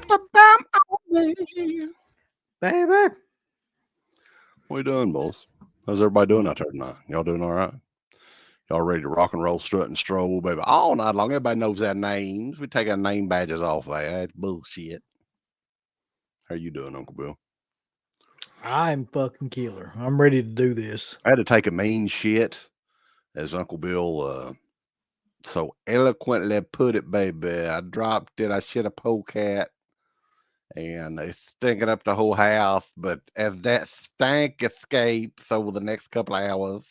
the bam on me, baby. What you doing, boys? How's everybody doing out there tonight? Y'all doing all right? Y'all ready to rock and roll, strut and stroll, baby? All night long. Everybody knows our names. We take our name badges off there. It's bullshit. How you doing, Uncle Bill? I'm fucking killer. I'm ready to do this. I had to take a mean shit, as Uncle Bill so eloquently put it, baby. I dropped it. I shit a polecat, and it's stinking up the whole house. But as that stank escapes over the next couple of hours,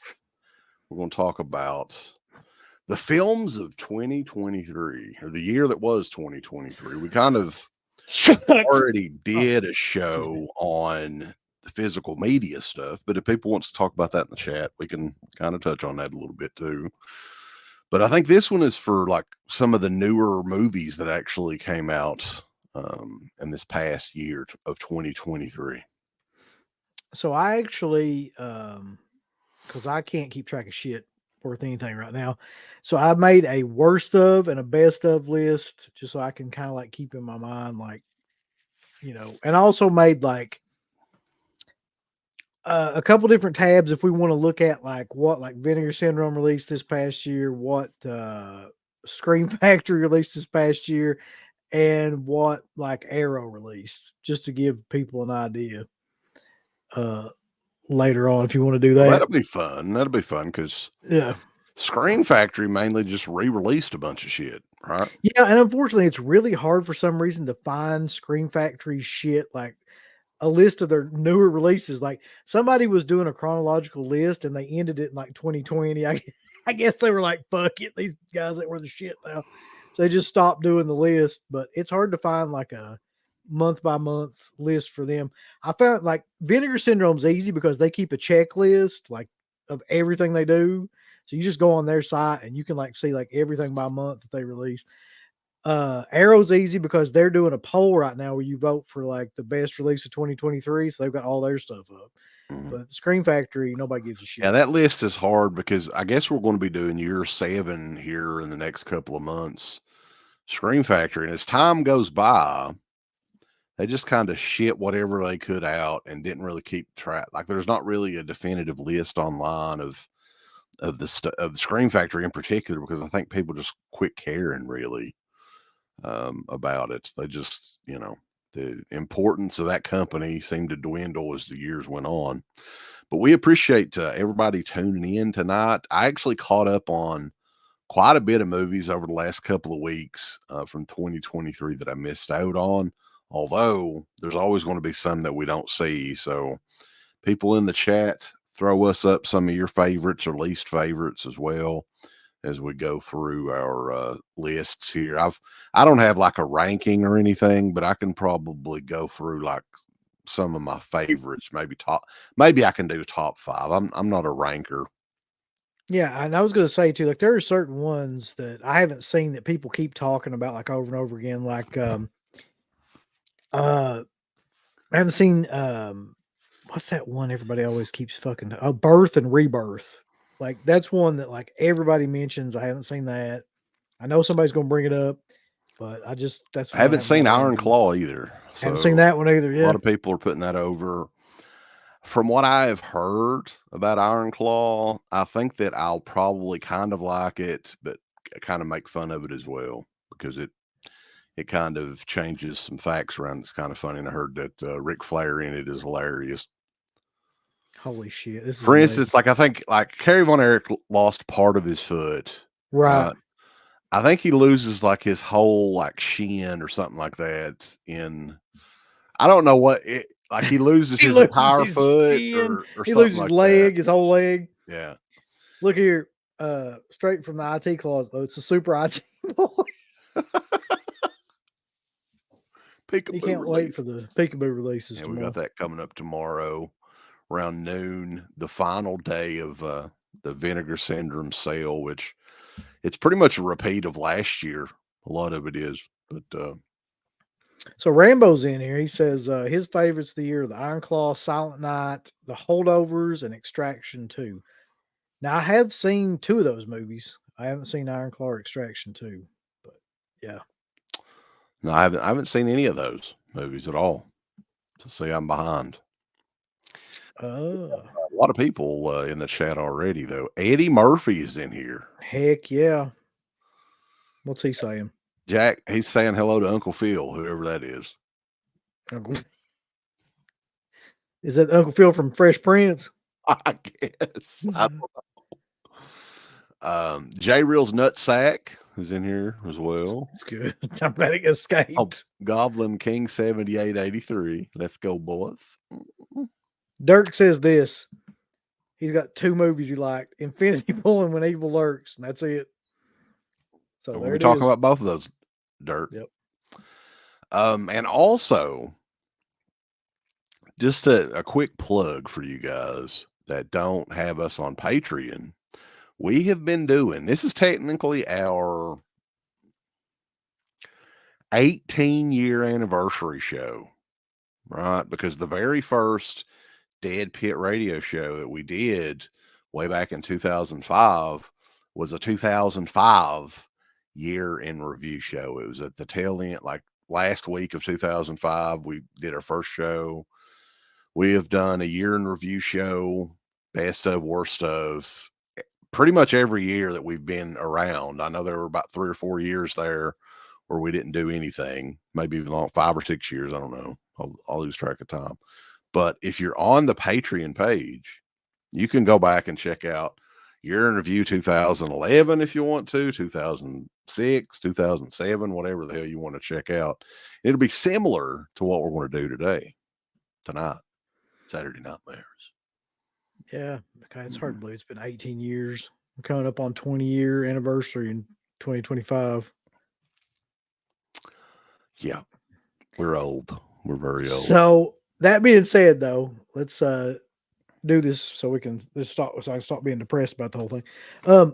we're going to talk about the films of 2023, or the year that was 2023. We kind of already did a show on the physical media stuff, but if people want to talk about that in the chat, we can kind of touch on that a little bit too. But I think this one is for like some of the newer movies that actually came out in this past year of 2023. So I actually, because I can't keep track of shit worth anything right now. So I made a worst of and a best of list just so I can kind of like keep in my mind, like, and I also made like a couple different tabs if we want to look at like what like Vinegar Syndrome released this past year, what Scream Factory released this past year, and what like Arrow released, just to give people an idea uh later on if you want to do Well, that. that'll be fun. That'll be fun because Yeah. Screen Factory mainly just re-released a bunch of shit, right? Yeah, and unfortunately it's really hard for some reason to find Scream Factory shit, like a list of their newer releases. Like somebody was doing a chronological list and they ended it in like 2020. I guess they were like, fuck it, these guys that were the shit now. So they just stopped doing the list, but it's hard to find like a month by month list for them. I found like Vinegar Syndrome's easy because they keep a checklist like of everything they do. So you just go on their site and you can like see like everything by month that they release. Arrow's easy because they're doing a poll right now where you vote for like the best release of 2023. So they've got all their stuff up. Mhm. But Screen Factory, nobody gives a Yeah, shit. that list is hard because I guess we're going to be doing year 7 here in the next couple of months. Screen Factory, and as time goes by, they just kind of shit whatever they could out and didn't really keep track. Like, there's not really a definitive list online of of the Screen Factory in particular because I think people just quit caring really about it. They just, the importance of that company seemed to dwindle as the years went on. But we appreciate everybody tuning in tonight. I actually caught up on quite a bit of movies over the last couple of weeks from 2023 that I missed out on. Although there's always going to be some that we don't see. So, people in the chat, throw us up some of your favorites or least favorites as well as we go through our lists here. I don't have like a ranking or anything, but I can probably go through like some of my favorites. Maybe I can do top 5. I'm not a ranker. Yeah, and I was going to say too, like there are certain ones that I haven't seen that people keep talking about like over and over again. Like, uh, I haven't seen what's that one everybody always keeps fucking Birth and Rebirth. Like that's one that like everybody mentions. I haven't seen that. I know somebody's going to bring it up, but that's I one I haven't haven't seen got around Iron to yet. Claw either. Haven't seen So that one either. a lot Yeah. of people are putting that over. From what I have heard about Iron Claw, I think that I'll probably kind of like it, but kind of make fun of it as well because it kind of changes some facts around. It's kind of funny. And I heard that Ric Flair in it is hilarious. Holy shit. This is For amazing. instance, like I think like Kerry Von Erich lost part of his foot, Right. right? I think he loses like his whole like shin or something like that in I don't know what it like he loses He his loses entire his foot chin. or He something loses his like that. leg, his whole leg. Yeah. Look here. Straight from the IT closet though. It's a super IT boy. He Peekaboo can't wait for releases. the peekaboo releases Yeah, we got tomorrow. that coming up tomorrow around noon, the final day of the Vinegar Syndrome sale, which it's pretty much a repeat of last year. A lot of it is, but So Rambo's in here. He says his favorites of the year are the Iron Claw, Silent Night, The Holdovers, and Extraction 2. Now I have seen two of those movies. I haven't seen Iron Claw or Extraction 2. But yeah. No, I haven't seen any of those movies at all. So see, I'm behind. Oh, A lot of people in the chat already, though. Eddie Murphy is in here. heck yeah. What's he saying? Jack, he's saying hello to Uncle Phil, whoever that is. Is that Uncle Phil from Fresh Prince? I guess. I don't know. J Reel's Nutsack is in here as well. It's good. I'm glad it escaped. Oh, Goblin King 7883. Let's go, boys. Dirk says this. He's got 2 movies he liked: Infinity Pool and When Evil Lurks, and that's it. So We're talking about both of those, Dirk. Yep. And also, just a quick plug for you guys that don't have us on Patreon. We have been doing, this is technically our 18-year anniversary show, right? Because the very first Dead Pit radio show that we did way back in 2005 was a 2005 year in review show. It was at the tail end, like last week of 2005. We did our first show. We have done a year in review show, best of, worst of, pretty much every year that we've been around. I know there were about 3 or 4 years there where we didn't do anything, maybe even 5 or 6 years. I don't know. I'll lose track of time. But if you're on the Patreon page, you can go back and check out Year in Review 2011 if you want to, 2006, 2007, whatever the hell you want to check out. It'll be similar to what we're going to do tonight, Saturday Nightmares. Yeah, okay, it's hard to believe it's been 18 years. We're coming up on 20-year anniversary in 2025. Yeah, we're old. We're very old. So that being said, though, let's do this so I can stop being depressed about the whole thing. How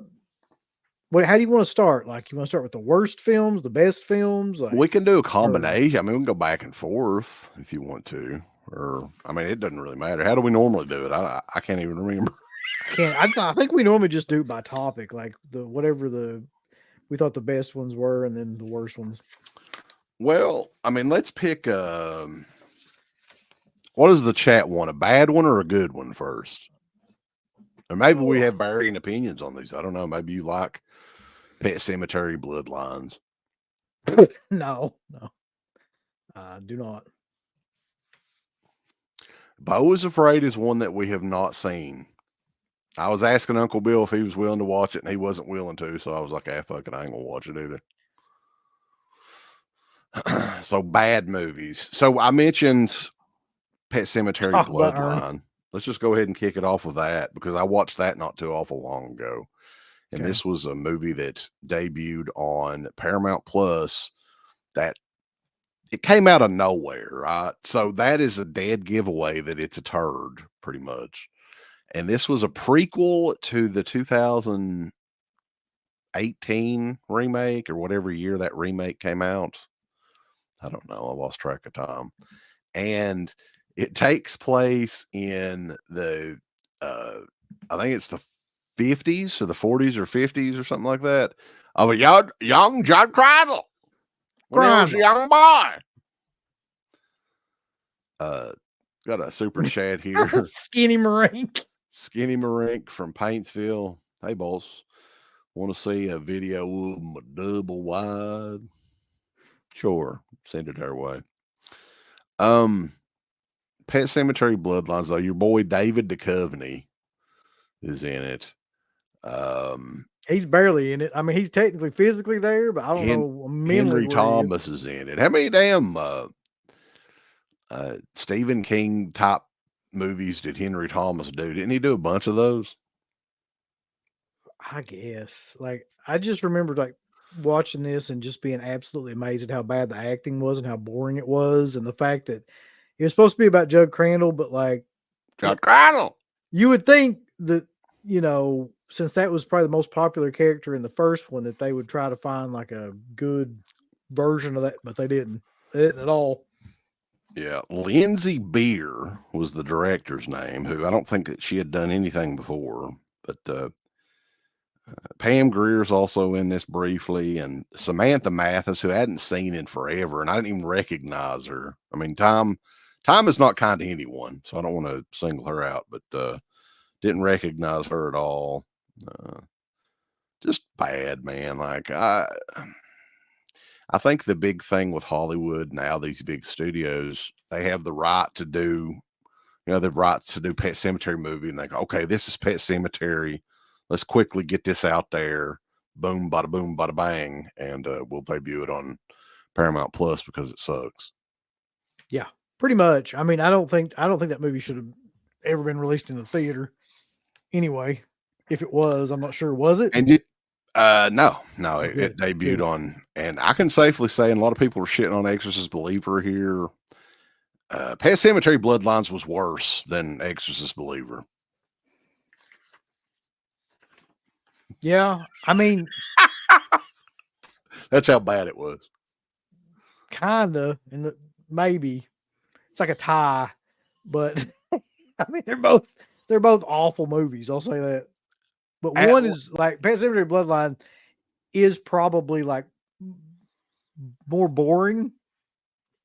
do you want to start? Like, you want to start with the worst films, the best films? Like, we can do a combination. I mean, we can go back and forth if you want to, or I mean, it doesn't really matter. How do we normally do it? I can't even remember. I think we normally just do it by topic, like whatever we thought the best ones were, and then the worst ones. Well, I mean, let's pick. What does the chat want? A bad one or a good one first? Or maybe we have varying opinions on these. I don't know. Maybe you like Pet Sematary Bloodlines. No, I do not. Beau is Afraid is one that we have not seen. I was asking Uncle Bill if he was willing to watch it, and he wasn't willing to. So I was like, fuck it, I ain't gonna watch it either. So bad movies. So I mentioned Pet Sematary Bloodline. Let's just go ahead and kick it off with that, because I watched that not too awful long ago. And this was a movie that debuted on Paramount Plus that it came out of nowhere, right? So that is a dead giveaway that it's a turd, pretty much. And this was a prequel to the 2018 remake, or whatever year that remake came out. I don't know. I lost track of time. And it takes place in the, I think it's the 50s or the 40s or 50s or something like that, of a young John Crandall when he was a young boy. Got a super chat here. Skinny Marink from Paintsville. Hey, boss. Want to see a video of my double wide? Sure. Send it our way. Pet Sematary Bloodlines, though, your boy David Duchovny is in it. He's barely in it. I mean, he's technically physically there, but I don't know. Henry Thomas is in it. How many damn Stephen King type movies did Henry Thomas do? Didn't he do a bunch of those? I guess. Like, I just remember like watching this and just being absolutely amazed at how bad the acting was and how boring it was, and the fact that it was supposed to be about Judd Crandall, but like Judd Crandall. You would think that, since that was probably the most popular character in the first one, that they would try to find like a good version of that, but they didn't. They didn't at all. Yeah, Lindsay Beer was the director's name, who I don't think that she had done anything before, but Pam Greer's also in this briefly, and Samantha Mathis, who I hadn't seen in forever, and I didn't even recognize her. I mean, time is not kind to anyone, so I don't want to single her out, but didn't recognize her at all. Just bad, man. Like I think the big thing with Hollywood now, these big studios, they have the right to do, the right to do Pet Cemetery movie, and they go, okay, this is Pet Cemetery. Let's quickly get this out there. Boom, bada bang, and we'll debut it on Paramount Plus because it sucks. Yeah, pretty much. I mean, I don't think that movie should have ever been released in the theater. Anyway, if it was, I'm not sure. Was it? And no, it debuted on, and I can safely say, and a lot of people are shitting on Exorcist Believer here. Pet Cemetery Bloodlines was worse than Exorcist Believer. Yeah, I mean, that's how bad it was. Kinda, and maybe it's like a tie, but I mean, they're both awful movies. I'll say that. But one is like Pet Cemetery Bloodline is probably like more boring,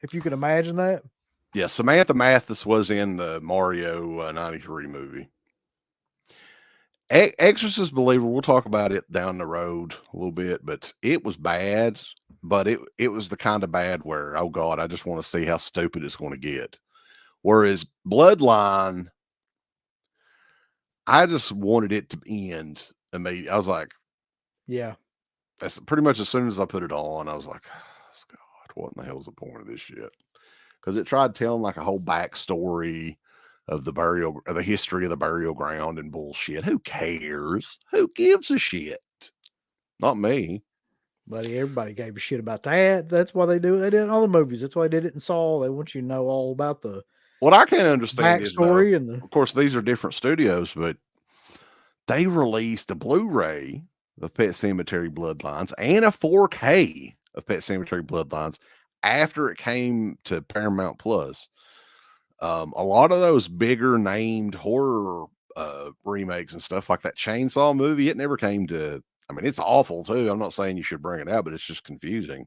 if you can imagine that. Yeah, Samantha Mathis was in the Mario 93 movie. Exorcist Believer, we'll talk about it down the road a little bit, but it was bad, but it was the kind of bad where, oh God, I just want to see how stupid it's going to get. Whereas Bloodline, I just wanted it to end immediately. I was like, yeah, that's pretty much as soon as I put it on, I was like, oh, God, what in the hell's the point of this shit? Because it tried telling like a whole backstory of the history of the burial ground and bullshit. Who cares? Who gives a shit? Not me. Buddy, everybody gave a shit about that. That's why they do it. They did it in all the movies. That's why they did it in Saw. They want you to know all about the what I can't understand is, though, and of course, these are different studios, but they released a Blu-ray of Pet Cemetery Bloodlines and a 4K of Pet Cemetery Bloodlines after it came to Paramount Plus. A lot of those bigger named horror remakes and stuff like that Chainsaw movie, it never came to. I mean, it's awful too. I'm not saying you should bring it out, but it's just confusing.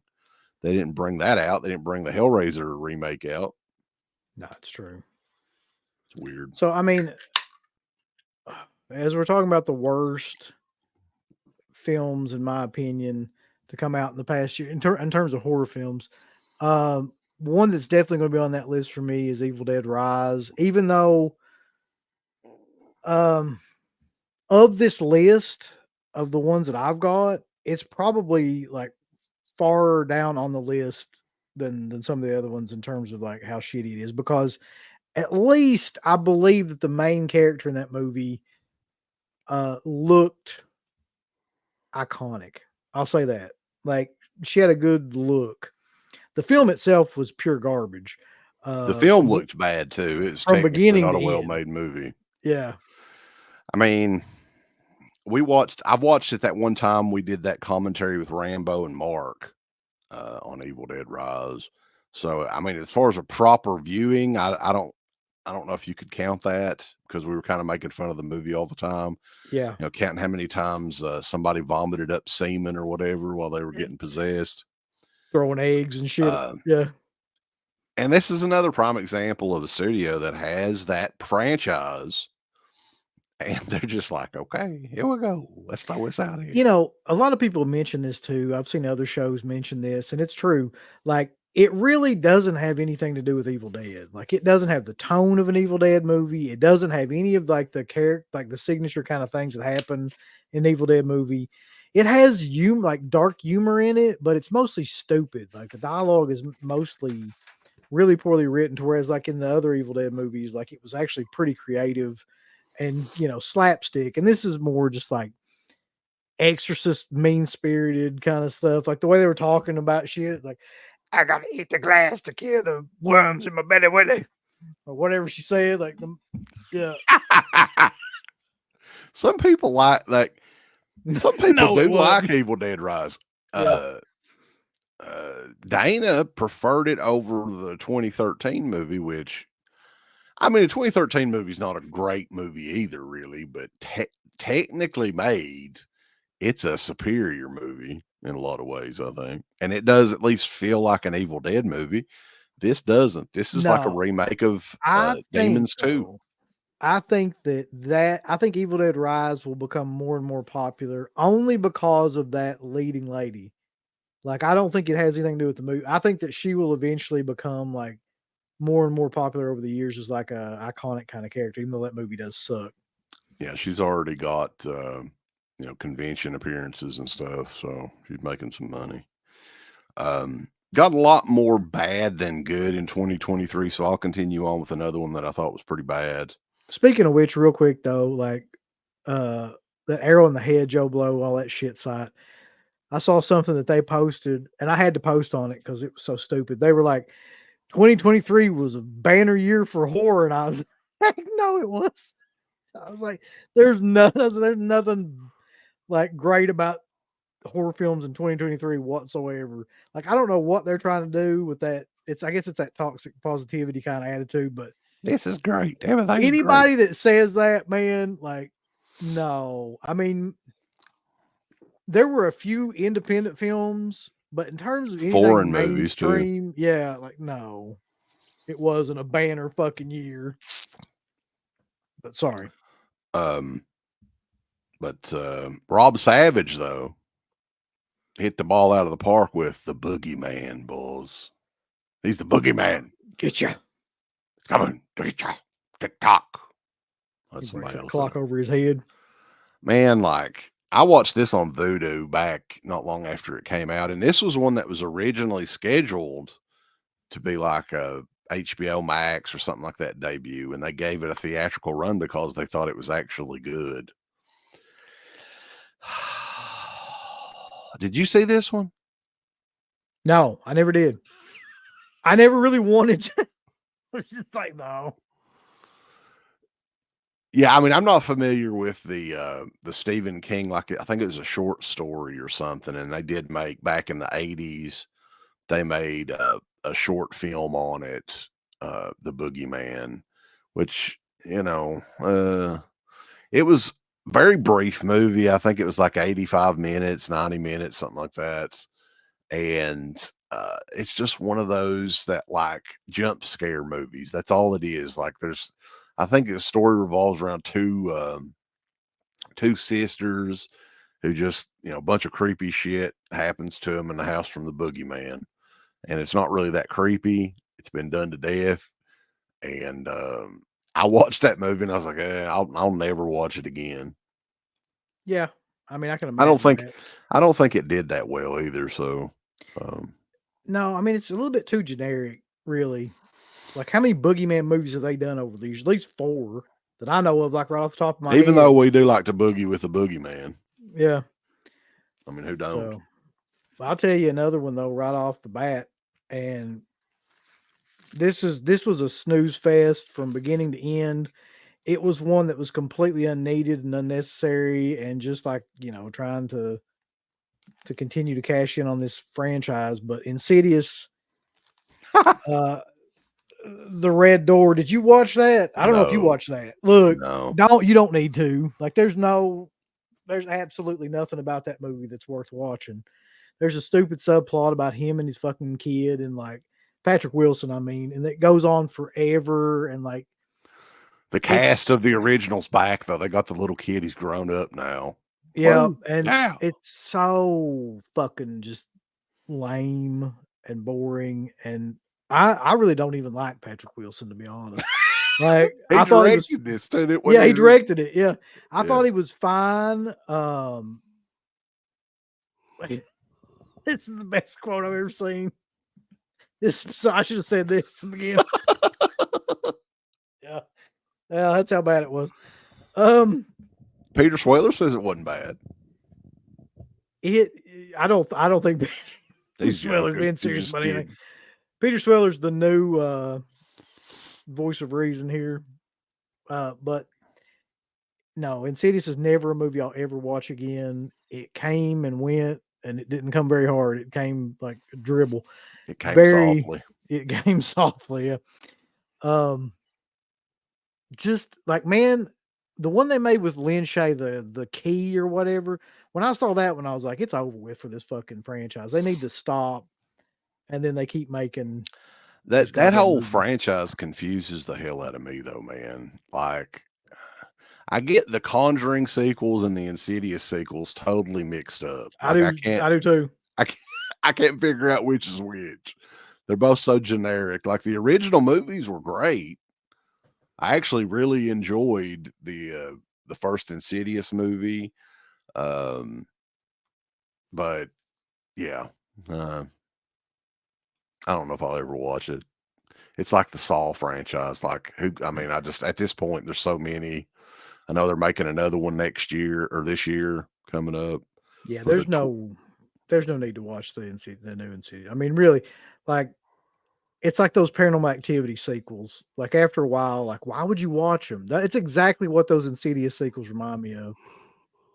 They didn't bring that out. They didn't bring the Hellraiser remake out. No, it's true. It's weird. So, I mean, as we're talking about the worst films, in my opinion, to come out in the past year, in terms of horror films, one that's definitely going to be on that list for me is Evil Dead Rise. Even though, of this list of the ones that I've got, it's probably like far down on the list than some of the other ones in terms of like how shitty it is, because at least I believe that the main character in that movie looked iconic. I'll say that. Like, she had a good look. The film itself was pure garbage. The film looked bad too. It's from beginning not to a well-made end. movie. Yeah. I mean, I've watched it that one time we did that commentary with Rambo and Mark on Evil Dead Rise. So, I mean, as far as a proper viewing, I don't know if you could count that because we were kind of making fun of the movie all the time. Yeah. Counting how many times somebody vomited up semen or whatever while they were getting possessed. Throwing eggs and shit. Yeah. And this is another prime example of a studio that has that franchise. And they're just like, okay, here we go. Let's throw this out here. A lot of people mention this too. I've seen other shows mention this, and it's true. Like, it really doesn't have anything to do with Evil Dead. Like, it doesn't have the tone of an Evil Dead movie. It doesn't have any of like the character, like the signature kind of things that happen in Evil Dead movie. It has like dark humor in it, but it's mostly stupid. Like, the dialogue is mostly really poorly written, to whereas like in the other Evil Dead movies, like it was actually pretty creative and slapstick. And this is more just like Exorcist mean-spirited kind of stuff. Like the way they were talking about shit, like, I gotta eat the glass to kill the worms in my belly willy, or whatever she said. Like, yeah. Some people some people do like Evil Dead Rise. Yeah. Dana preferred it over the 2013 movie, which, I mean, the 2013 movie is not a great movie either, really, but technically made, it's a superior movie in a lot of ways, I think. And it does at least feel like an Evil Dead movie. This doesn't. This is like a No, remake of I think Demons 2. though. I think I think Evil Dead Rise will become more and more popular only because of that leading lady. Like, I don't think it has anything to do with the movie. I think that she will eventually become like more and more popular over the years as like a iconic kind of character, even though that movie does suck. Yeah, she's already got convention appearances and stuff, so she's making some money. Got a lot more bad than good in 2023, so I'll continue on with another one that I thought was pretty bad. Speaking of which, real quick though, like that arrow in the head, Joe Blow, all that shit site. I saw something that they posted, and I had to post on it because it was so stupid. They were like, 2023 was a banner year for horror, and I was like, no, it was. I was like, there's nothing like great about horror films in 2023 whatsoever. Like, I don't know what they're trying to do with that. I guess it's that toxic positivity kind of attitude, but This is great. Everything's great. anybody that says that, man, like, no. I mean, there were a few independent films, but in terms of anything Foreign movies too. mainstream, yeah, like, no, it wasn't a banner fucking year. But sorry. But Rob Savage though hit the ball out of the park with the Boogeyman, boys. He's the Boogeyman. Get you. It's coming to get you. Tick-tock. He That's breaks somebody that else. clock over his head. Man, like I watched this on Vudu back not long after it came out, and this was one that was originally scheduled to be like a HBO Max or something like that debut, and they gave it a theatrical run because they thought it was actually good. Did you see this one? No, I never did. I never really wanted to. It's just like, no. Yeah, I mean, I'm not familiar with the Stephen King, like I think it was a short story or something, and they did make back in the 80s, they made a short film on it, The Boogeyman, which, it was very brief movie. I think it was like 85 minutes, 90 minutes, something like that. And it's just one of those that like jump scare movies. That's all it is. Like I think the story revolves around two sisters who just, a bunch of creepy shit happens to them in the house from the Boogeyman. And it's not really that creepy. It's been done to death. And I watched that movie and I was like, I'll never watch it again. Yeah. I mean, I can I imagine. I don't think it did that well either. So, no, I mean, it's a little bit too generic, really. Like, how many Boogeyman movies have they done over the years? At least 4 that I know of, like right off the top of my head. even though we do like to boogie with the Boogeyman. Yeah. I mean, who don't? So, I'll tell you another one though, right off the bat, and this was a snooze fest from beginning to end. It was one that was completely unneeded and unnecessary, and just like trying to continue to cash in on this franchise. But Insidious, the Red Door. Did you watch that? I don't know if you No. watched that. Look, No. you don't need to. Like, there's absolutely nothing about that movie that's worth watching. There's a stupid subplot about him and his fucking kid and like Patrick Wilson, I mean, and it goes on forever. And like The cast of the original's back though. They got the little kid. He's grown up now. Yeah, Woo, and yeah. it's so fucking just lame and boring. And I really don't even like Patrick Wilson, to be honest. Like, I thought he directed this too. Yeah, he directed it. Yeah, I thought he was fine. It's the best quote I've ever seen. So I should have said this in the beginning. Yeah, that's how bad it was. Peter Sweller says it wasn't bad. I don't think Peter Sweller's being serious about anything. Peter Sweller's the new voice of reason here. But no, Insidious is never a movie I'll ever watch again. It came and went, and it didn't come very hard. It came like a dribble. It came softly. It came softly, yeah. Just like, man, the one they made with Lin Shaye, the Key or whatever. When I saw that one, I was like, it's over with for this fucking franchise. They need to stop, and then they keep making these That goddamn whole movies. franchise confuses the hell out of me, though, man. Like, I get the Conjuring sequels and the Insidious sequels totally mixed up. Like, I do too. I can't, I can't figure out which is which. They're both so generic. Like the original movies were great. I actually really enjoyed the first Insidious movie. Um, but yeah, uh, I don't know if I'll ever watch it. It's like the Saw franchise. Like who? I mean, I just at this point there's so many. I know they're making another one next year or this year coming up Yeah, for the. there's no need to watch the new Insidious. I mean, really, like it's like those Paranormal Activity sequels. Like after a while, like why would you watch them? It's exactly what those Insidious sequels remind me of.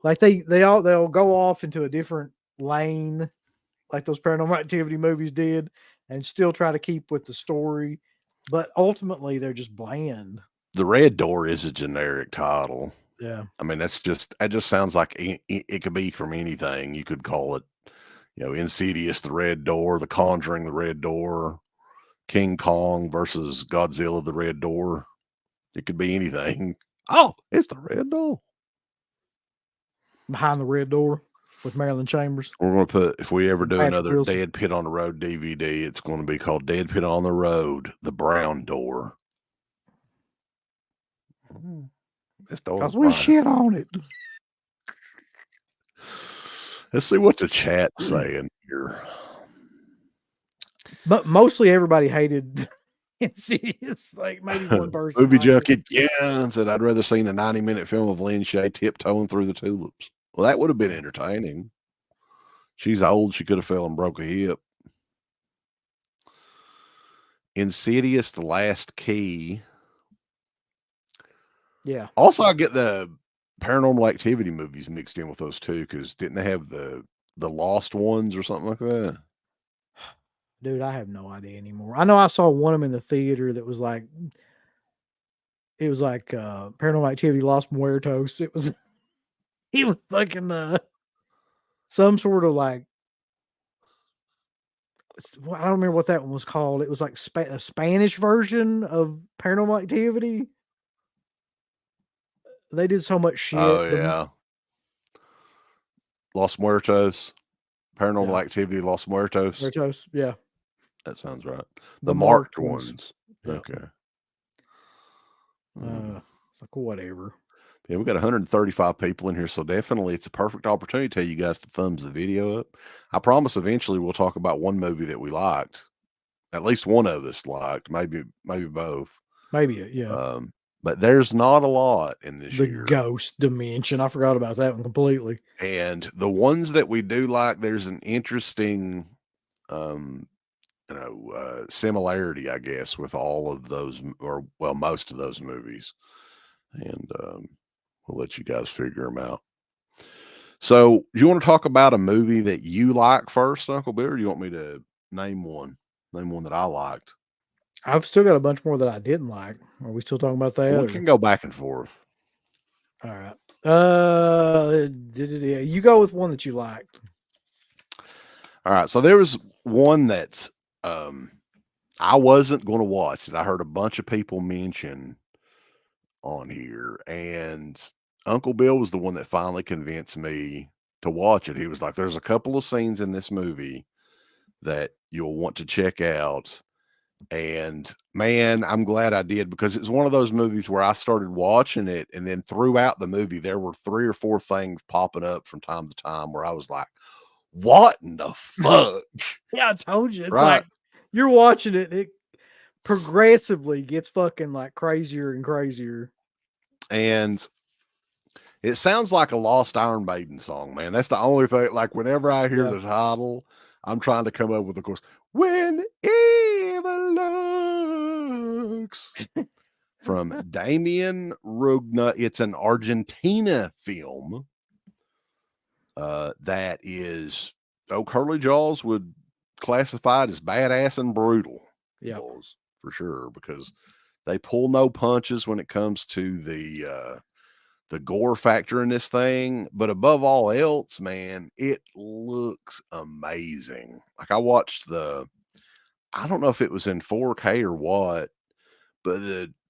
Like they'll go off into a different lane, like those Paranormal Activity movies did, and still try to keep with the story, but ultimately they're just bland. The Red Door is a generic title. Yeah, I mean, it just sounds like it could be from anything. You could call it, Insidious, the Red Door, The Conjuring, the Red Door, King Kong versus Godzilla, the Red Door. It could be anything. Oh, it's the Red Door. Behind the Red Door with Marilyn Chambers We're going to put, if we ever and do Patrick another Wilson. Dead Pit on the Road DVD, it's going to be called Dead Pit on the Road, the Brown Door. This door's Cause we brown. shit on it. Let's see what the chat's saying here. But mostly everybody hated Insidious. Like maybe one person Movie liked it. Junkie, yeah, said I'd rather seen a 90-minute film of Lin Shaye tiptoeing through the tulips. Well, that would have been entertaining. She's old. She could have fell and broke a hip. Insidious, The Last Key. Yeah. Also, I get the Paranormal Activity movies mixed in with those too, because didn't they have the Lost Ones or something like that? Dude, I have no idea anymore. I know I saw one of them in the theater that was like it was like Paranormal Activity Los Muertos. It was he was fucking some sort of like I don't remember what that one was called. It was like a Spanish version of Paranormal Activity. They did so much shit. Oh yeah, Los Muertos, Yeah, Paranormal Activity, Los Muertos. Muertos. Yeah, That sounds right. the The marked marked ones. ones. Yeah. Okay. It's like whatever. Yeah, we got 135 people in here, so definitely it's a perfect opportunity to tell you guys to thumbs the video up. I promise eventually we'll talk about one movie that we liked. At least one of us liked, maybe both. Maybe yeah. But there's not a lot in this The year. Ghost Dimension. I forgot about that one completely. And the ones that we do like, there's an interesting similarity, I guess, with all of those, or well, most of those movies. And we'll let you guys figure them out. So, do you want to talk about a movie that you like first, Uncle Bill, or do you want me to name one? Name one that I liked. I've still got a bunch more that I didn't like. Are we still talking about that? We can go back and forth. All right. You go with one that you liked. All right. So there was one that I wasn't going to watch that I heard a bunch of people mention on here, and Uncle Bill was the one that finally convinced me to watch it. He was like, "There's a couple of scenes in this movie that you'll want to check out." And man, I'm glad I did, because it's one of those movies where I started watching it, and then throughout the movie, there were 3 or 4 things popping up from time to time where I was like, "What in the fuck?" Yeah, I told you. It's Right. like you're watching it, it progressively gets fucking like crazier and crazier. And it sounds like a Lost Iron Maiden song, man. That's the only thing. Like whenever I hear the title, I'm trying to come up with, of course, "When Evil Looks" from Damien Rugna. It's an Argentina film that is, Curly Jaws would classify it as badass and brutal. Yeah, for sure, because they pull no punches when it comes to the the gore factor in this thing, but above all else, man, it looks amazing. Like I don't know if it was in 4K or what, but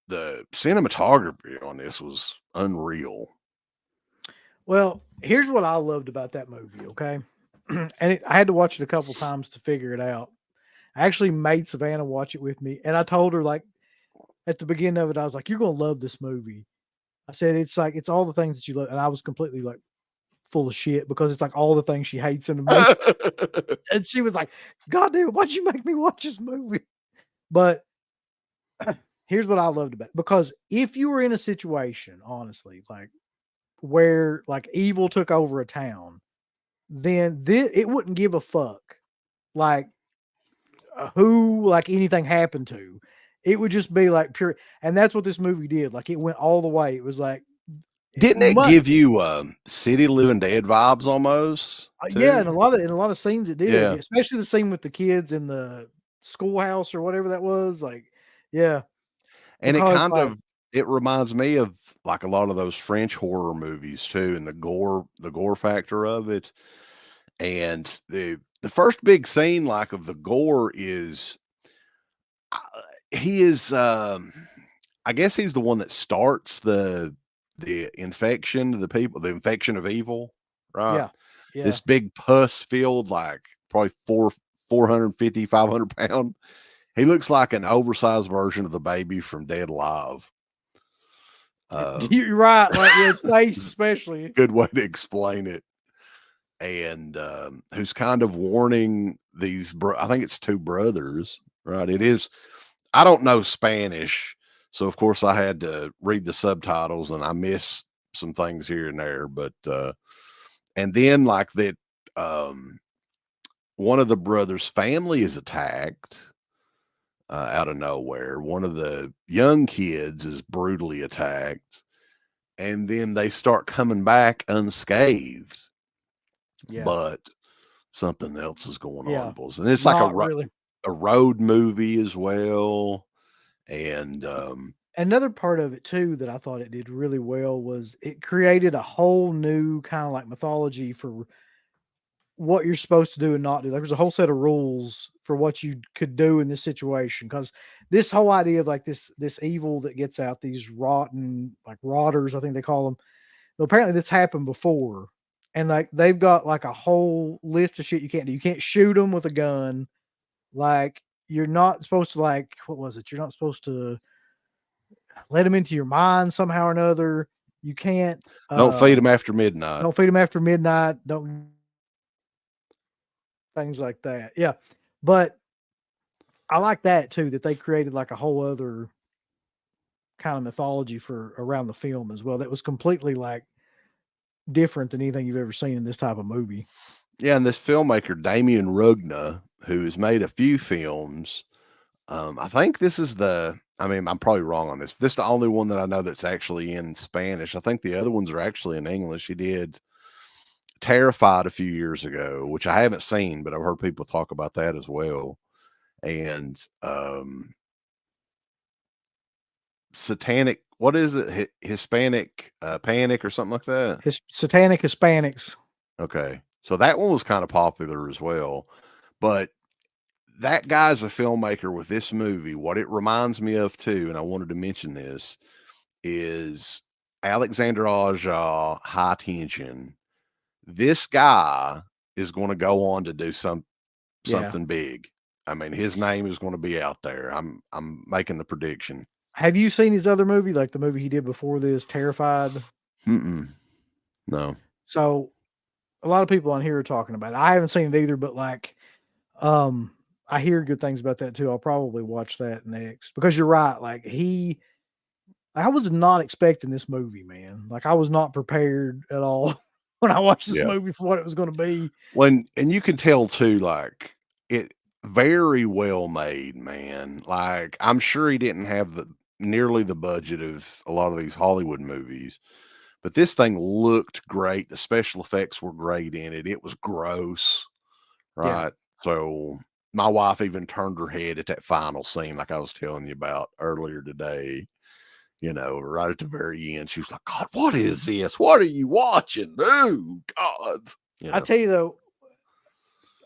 the cinematography on this was unreal. Well, here's what I loved about that movie, okay? I had to watch it a couple times to figure it out. I actually made Savannah watch it with me, and I told her, like, at the beginning of it, I was like, "You're gonna love this movie." I said, "It's like it's all the things that you love," and I was completely, like, full of shit because it's, like, all the things she hates in the movie, and she was like, "God damn it, why'd you make me watch this movie?" But here's what I loved about it, because if you were in a situation, honestly, like, where, like, evil took over a town, then it wouldn't give a fuck, like, who, like, anything happened to. It would just be, like, pure, and that's what this movie did, like, it went all the way. It was like, Didn't it much give you City Living Dead vibes almost yeah, too? in a lot of scenes it did, Yeah. especially the scene with the kids in the schoolhouse or whatever that was, like, yeah, And it because, kind like, of it reminds me of like a lot of those French horror movies too, and the gore factor of it. And the first big scene like of the gore is uh, he is I guess he's the one that starts the infection to the people, the infection of evil, right? yeah, yeah. This big pus filled, like probably 450, 500 pound. He looks like an oversized version of the baby from Dead Alive. Um, You're right, like, yeah, his face especially. good way to explain it. And who's kind of warning I think it's two brothers, right? It is, I don't know Spanish, so of course I had to read the subtitles and I missed some things here and there, but and then like that um one of the brothers' family is attacked out of nowhere. One of the young kids is brutally attacked, and then they start coming back unscathed, Yeah, but something else is going on, yeah, boys. And it's like not really. a road movie as well. And Another part of it too that I thought it did really well was it created a whole new kinda, like, mythology for what you're supposed to do and not do. Like, there's a whole set of rules for what you could do in this situation. Because this whole idea of, like, this evil that gets out, these rotten, like, rotters, I think they call them. Well, apparently this happened before, and, like, they've got, like, a whole list of shit you can't do. You can't shoot them with a gun, like, you're not supposed to, like, what was it? You're not supposed to let them into your mind somehow or another. You can't, don't feed them after midnight. don't feed them after midnight, don't things like that. Yeah, but I like that too, that they created, like, a whole other kind of mythology for around the film as well that was completely, like, different than anything you've ever seen in this type of movie. Yeah, and this filmmaker Damien Rugna, who has made a few films, I think this is I mean, I'm probably wrong on this. This is the only one that I know that's actually in Spanish. I think the other ones are actually in English. He did Terrified a few years ago, which I haven't seen, but I've heard people talk about that as well. And Satanic, what is it? Hispanic Panic or something like that. Satanic Hispanics. Okay. So that one was kind of popular as well. But that guy's a filmmaker with this movie. What it reminds me of too, and I wanted to mention this, is Alexander Aja, High Tension. This guy is going to go on to do Yeah. something big. I mean, his name is going to be out there. I'm making the prediction. Have you seen his other movie, like the movie he did before this, Terrified? Mm-mm. No. So, a lot of people on here are talking about it. I haven't seen it either, but, like, um, I hear good things about that too. I'll probably watch that next because you're right, like, I was not expecting this movie, man. Like, I was not prepared at all when I watched this Yeah. movie for what it was gonna be. And you can tell too, like it very well made, man. Like I'm sure he didn't have nearly the budget of a lot of these Hollywood movies, but this thing looked great. The special effects were great in it. It was gross, Yeah. right? So my wife even turned her head at that final scene, like I was telling you about earlier today. right at the very end, she was like, "God, what is this? What are you watching? Oh, God." I tell you though,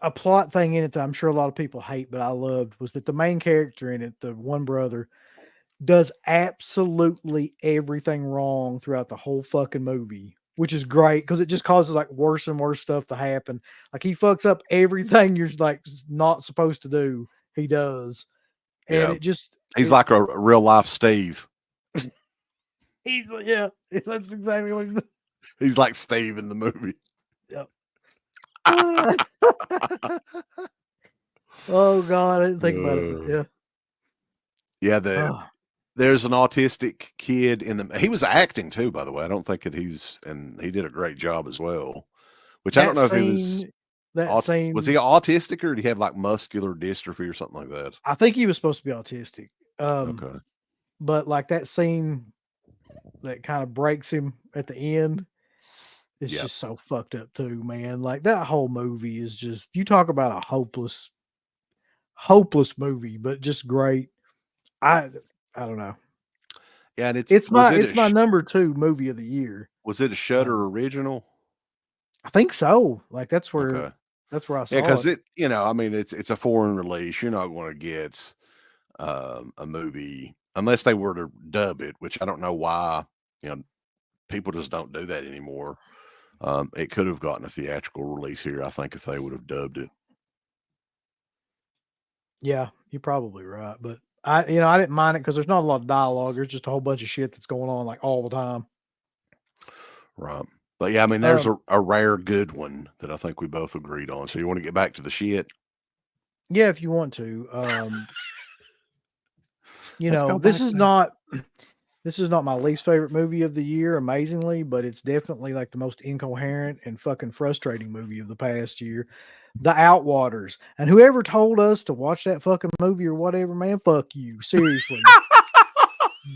a plot thing in it that I'm sure a lot of people hate, but I loved was that the main character in it, the one brother, does absolutely everything wrong throughout the whole fucking movie, which is great because it just causes like worse and worse stuff to happen. Like he fucks up everything you're like not supposed to do. He does, and Yeah. it just He's like a real life Steve. he's yeah, that's exactly what he's. He's like Steve in the movie. Yep. Oh God, I didn't think about it, but yeah. Yeah, there's an autistic kid he was acting too, by the way. I don't think that and he did a great job as well. Which I don't That know if he was scene, that was he scene. autistic or did he have like muscular dystrophy or something like that? I think he was supposed to be autistic. Okay. But like that scene that kind of breaks him at the end, it's Yeah. just so fucked up too, man. Like that whole movie is just you talk about a hopeless movie, but just great. I I don't know. Yeah, and It's my number 2 movie of the year. was it a Shudder Um, original? I think so. Like Okay. that's where I Yeah, saw because it. I mean, it's a foreign release. You're not going to get a movie unless they were to dub it, which I don't know why. You know, people just don't do that anymore. It could have gotten a theatrical release here, I think, if they would have dubbed it. Yeah, you're probably right, but I didn't mind it because there's not a lot of dialogue. There's just a whole bunch of shit that's going on like all the time. Right. But yeah, I mean, there's Um, a rare good one that I think we both agreed on. So you want to get back to the shit? yeah, if you want to. Let's go This back is there. not this is not my least favorite movie of the year, amazingly, but it's definitely like the most incoherent and fucking frustrating movie of the past year. The Outwaters. And whoever told us to watch that fucking movie or whatever, man, fuck you. Seriously.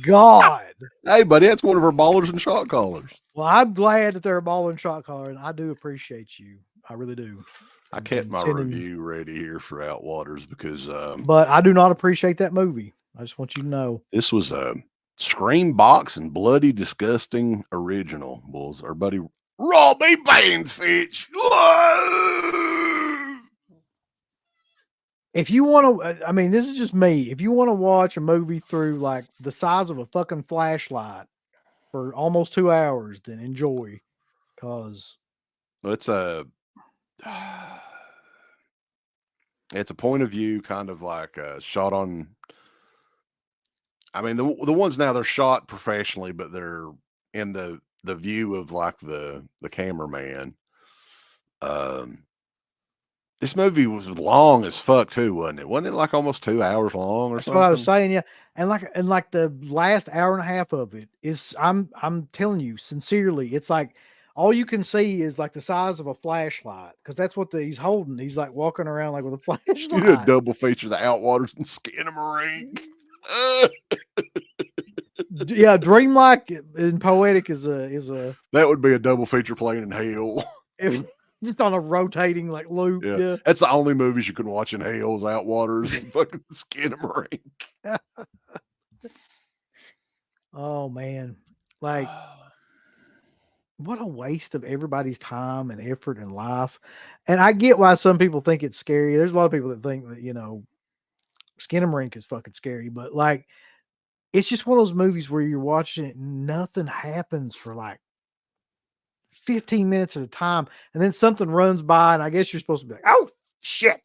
God. Hey, buddy, that's one of our ballers and shot callers. Well, I'm glad that they're a ball and shot caller, and I do appreciate you. I really do. I kept And my sending, review ready here for Outwaters because but I do not appreciate that movie. I just want you to know. this was a Scream Box and Bloody Disgusting original. Was our buddy Robbie Bainfitch. If you want to, I mean, this is just me. If you want to watch a movie through like the size of a fucking flashlight for almost 2 hours, then enjoy. Cause It's a it's a point of view, kind of like shot on. I mean, the ones now they're shot professionally, but they're in the view of like the cameraman. Um, this movie was long as fuck too, wasn't it? Wasn't it like almost 2 hours long or that's what I was something? saying. Yeah. And like the last hour and a half of it is, I'm telling you sincerely, it's like all you can see is like the size of a flashlight. Cause that's what he's holding. He's like walking around like with a You did a flashlight. double feature, the Outwaters and Skinamarink. Yeah. Dreamlike and Poetic is a, That would be a double feature playing in hell. just on a rotating like loop. Yeah, Yeah. that's the only movies you can watch in hell is Outwaters and fucking Skinamarink. Oh man. Like what a waste of everybody's time and effort and life. And I get why some people think it's scary. There's a lot of people that think that, Skinamarink is fucking scary, but like it's just one of those movies where you're watching it and nothing happens for like 15 minutes at a time, and then something runs by, and I guess you're supposed to be like, "Oh shit,"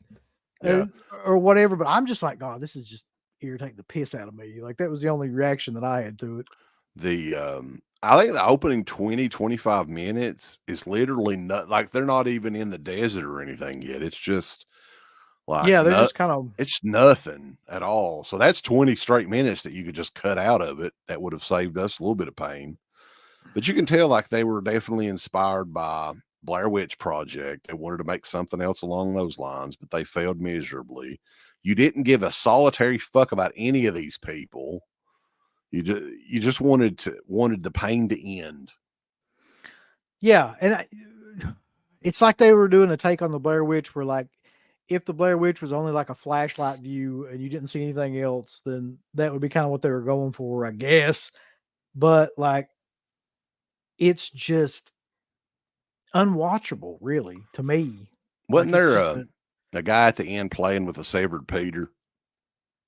Yeah. or whatever. But I'm just like, God, this is just irritating the piss out of me. Like that was the only reaction that I had to it. I think the opening 20-25 minutes is literally not like they're not even in the desert or anything yet. It's just like Yeah, they're just kind of it's nothing at all. So that's 20 straight minutes that you could just cut out of it. That would have saved us a little bit of pain. But you can tell like they were definitely inspired by Blair Witch Project. They wanted to make something else along those lines, but they failed miserably. You didn't give a solitary fuck about any of these people. You just wanted the pain to end. yeah, and it's like they were doing a take on the Blair Witch, where like if the Blair Witch was only like a flashlight view and you didn't see anything else, then that would be kind of what they were going for, I guess. but like it's just unwatchable, really, to me. Wasn't Like it's there just a guy at the end playing with a severed Peter?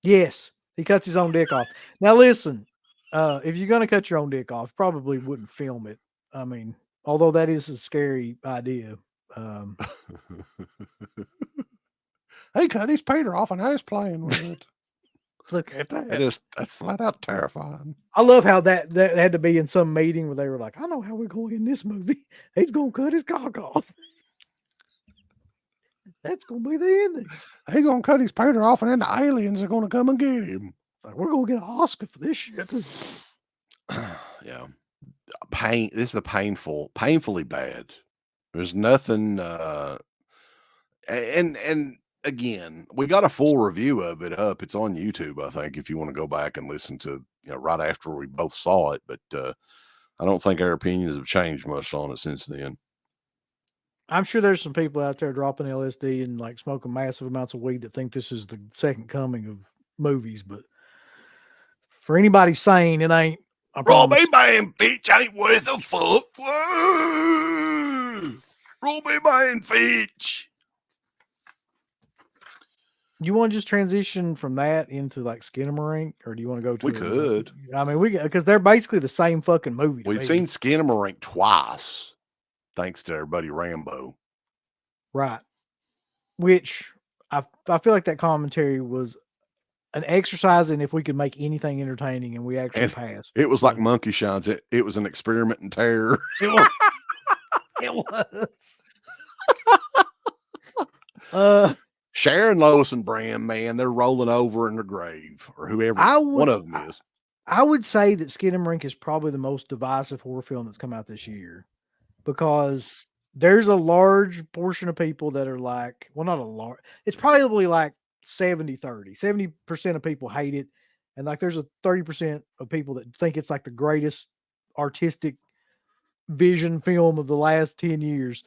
yes, he cuts his own dick off. Now listen, if you're gonna cut your own dick off, probably wouldn't film it. I mean, although that is a scary idea. Um, He cut his Peter off and I was playing with it. look at that. That's flat out terrifying. I love how that had to be in some meeting where they were like, "I know how we're going in this movie. He's gonna cut his cock off. That's gonna be the ending." He's gonna cut his Peter off, and then the aliens are gonna come and get him. It's like we're gonna get an Oscar for this shit. Yeah, pain. This is a painfully bad. There's nothing. And again, we got a full review of it up. It's on YouTube, I think, if you want to go back and listen to right after we both saw it. But I don't think our opinions have changed much on it since then. I'm sure there's some people out there dropping LSD and like smoking massive amounts of weed that think this is the second coming of movies, but for anybody sane, it ain't. I Robbie promise. Man Fitch ain't worth a fuck. Whoa! Robbie Man Fitch. You want to just transition from that into like Skinamarink, or do you want to go to? We could. I mean, because they're basically the same fucking movie. We've seen Skinamarink twice, thanks to our buddy Rambo. Right. Which I feel like that commentary was an exercise in if we could make anything entertaining, and we actually passed. It was like Monkey Shines. It was an experiment in terror. It was. It was. Sharon, Lois, and Bram, man, they're rolling over in their grave, or whoever one of them is. I would say that Skinamarink is probably the most divisive horror film that's come out this year, because there's a large portion of people that are like, well, not a large, it's probably like 70-30. 70% of people hate it, and like there's a 30% of people that think it's like the greatest artistic vision film of the last 10 years.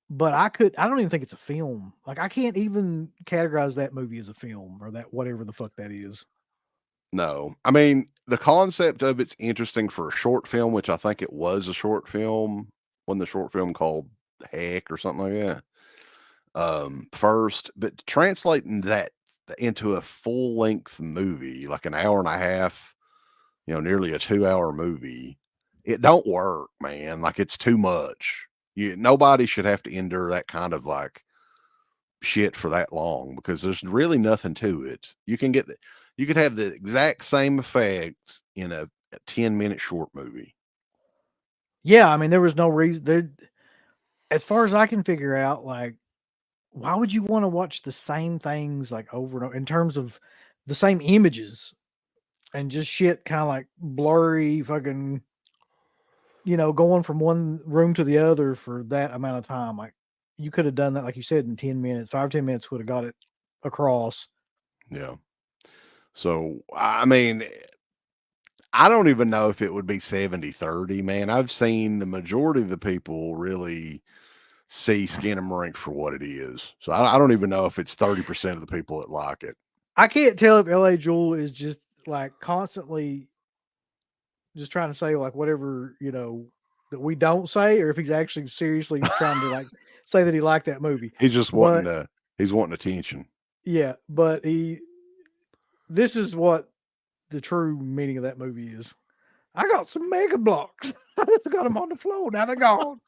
But I don't even think it's a film. Like I can't even categorize that movie as a film or that whatever the fuck that is. No, I mean, the concept of it's interesting for a short film, which I think it was a short film. Wasn't the short film called Heck or something like that? First, but translating that into a full length movie, like an hour and a half, nearly a 2-hour movie, it don't work, man. Like it's too much. Nobody should have to endure that kind of like shit for that long, because there's really nothing to it. You could have the exact same effects in a 10-minute short movie. Yeah, I mean, there was no reason. As far as I can figure out, like, why would you want to watch the same things like over and over in terms of the same images and just shit kind of like blurry, fucking, going from one room to the other for that amount of time? Like, you could have done that, like you said, in 10 minutes. 5 or 10 minutes would have got it across. Yeah. So, I mean, I don't even know if it would be 70-30, man. I've seen the majority of the people really see Skinamarink for what it is. So I don't even know if it's 30% of the people that like it. I can't tell if LA Jewel is just like constantly just trying to say like whatever, that we don't say, or if he's actually seriously trying to like say that he liked that movie. He's just wanting he's wanting attention. Yeah, but this is what the true meaning of that movie is. I got some Mega Blocks. I got them on the floor. Now they're gone.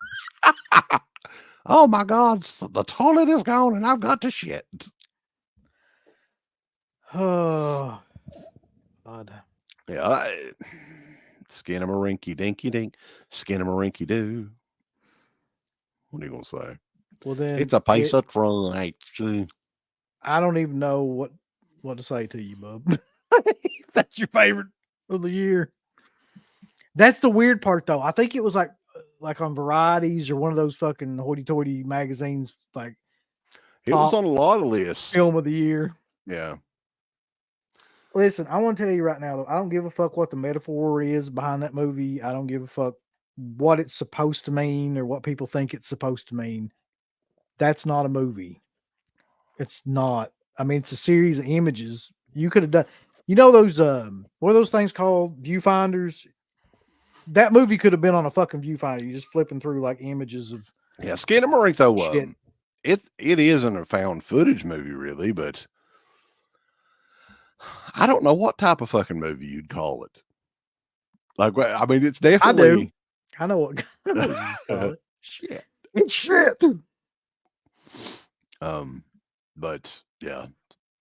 Oh my God, the toilet is gone and I've got to shit. Oh, God. Yeah. Skinamarinky dinky dink. Skinamarinky doo. What are you going to say? Well, then it's a piece of crunch. I don't even know what to say to you, bub. That's your favorite of the year. That's the weird part, though. I think it was like on Varieties or one of those fucking hoity-toity magazines. Like it was on a lot of lists. Film of the year. Yeah. Listen, I want to tell you right now, though, I don't give a fuck what the metaphor is behind that movie. I don't give a fuck what it's supposed to mean or what people think it's supposed to mean. That's not a movie. It's not. I mean, it's a series of images. You could have done. You know those what are those things called? Viewfinders. That movie could have been on a fucking viewfinder. You're just flipping through like images of Yeah, Skinamarink though, shit. it isn't a found footage movie really, but I don't know what type of fucking movie you'd call it. Like, I mean, it's I do. definitely I know what kind of movie you call it. shit. It's shit. But yeah,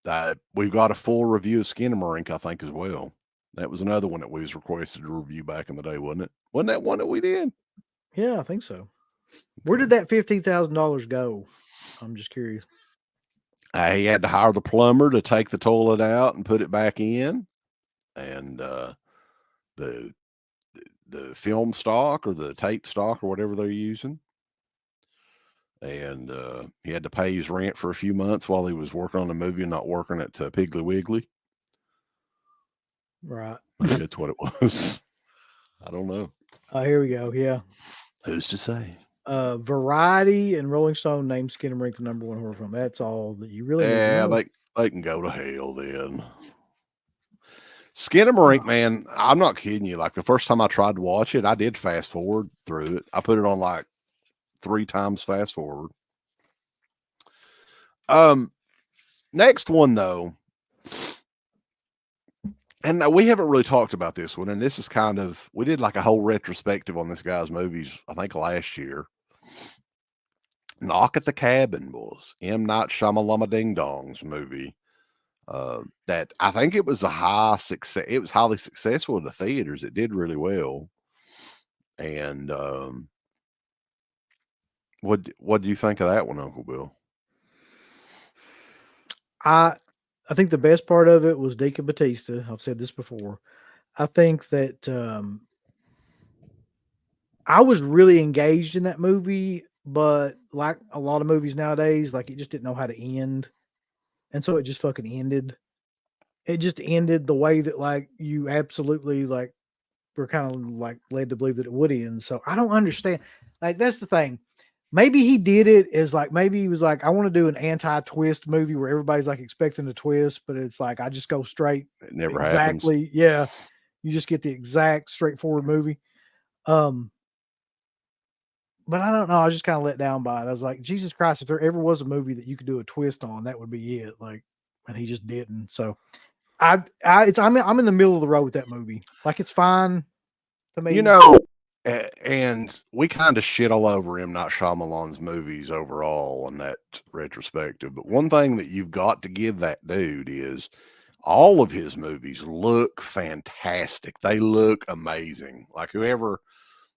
that we've got a full review of Skinamarink, I think, as well. That was another one that we was requested to review back in the day, wasn't it? Wasn't that one that we did? Yeah, I think so. Where did that $15,000 go? I'm just curious. He had to hire the plumber to take the toilet out and put it back in, and the the film stock or the tape stock or whatever they're using. And he had to pay his rent for a few months while he was working on the movie and not working at Piggly Wiggly. Right. Maybe that's what it was. I don't know. Oh, here we go. Yeah. Who's to say? Variety and Rolling Stone named Skinamarink the #1 horror film. That's all that you really need to Yeah, know. they can go to hell then. Skinamarink, man, I'm not kidding you. Like the first time I tried to watch it, I did fast forward through it. I put it on like 3 times fast forward. Next one though, and we haven't really talked about this one, and this is kind of we did like a whole retrospective on this guy's movies, I think last year. Knock at the Cabin was M. Night Shyamalama Ding Dong's movie. That I think it was a high success. It was highly successful in the theaters. It did really well. And what do you think of that one, Uncle Bill? I think the best part of it was Deacon Batista. I've said this before. I think that I was really engaged in that movie, but like a lot of movies nowadays, like it just didn't know how to end. And so it just fucking ended. It just ended the way that like you absolutely like were kind of like led to believe that it would end. So I don't understand. Like that's the thing. Maybe he did it as like maybe he was like, I want to do an anti-twist movie where everybody's like expecting a twist, but it's like I just go straight It never happens. exactly. Yeah. You just get the exact straightforward movie. But I don't know. I was just kind of let down by it. I was like, Jesus Christ, if there ever was a movie that you could do a twist on, that would be it. Like, and he just didn't. So I'm in the middle of the road with that movie. Like it's fine to me. You know, and we kind of shit all over M. Night Shyamalan's movies overall in that retrospective. But one thing that you've got to give that dude is all of his movies look fantastic. They look amazing. Like whoever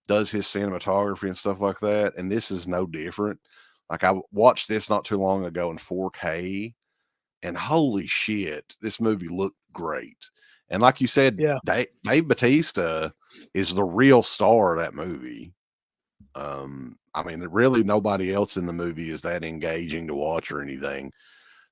does his cinematography and stuff like that, and this is no different. Like I watched this not too long ago in 4K, and holy shit, this movie looked great. And like you said, Yeah. Dave Batista is the real star of that movie. I mean, really nobody else in the movie is that engaging to watch or anything.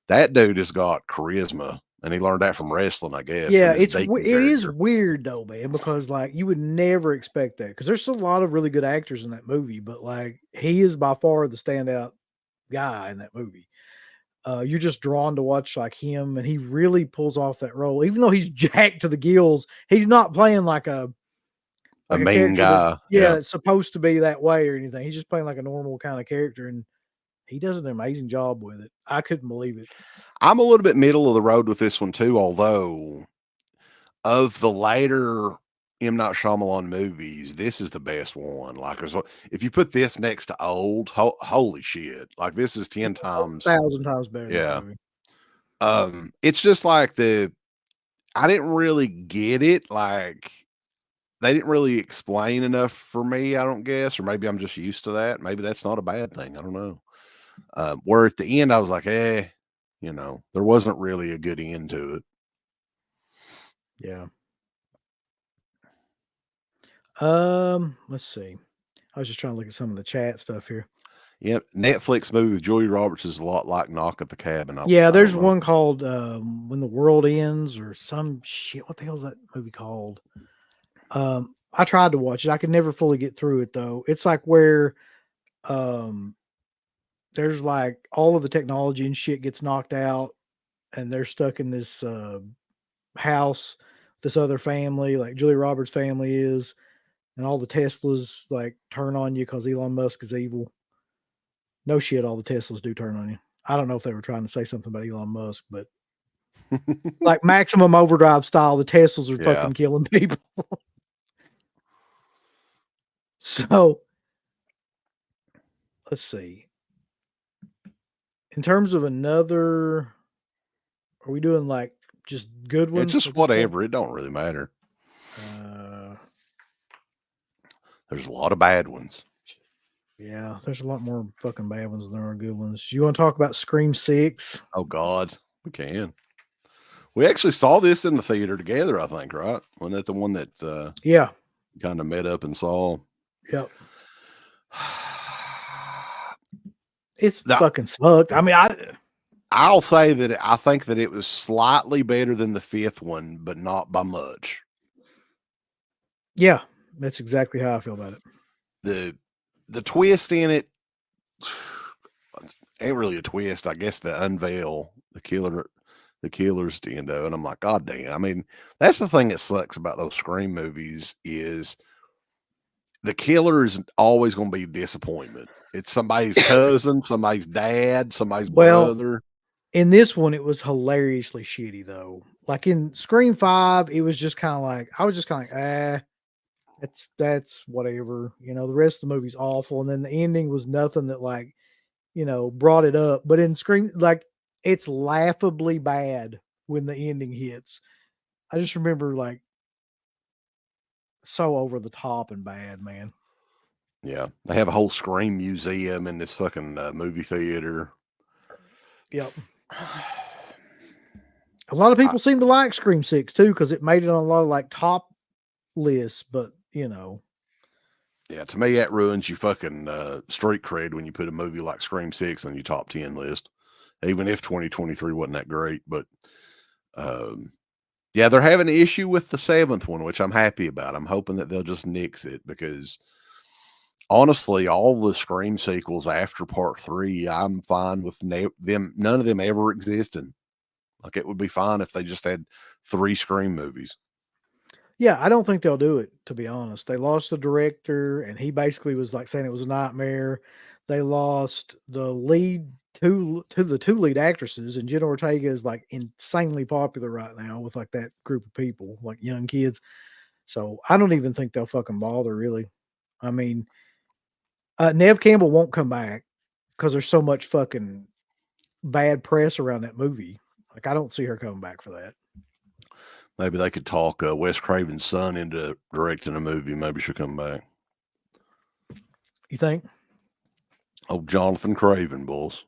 That dude has got charisma, and he learned that from wrestling, I guess. Yeah, From his it is character. weird though, man, because like you would never expect that because there's a lot of really good actors in that movie, but like he is by far the standout guy in that movie. You're just drawn to watch like him, and he really pulls off that role, even though he's jacked to the gills. He's not playing like A a mean character that guy. Yeah. it's supposed to be that way or anything. He's just playing like a normal kind of character, and he does an amazing job with it. I couldn't believe it. I'm a little bit middle of the road with this one too, although of the later M. Night Shyamalan movies, this is the best one. Like, if you put this next to old, holy shit! Like, this is 10 It's times. 1,000 times better than that Yeah. movie. It's just like I didn't really get it. Like, they didn't really explain enough for me. I don't guess, or maybe I'm just used to that. Maybe that's not a bad thing. I don't know. Where at the end, I was like, there wasn't really a good end to it. Yeah. Let's see. I was just trying to look at some of the chat stuff here. Yeah, Netflix movie with Julia Roberts is a lot like Knock at the Cabin. Yeah, I there's don't know. one called When the World Ends or some shit. What the hell is that movie called? I tried to watch it. I could never fully get through it though. It's like where there's like all of the technology and shit gets knocked out and they're stuck in this house this other family, like Julia Roberts' family is, and all the Teslas like turn on you because Elon Musk is evil. No shit, all the Teslas do turn on you. I don't know if they were trying to say something about Elon Musk, but like Maximum Overdrive style, the Teslas are Yeah. fucking killing people. So let's see. In terms of another, are we doing like just good It's ones just at this point? whatever. It don't really matter. Uh, There's a lot of bad ones. yeah, there's a lot more fucking bad ones than there are good ones. You want to talk about Scream 6? Oh God, we can. We actually saw this in the theater together, I think, right? Wasn't that the one that Yeah. kind of met up and saw? Yep. It's Now, fucking sucked. I mean, I'll say that I think that it was slightly better than the fifth one, but not by much. yeah, that's exactly how I feel about it. The twist in it ain't really a twist. I guess the unveil, the killer's the endo, and I'm like, God damn. I mean, that's the thing that sucks about those Scream movies is the killer is always going to be disappointment. It's somebody's cousin, somebody's dad, somebody's Well, brother. in this one, it was hilariously shitty though. Like in Scream 5, it was just kind of like I was just kind of like, that's whatever. You know, the rest of the movie's awful, and then the ending was nothing that like, you know, brought it up. But in Scream, like it's laughably bad when the ending hits. I just remember like so over the top and bad, man. Yeah, they have a whole Scream museum in this fucking movie theater. Yep. A lot of people seem to like Scream 6 too because it made it on a lot of like top lists, but you know, Yeah, to me that ruins your fucking street cred when you put a movie like Scream 6 on your top 10 list. Even if 2023 wasn't that great, but um, yeah, they're having an issue with the seventh one, which I'm happy about. I'm hoping that they'll just nix it because honestly, all the Scream sequels after part 3, I'm fine with them. None of them ever existing. Like it would be fine if they just had 3 Scream movies. yeah, I don't think they'll do it, to be honest. They lost the director, and he basically was like saying it was a nightmare. They lost the lead to the two lead actresses, and Jenna Ortega is like insanely popular right now with like that group of people, like young kids. So I don't even think they'll fucking bother, really. I mean, Nev Campbell won't come back because there's so much fucking bad press around that movie. Like, I don't see her coming back for that. Maybe they could talk Wes Craven's son into directing a movie. Maybe she'll come back. You think? Oh, Jonathan Craven, bulls.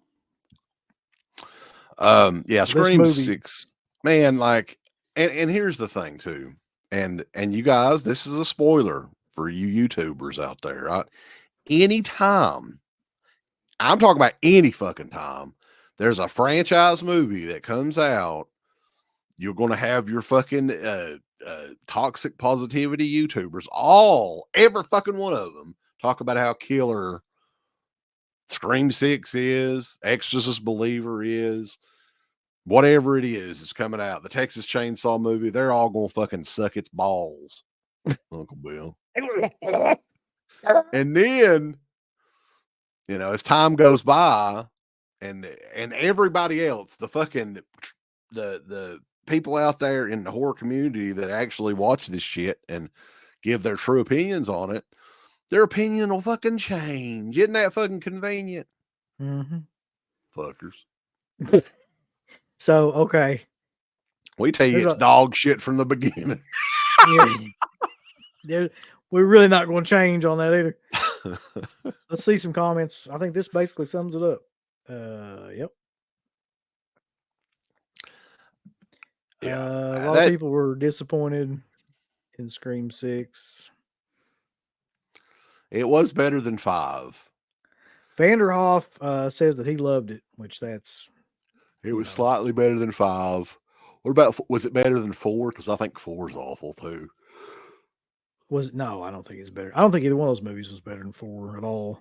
Yeah, This Scream movie, 6. Man, like, and here's the thing too. And you guys, this is a spoiler for you YouTubers out there, right? Anytime, I'm talking about any fucking time, there's a franchise movie that comes out, you're going to have your fucking toxic positivity YouTubers, every fucking one of them, talk about how killer Scream 6 is, Exorcist Believer is, whatever it is coming out. The Texas Chainsaw movie, they're all going to fucking suck its balls, Uncle Bill. And then, you know, as time goes by, and everybody else, the fucking the people out there in the horror community that actually watch this shit and give their true opinions on it, their opinion will fucking change. Isn't that fucking convenient? Mhm. Fuckers. So, okay. We tell you There's it's a dog shit from the beginning. yeah, we're really not going to change on that either. Let's see some comments. I think this basically sums it up. Yep. Yeah, A lot of people were disappointed in Scream 6. it was better than 5. Vanderhoff says that he loved it, which that's It was slightly better than 5. What about, was it better than 4? Because I think 4 is awful too. no, I don't think it's better. I don't think either one of those movies was better than 4 at all.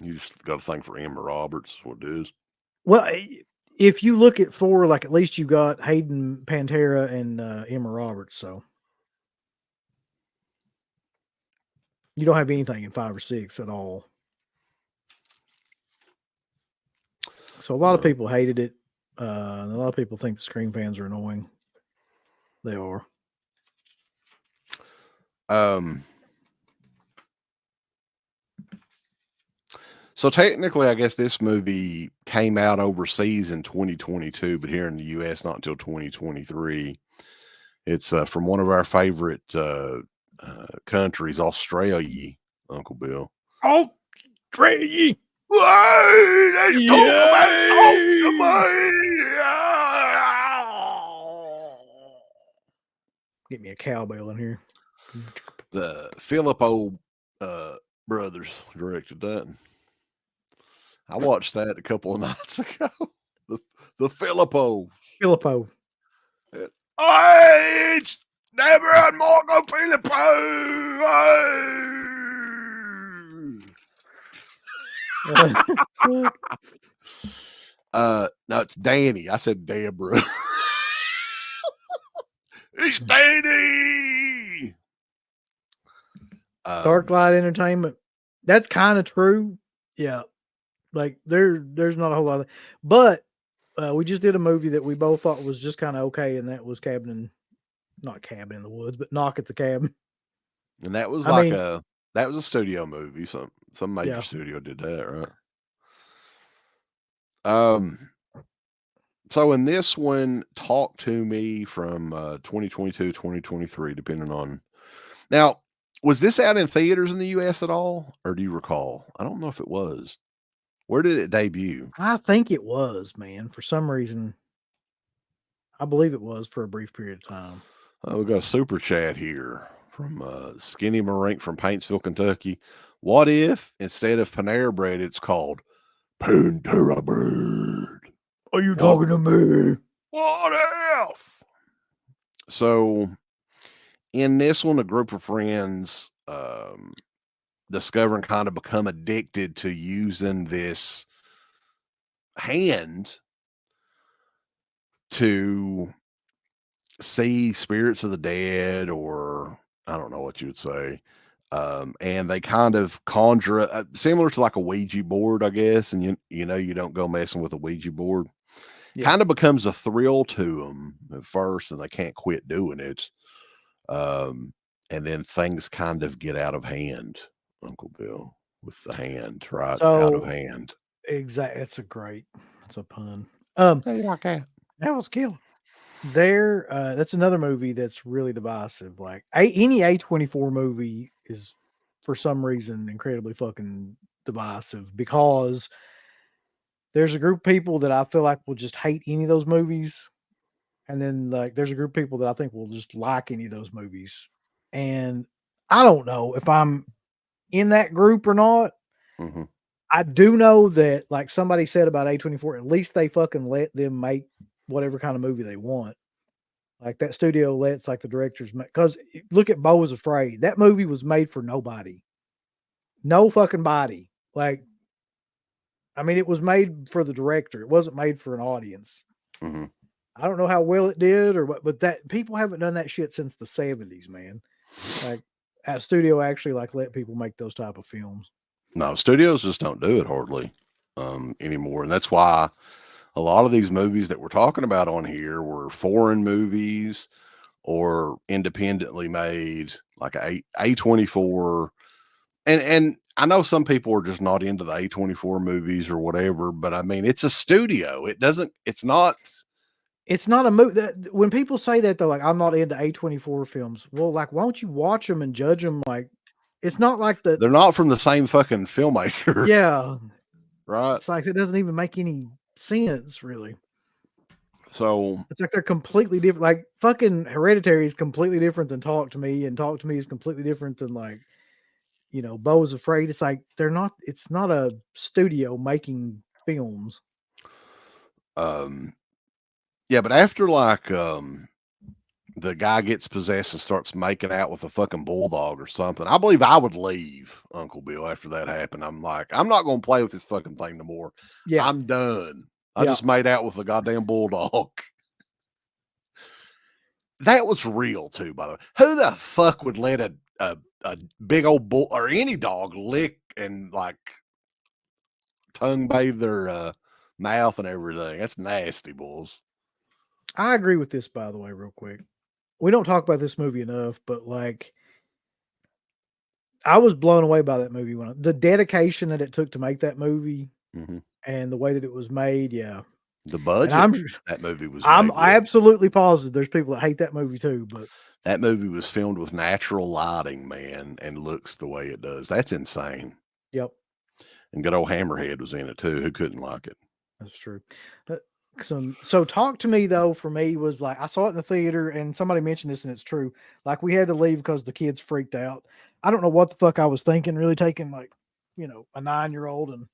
You just got to think for Emma Roberts, is what it is. Well, if you look at 4, like at least you got Hayden Pantera and Emma Roberts. So you don't have anything in 5 or 6 at all. So a lot of people hated it. A lot of people think the Scream fans are annoying. They are. So technically, I guess this movie came out overseas in 2022, but here in the U.S. not until 2023. It's from one of our favorite countries, Australia, Uncle Bill. Australia! Hey, let's talk about Get me a cowbell in here. The Filippo brothers directed that. I watched that a couple of nights ago. The Filippo. Filippo. Hey, it's Deborah and Marco Filippo. No, it's Danny. I said Deborah. It's Danny. Darklight Entertainment. That's kind of true. Yeah. Like there's not a whole lot of, but we just did a movie that we both thought was just kind of okay, and that was not Cabin in the Woods, but Knock at the Cabin. And that was that was a studio movie. Some major studio did that, right? So in this one, Talk to Me from 2022, 2023, depending on. Now, was this out in theaters in the US at all? Or do you recall? I don't know if it was. Where did it debut? I think it was, man. For some reason, I believe it was for a brief period of time. We've got a super chat here from Skinny Marink from Paintsville, Kentucky. What if instead of Panera Bread, it's called Pantera Bread? Are you talking to me? What if? So in this one, a group of friends discover and kind of become addicted to using this hand to see spirits of the dead, or I don't know what you would say. And they kind of conjure similar to like a Ouija board, I guess. And you know, you don't go messing with a Ouija board. Yeah. Kind of becomes a thrill to them at first, and they can't quit doing it. And then things kind of get out of hand, Uncle Bill, with the hand, right? Out of hand. Exactly. It's a pun. Hey, like that. That was killer. That's another movie that's really divisive. Like any A24 movie is for some reason incredibly fucking divisive, because there's a group of people that I feel like will just hate any of those movies. And then like there's a group of people that I think will just like any of those movies. And I don't know if I'm in that group or not. Mm-hmm. I do know that, like somebody said about A24, at least they fucking let them make whatever kind of movie they want. Like that studio lets like the directors make, because look at Beau Was Afraid. That movie was made for nobody. No fucking body. Like, I mean, it was made for the director. It wasn't made for an audience. Mm-hmm. I don't know how well it did or what, but that people haven't done that shit since the 70s, man. Like a studio actually like let people make those type of films. No, studios just don't do it hardly anymore. And that's why a lot of these movies that we're talking about on here were foreign movies or independently made, like A24. And I know some people are just not into the A24 movies or whatever, but I mean, it's a studio. It's not a movie. When people say that, they're like, I'm not into A24 films. Well, like, why don't you watch them and judge them? Like, it's not like they're not from the same fucking filmmaker. Yeah. Right. It's like, it doesn't even make any sense, really. So it's like they're completely different. Like fucking Hereditary is completely different than Talk to Me, and Talk to Me is completely different than like, you know, Beau Was Afraid. It's like it's not a studio making films. Yeah, but after like the guy gets possessed and starts making out with a fucking bulldog or something, I believe I would leave, Uncle Bill, after that happened. I'm like, I'm not gonna play with this fucking thing no more. Yeah, I'm done. I just made out with a goddamn bulldog. That was real too, by the way. Who the fuck would let a big old bull or any dog lick and like tongue bathe their mouth and everything? That's nasty, boys. I agree with this, by the way, real quick. We don't talk about this movie enough, but like, I was blown away by that movie when the dedication that it took to make that movie and the way that it was made. Yeah. The budget. And that movie was. I'm absolutely positive there's people that hate that movie too, but that movie was filmed with natural lighting, man, and looks the way it does. That's insane. Yep. And good old Hammerhead was in it too. Who couldn't like it? That's true. So Talk to Me though, for me was like, I saw it in the theater and somebody mentioned this and it's true. Like we had to leave because the kids freaked out. I don't know what the fuck I was thinking, really taking like, a 9-year-old and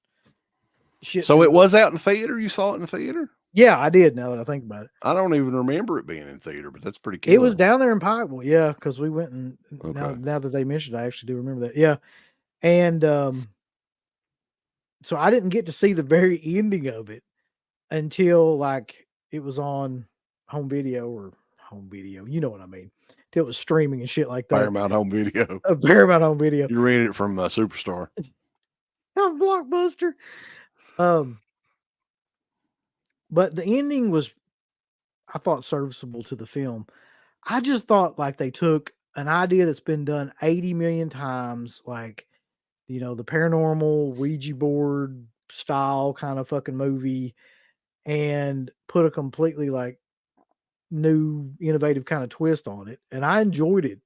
shit. So it was out in the theater? You saw it in the theater? Yeah, I did, now that I think about it. I don't even remember it being in theater, but that's pretty cool. It was down there in Pikeville, yeah, because we went and now that they mentioned it, I actually do remember that. Yeah. And so I didn't get to see the very ending of it until like it was on home video, you know what I mean? Till it was streaming and shit like that. Paramount Home Video. Paramount Home Video. You rented it from Superstar. I'm Blockbuster. But the ending was, I thought, serviceable to the film. I just thought like they took an idea that's been done 80 million times, like, the paranormal Ouija board style kind of fucking movie, and put a completely like new, innovative kind of twist on it. And I enjoyed it.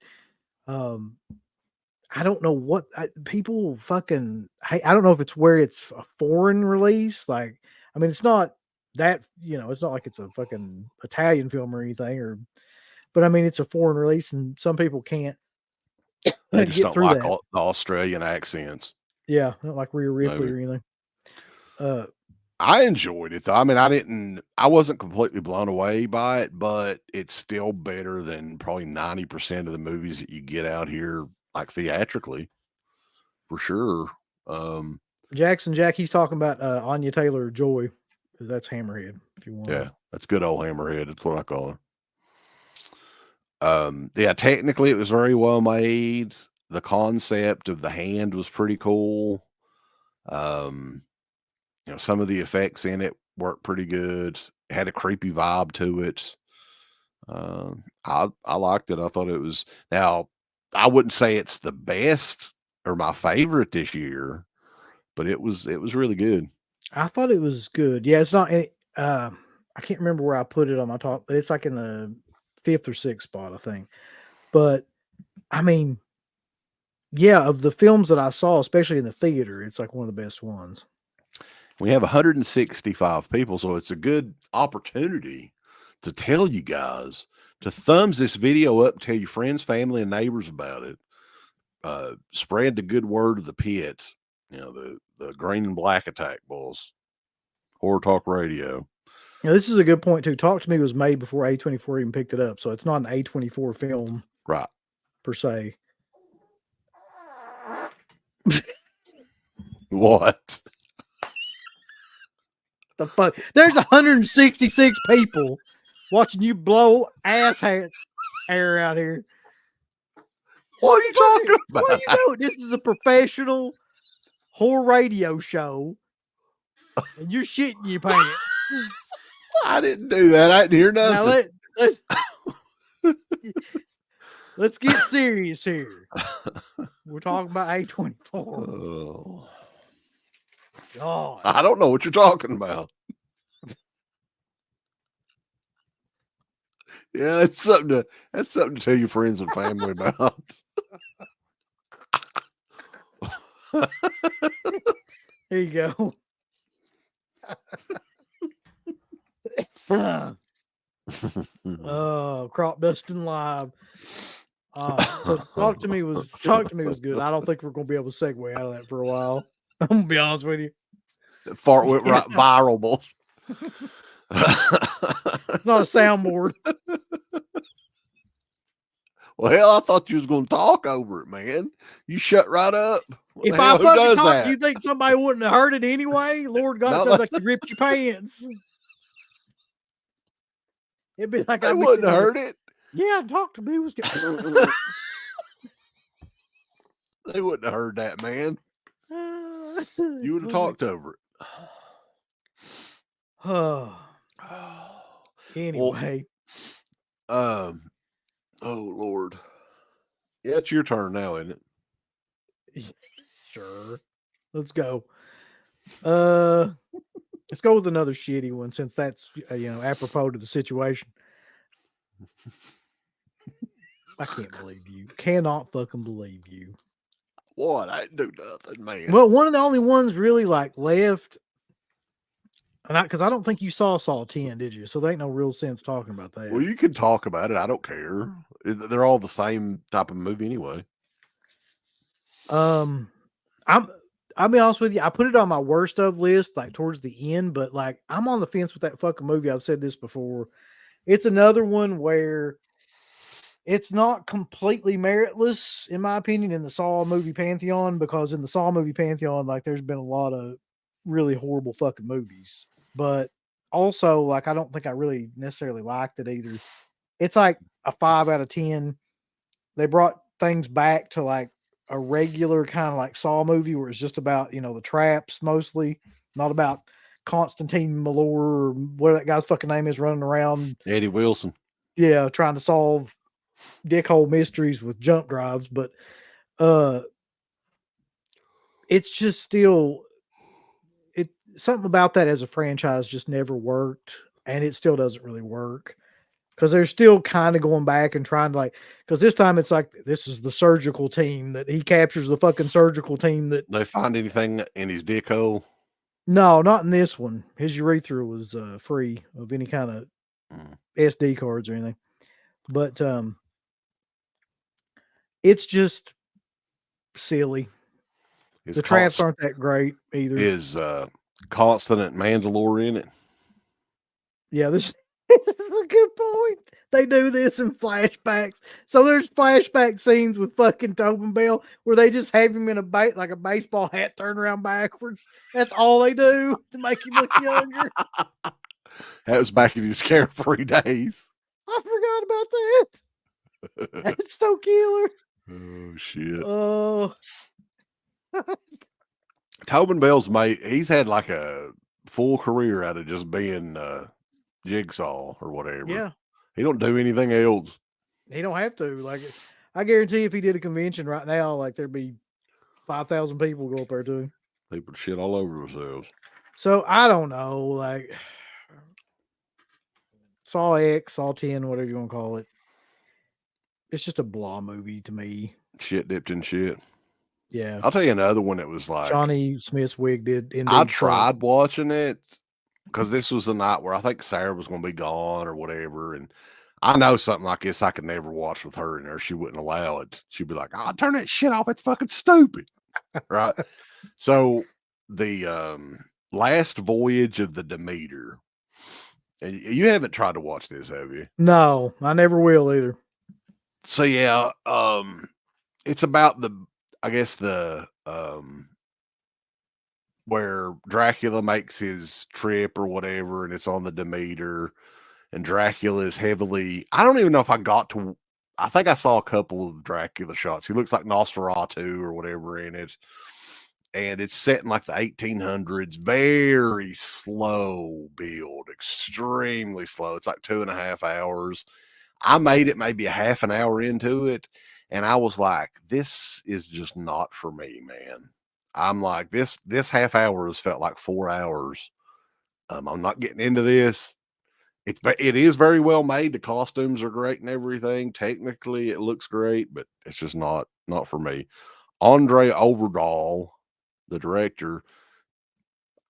I don't know what people fucking hate. I don't know if it's where it's a foreign release. Like, I mean, it's not that, it's not like it's a fucking Italian film or anything, but I mean, it's a foreign release and some people can't. They just don't like the Australian accents. Yeah, not like Rhea Ripley or anything. I enjoyed it though. I mean, I wasn't completely blown away by it, but it's still better than probably 90% of the movies that you get out here, like theatrically, for sure. Jackson Jack, he's talking about Anya Taylor-Joy. That's Hammerhead, if you want. Yeah, that's good old Hammerhead. That's what I call her. Yeah, technically it was very well made. The concept of the hand was pretty cool. Some of the effects in it worked pretty good. It had a creepy vibe to it. I liked it. I thought it was, now I wouldn't say it's the best or my favorite this year, but it was really good. I thought it was good. Yeah, it's not I can't remember where I put it on my top, but it's like in the 5th or 6th spot, I think. But I mean, yeah, of the films that I saw, especially in the theater, it's like one of the best ones. We have 165 people, so it's a good opportunity to tell you guys to thumbs this video up and tell your friends, family, and neighbors about it. Spread the good word of the pit. The Green and Black Attack, boys. Horror Talk Radio. Yeah, this is a good point too. Talk to Me was made before A24 even picked it up, so it's not an A24 film, right? Per se. What? The fuck? There's 166 people watching you blow ass hair out here. What are you talking about? What are you doing? This is a professional horror radio show, and you're shitting your pants. I didn't do that. I didn't hear nothing. Now let's get serious here. We're talking about A24. Oh. God. I don't know what you're talking about. Yeah, that's something to tell your friends and family about. There you go. Oh, crop dusting live. So Talk to Me was good. I don't think we're gonna be able to segue out of that for a while. I'm gonna be honest with you. Fart went right viral, boss. It's not a soundboard. Well, I thought you was gonna talk over it, man. You shut right up. What If the I hell? Who fucking does talked, you that? think somebody wouldn't have heard it anyway? Lord God, it No, sounds like you ripped your pants. It'd be like they I'd be wouldn't sitting have there. heard it. Yeah, talk to me. Was They wouldn't have heard that, man. You would have talked over it. Oh, Well, anyway, oh Lord. Yeah, it's your turn now, isn't it? sure. Let's go. Let's go with another shitty one since that's apropos to the situation. I can't believe you. Cannot fucking believe you. What? I didn't do nothing, man. Well, one of the only ones really like left, and because I don't think you saw Saw 10, did you? So there ain't no real sense talking about that. Well, you can talk about it. I don't care. They're all the same type of movie anyway. I'll be honest with you. I put it on my worst of list, like towards the end, but like I'm on the fence with that fucking movie. I've said this before. It's another one where it's not completely meritless, in my opinion, in the Saw movie pantheon, because in the Saw movie pantheon, like there's been a lot of really horrible fucking movies. But also, like, I don't think I really necessarily liked it either. It's like a 5 out of 10. They brought things back to like a regular kind of like Saw movie where it's just about, the traps mostly, not about Constantine Malore or whatever that guy's fucking name is running around. Eddie Wilson. Yeah, trying to solve dickhole mysteries with jump drives, but it's just still something about that as a franchise just never worked, and it still doesn't really work because they're still kind of going back and trying to because this time it's like this is the surgical team that he captures the fucking surgical team that They find anything in his dick hole? no, not in this one. His urethra was free of any kind of SD cards or anything, but it's just silly. The traps aren't that great either. Is Constant Mandalore in it? Yeah, this is a good point. They do this in flashbacks. So there's flashback scenes with fucking Tobin Bell where they just have him in a like a baseball hat turned around backwards. That's all they do to make him look younger. That was back in his carefree days. I forgot about that. That's so killer. Oh shit. Oh. Tobin Bell's he's had like a full career out of just being Jigsaw or whatever. Yeah. He don't do anything else. He don't have to. Like, I guarantee if he did a convention right now, like there'd be 5,000 people go up there to him. People shit all over themselves. So I don't know, like Saw X, Saw 10, whatever you want to call it. It's just a blah movie to me. Shit dipped in shit. Yeah. I'll tell you another one that was like Johnny Smith's wig did. I tried watching it because this was the night where I think Sarah was going to be gone or whatever. And I know something like this I could never watch with her in there. She wouldn't allow it. She'd be like, "Oh, turn that shit off. It's fucking stupid." Right. So the last voyage of the Demeter. And you haven't tried to watch this, have you? No, I never will either. So yeah, it's about where Dracula makes his trip or whatever, and it's on the Demeter, and Dracula is heavily. I don't even know if I got to. I think I saw a couple of Dracula shots. He looks like Nosferatu or whatever in it, and it's set in like the 1800s. Very slow build, extremely slow. It's like 2.5 hours. I made it maybe a half an hour into it, and I was like, "This is just not for me, man." I'm like, this half hour has felt like 4 hours. I'm not getting into this. It is very well made. The costumes are great and everything. Technically, it looks great, but it's just not for me. Andre Overdahl, the director,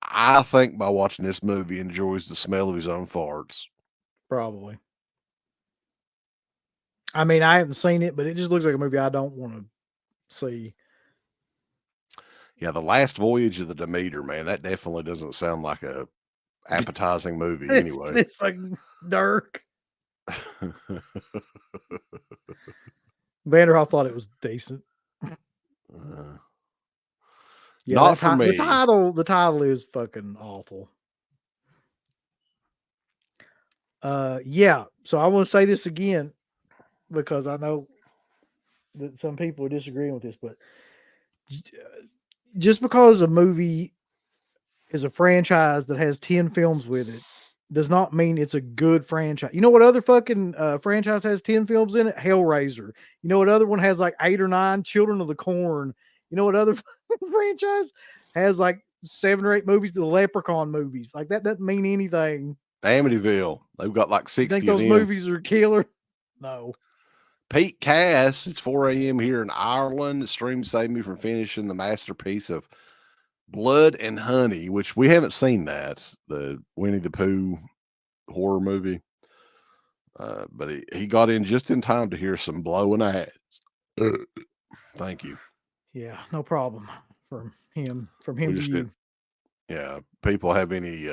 I think by watching this movie enjoys the smell of his own farts. Probably. I mean, I haven't seen it, but it just looks like a movie I don't want to see. Yeah, The Last Voyage of the Demeter, man, that definitely doesn't sound like a appetizing movie anyway. It's fucking dark. Vanderhoff thought it was decent. Yeah, Not for me. The title is fucking awful. Yeah. So I want to say this again because I know that some people are disagreeing with this, but just because a movie is a franchise that has 10 films with it does not mean it's a good franchise. You know what other fucking franchise has 10 films in it? Hellraiser. You know what other one has like 8 or 9? Children of the Corn. You know what other franchise has like 7 or 8 movies? The Leprechaun movies. Like that doesn't mean anything. Amityville. They've got like You think 60 of those them. movies are killer? No. Pete Cass, it's 4 a.m. here in Ireland. The stream saved me from finishing the masterpiece of Blood and Honey, which we haven't seen that. The Winnie the Pooh horror movie. But he got in just in time to hear some blowing ads. Thank you. Yeah, no problem from him to you. Yeah. People have any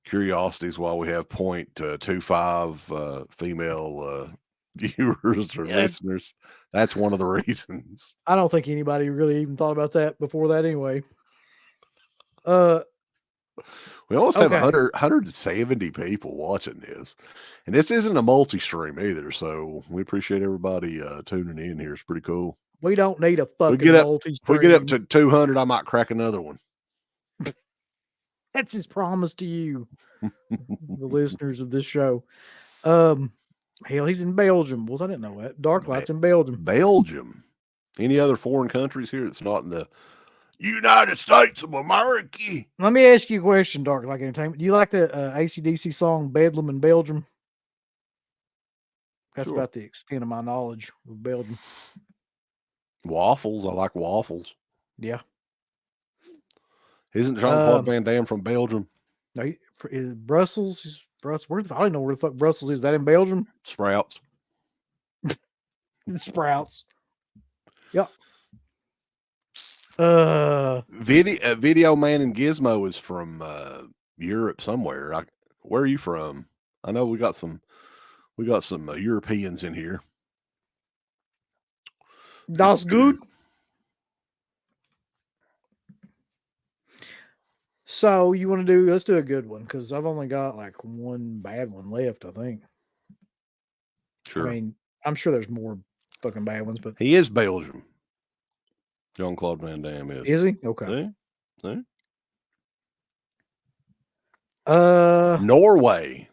curiosities while we have 0.25 female viewers or listeners. That's one of the reasons. I don't think anybody really even thought about that before that anyway. We almost have 170 people watching this. And this isn't a multi-stream either, so we appreciate everybody tuning in here. It's pretty cool. We don't need a fucking multi-stream. If we get up to 200, I might crack another one. That's his promise to you, the listeners of this show. Hell, he's in Belgium. Well, I didn't know that. Darklight's in Belgium. Belgium. Any other foreign countries here that's not in the United States of America? Let me ask you a question, Darklight Entertainment. Do you like the AC/DC song Bedlam in Belgium? That's about the extent of my knowledge of Belgium. Waffles. I like waffles. Yeah. Isn't Jean-Claude Van Damme from Belgium? No, Brussels. Brussels. I don't know where the fuck Brussels is. That in Belgium? Sprouts. Sprouts. Yep. Video Man and Gizmo is from Europe somewhere. Where are you from? I know we got some Europeans in here. That's good. So you want to let's do a good one because I've only got like one bad one left, I think. Sure. I mean, I'm sure there's more fucking bad ones, but he is Belgium. Jean-Claude Van Damme is. Is he? Okay. See? Norway.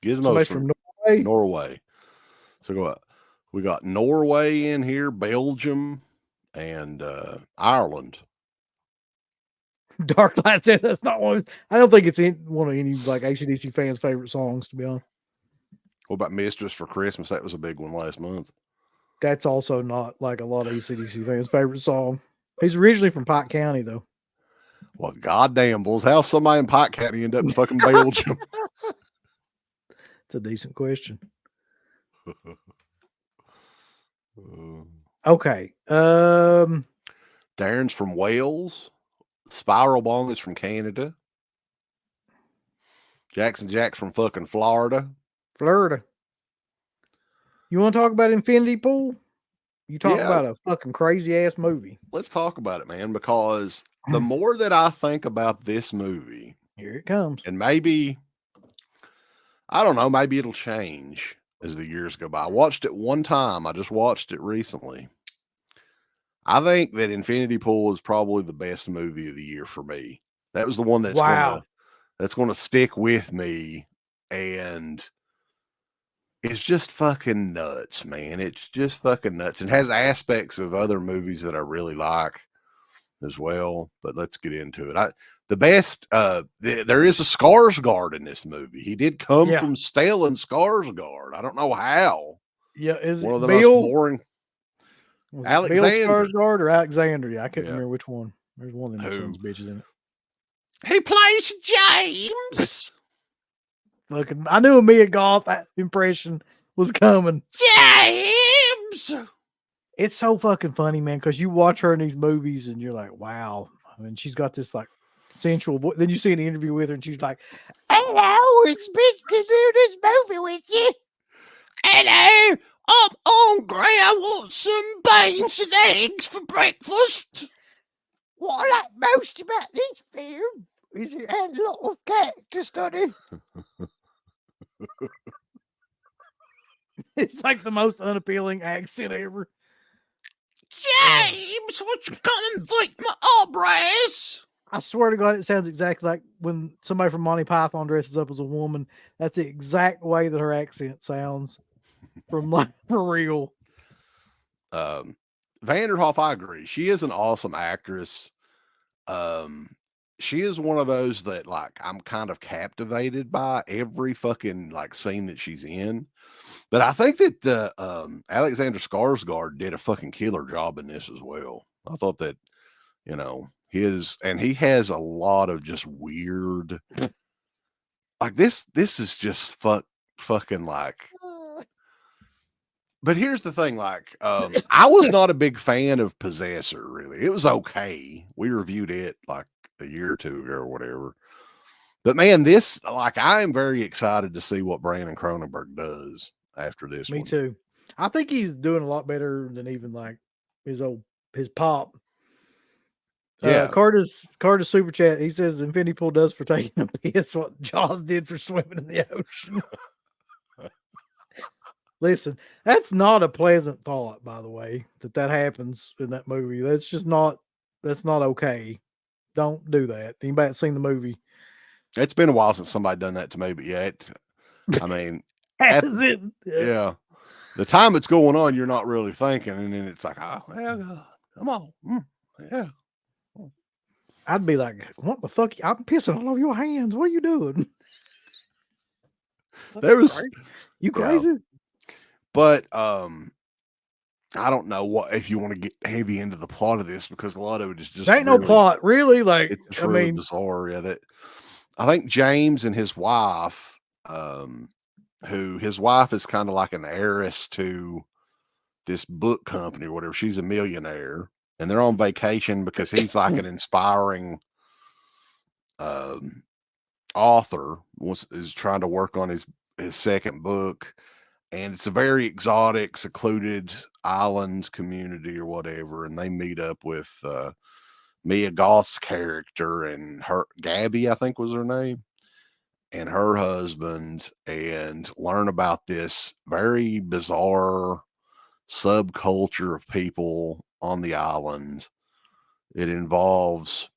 Gizmo's from Norway. Norway. So we got Norway in here, Belgium, and Ireland. Darklight said that's not one. I don't think it's one of any like AC/DC fans' favorite songs, to be honest. What about Mistress for Christmas? That was a big one last month. That's also not like a lot of AC/DC fans' favorite song. He's originally from Pike County, though. Well, goddamn, bulls. How somebody in Pike County end up in fucking Belgium? It's a decent question. Okay. Darren's from Wales. Spiral Bong is from Canada. Jackson Jack's from fucking Florida. You want to talk about Infinity Pool? You talk about a fucking crazy ass movie. Let's talk about it, man, because the more that I think about this movie, here it comes. And maybe, I don't know, maybe it'll change as the years go by. I watched it one time. I just watched it recently. I think that Infinity Pool is probably the best movie of the year for me. That was the one that's going to stick with me, and it's just fucking nuts, man. It's just fucking nuts. It has aspects of other movies that I really like as well, but let's get into it. There is a Skarsgård in this movie. He did come from Stellan Skarsgård. I don't know how. Yeah, is one it of the Bill? most boring? Alexander. Bill Skarsgård or Alexander? Yeah, I couldn't remember which one. There's one of them sons of bitches in it. He plays James. Fucking, I knew a Mia Goth impression was coming. James. It's so fucking funny, man, because you watch her in these movies and you're like, wow. I mean, she's got this like sensual voice. Then you see an interview with her and she's like, hello, it's bitch to do this movie with you. Hello, I'm hungry. I want some beans and eggs for breakfast. What I like most about this film is it had a lot of character study. It's like the most unappealing accent ever. James, what you gonna invite my Albrace? I swear to God, it sounds exactly like when somebody from Monty Python dresses up as a woman. That's the exact way that her accent sounds. From like for real. Vanderhoff, I agree. She is an awesome actress. She is one of those that like I'm kind of captivated by every fucking like scene that she's in. But I think that the Alexander Skarsgård did a fucking killer job in this as well. I thought that, you know, he has a lot of just weird like this is just fucking like. But here's the thing, like, I was not a big fan of Possessor, really. It was okay. We reviewed it like a year or two ago or whatever. But man, this like I am very excited to see what Brandon Cronenberg does after this. Me one. too. I think he's doing a lot better than even like his pop. Yeah. Carter's super chat. He says the Infinity Pool does for taking a piss what Jaws did for swimming in the ocean. Listen, that's not a pleasant thought, by the way, that happens in that movie. That's just not okay. Don't do that. Anybody that's seen the movie? It's been a while since somebody done that to me, but yeah, I mean, yeah, the time it's going on, you're not really thinking, and then it's like, oh, well, come on, yeah. I'd be like, what the fuck? I'm pissing all over your hands. What are you doing? There was you crazy? But I don't know what if you want to get heavy into the plot of this because a lot of it is just ain't no plot, really. Like it's really bizarre. Yeah, that I think James and his wife, who his wife is kind of like an heiress to this book company or whatever. She's a millionaire, and they're on vacation because he's like an inspiring author. Is trying to work on his second book. And it's a very exotic, secluded island community or whatever. And they meet up with Mia Goth's character and her Gabby, I think was her name, and her husband, and learn about this very bizarre subculture of people on the island. It involves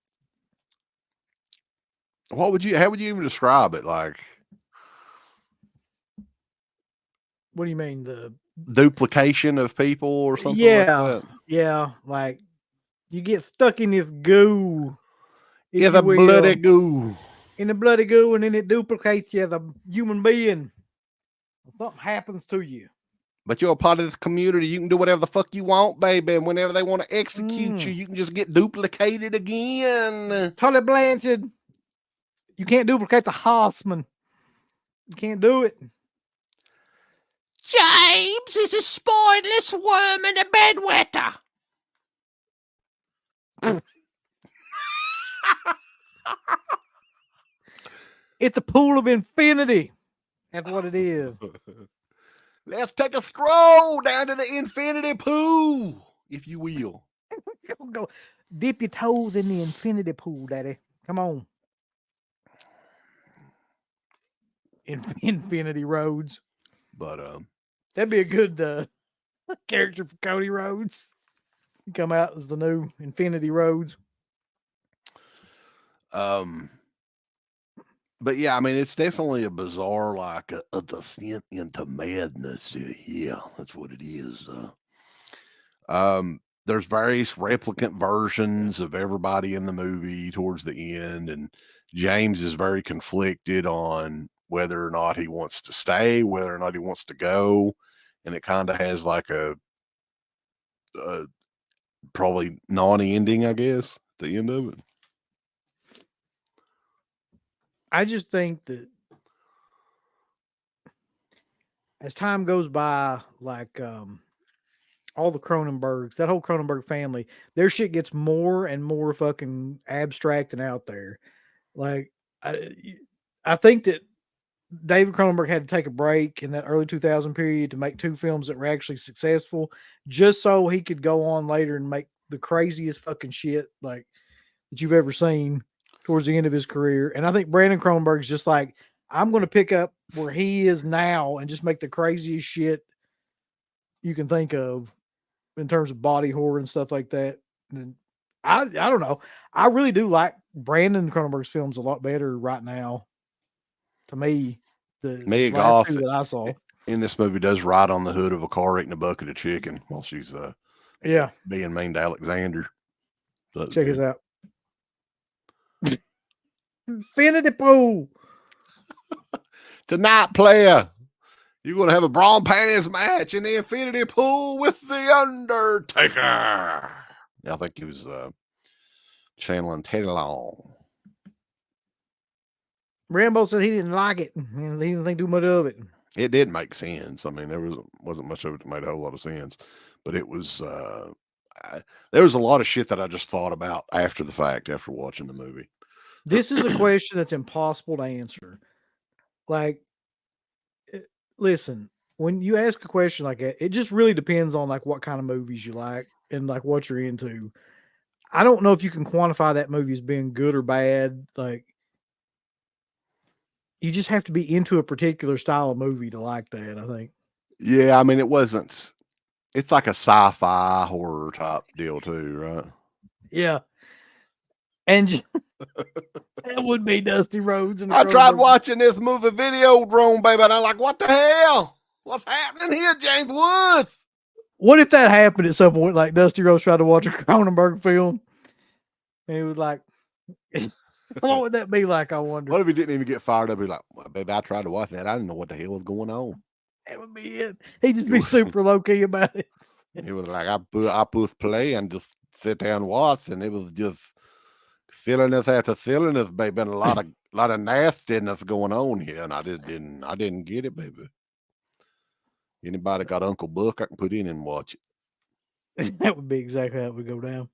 how would you even describe it? Like, what do you mean? The duplication of people or something? Yeah, like that? Yeah. Like you get stuck in this goo. Yeah, the bloody goo. In the bloody goo, and then it duplicates you as a human being. Something happens to you. But you're a part of this community. You can do whatever the fuck you want, baby. And whenever they want to execute you, you can just get duplicated again. Tully Blanchard. You can't duplicate the Hossman. You can't do it. James is a spineless worm and a bedwetter. It's a pool of infinity. That's what it is. Let's take a stroll down to the infinity pool, if you will. Go dip your toes in the infinity pool, Daddy. Come on. Infinity Roads. But that'd be a good character for Cody Rhodes. Come out as the new Infinity Roads. But yeah, I mean, it's definitely a bizarre, like a descent into madness. Yeah, that's what it is. There's various replicant versions of everybody in the movie towards the end, and James is very conflicted on whether or not he wants to stay, whether or not he wants to go, and it kind of has like a probably non-ending, I guess, at the end of it. I just think that as time goes by, like all the Cronenbergs, that whole Cronenberg family, their shit gets more and more fucking abstract and out there. Like I think that David Cronenberg had to take a break in that early 2000 period to make 2 films that were actually successful, just so he could go on later and make the craziest fucking shit. Like that you've ever seen towards the end of his career. And I think Brandon Cronenberg's just like, I'm going to pick up where he is now and just make the craziest shit you can think of in terms of body horror and stuff like that. And I don't know. I really do like Brandon Cronenberg's films a lot better right now. To me, the Mia last Goth two that I saw. in this movie does ride on the hood of a car eating a bucket of chicken while she's Yeah, being mean to Alexander. So check this out. Infinity Pool. Tonight, player, you're going to have a brawn panties match in the Infinity Pool with the Undertaker. Yeah, I think he was channeling Teddy Long. Rambo said he didn't like it. And he didn't think too much of it. It did make sense. I mean, there wasn't much of it that made a whole lot of sense, but it was there was a lot of shit that I just thought about after the fact, after watching the movie. This is a question that's impossible to answer. Like, listen, when you ask a question like that, it just really depends on like what kind of movies you like and like what you're into. I don't know if you can quantify that movie as being good or bad. Like, you just have to be into a particular style of movie to like that, I think. Yeah, I mean, it's like a sci-fi horror type deal too, right? Yeah. And that would be Dusty Rhodes. And I tried watching this movie Video Drone, baby, and I'm like, what the hell? What's happening here, James Woods? What if that happened at some point? Like Dusty Rhodes tried to watch a Cronenberg film, and he was like, "What would that be like?" I wonder. What if he didn't even get fired up? He's like, well, baby, I tried to watch that. I didn't know what the hell was going on. That would be it. He'd just be super low key about it. He was like, I put play and just sit there and watch, and it was just silliness after silliness, baby, and a lot of nastiness going on here, and I didn't get it, baby. Anybody got Uncle Buck I can put in and watch it. That would be exactly how it would go down.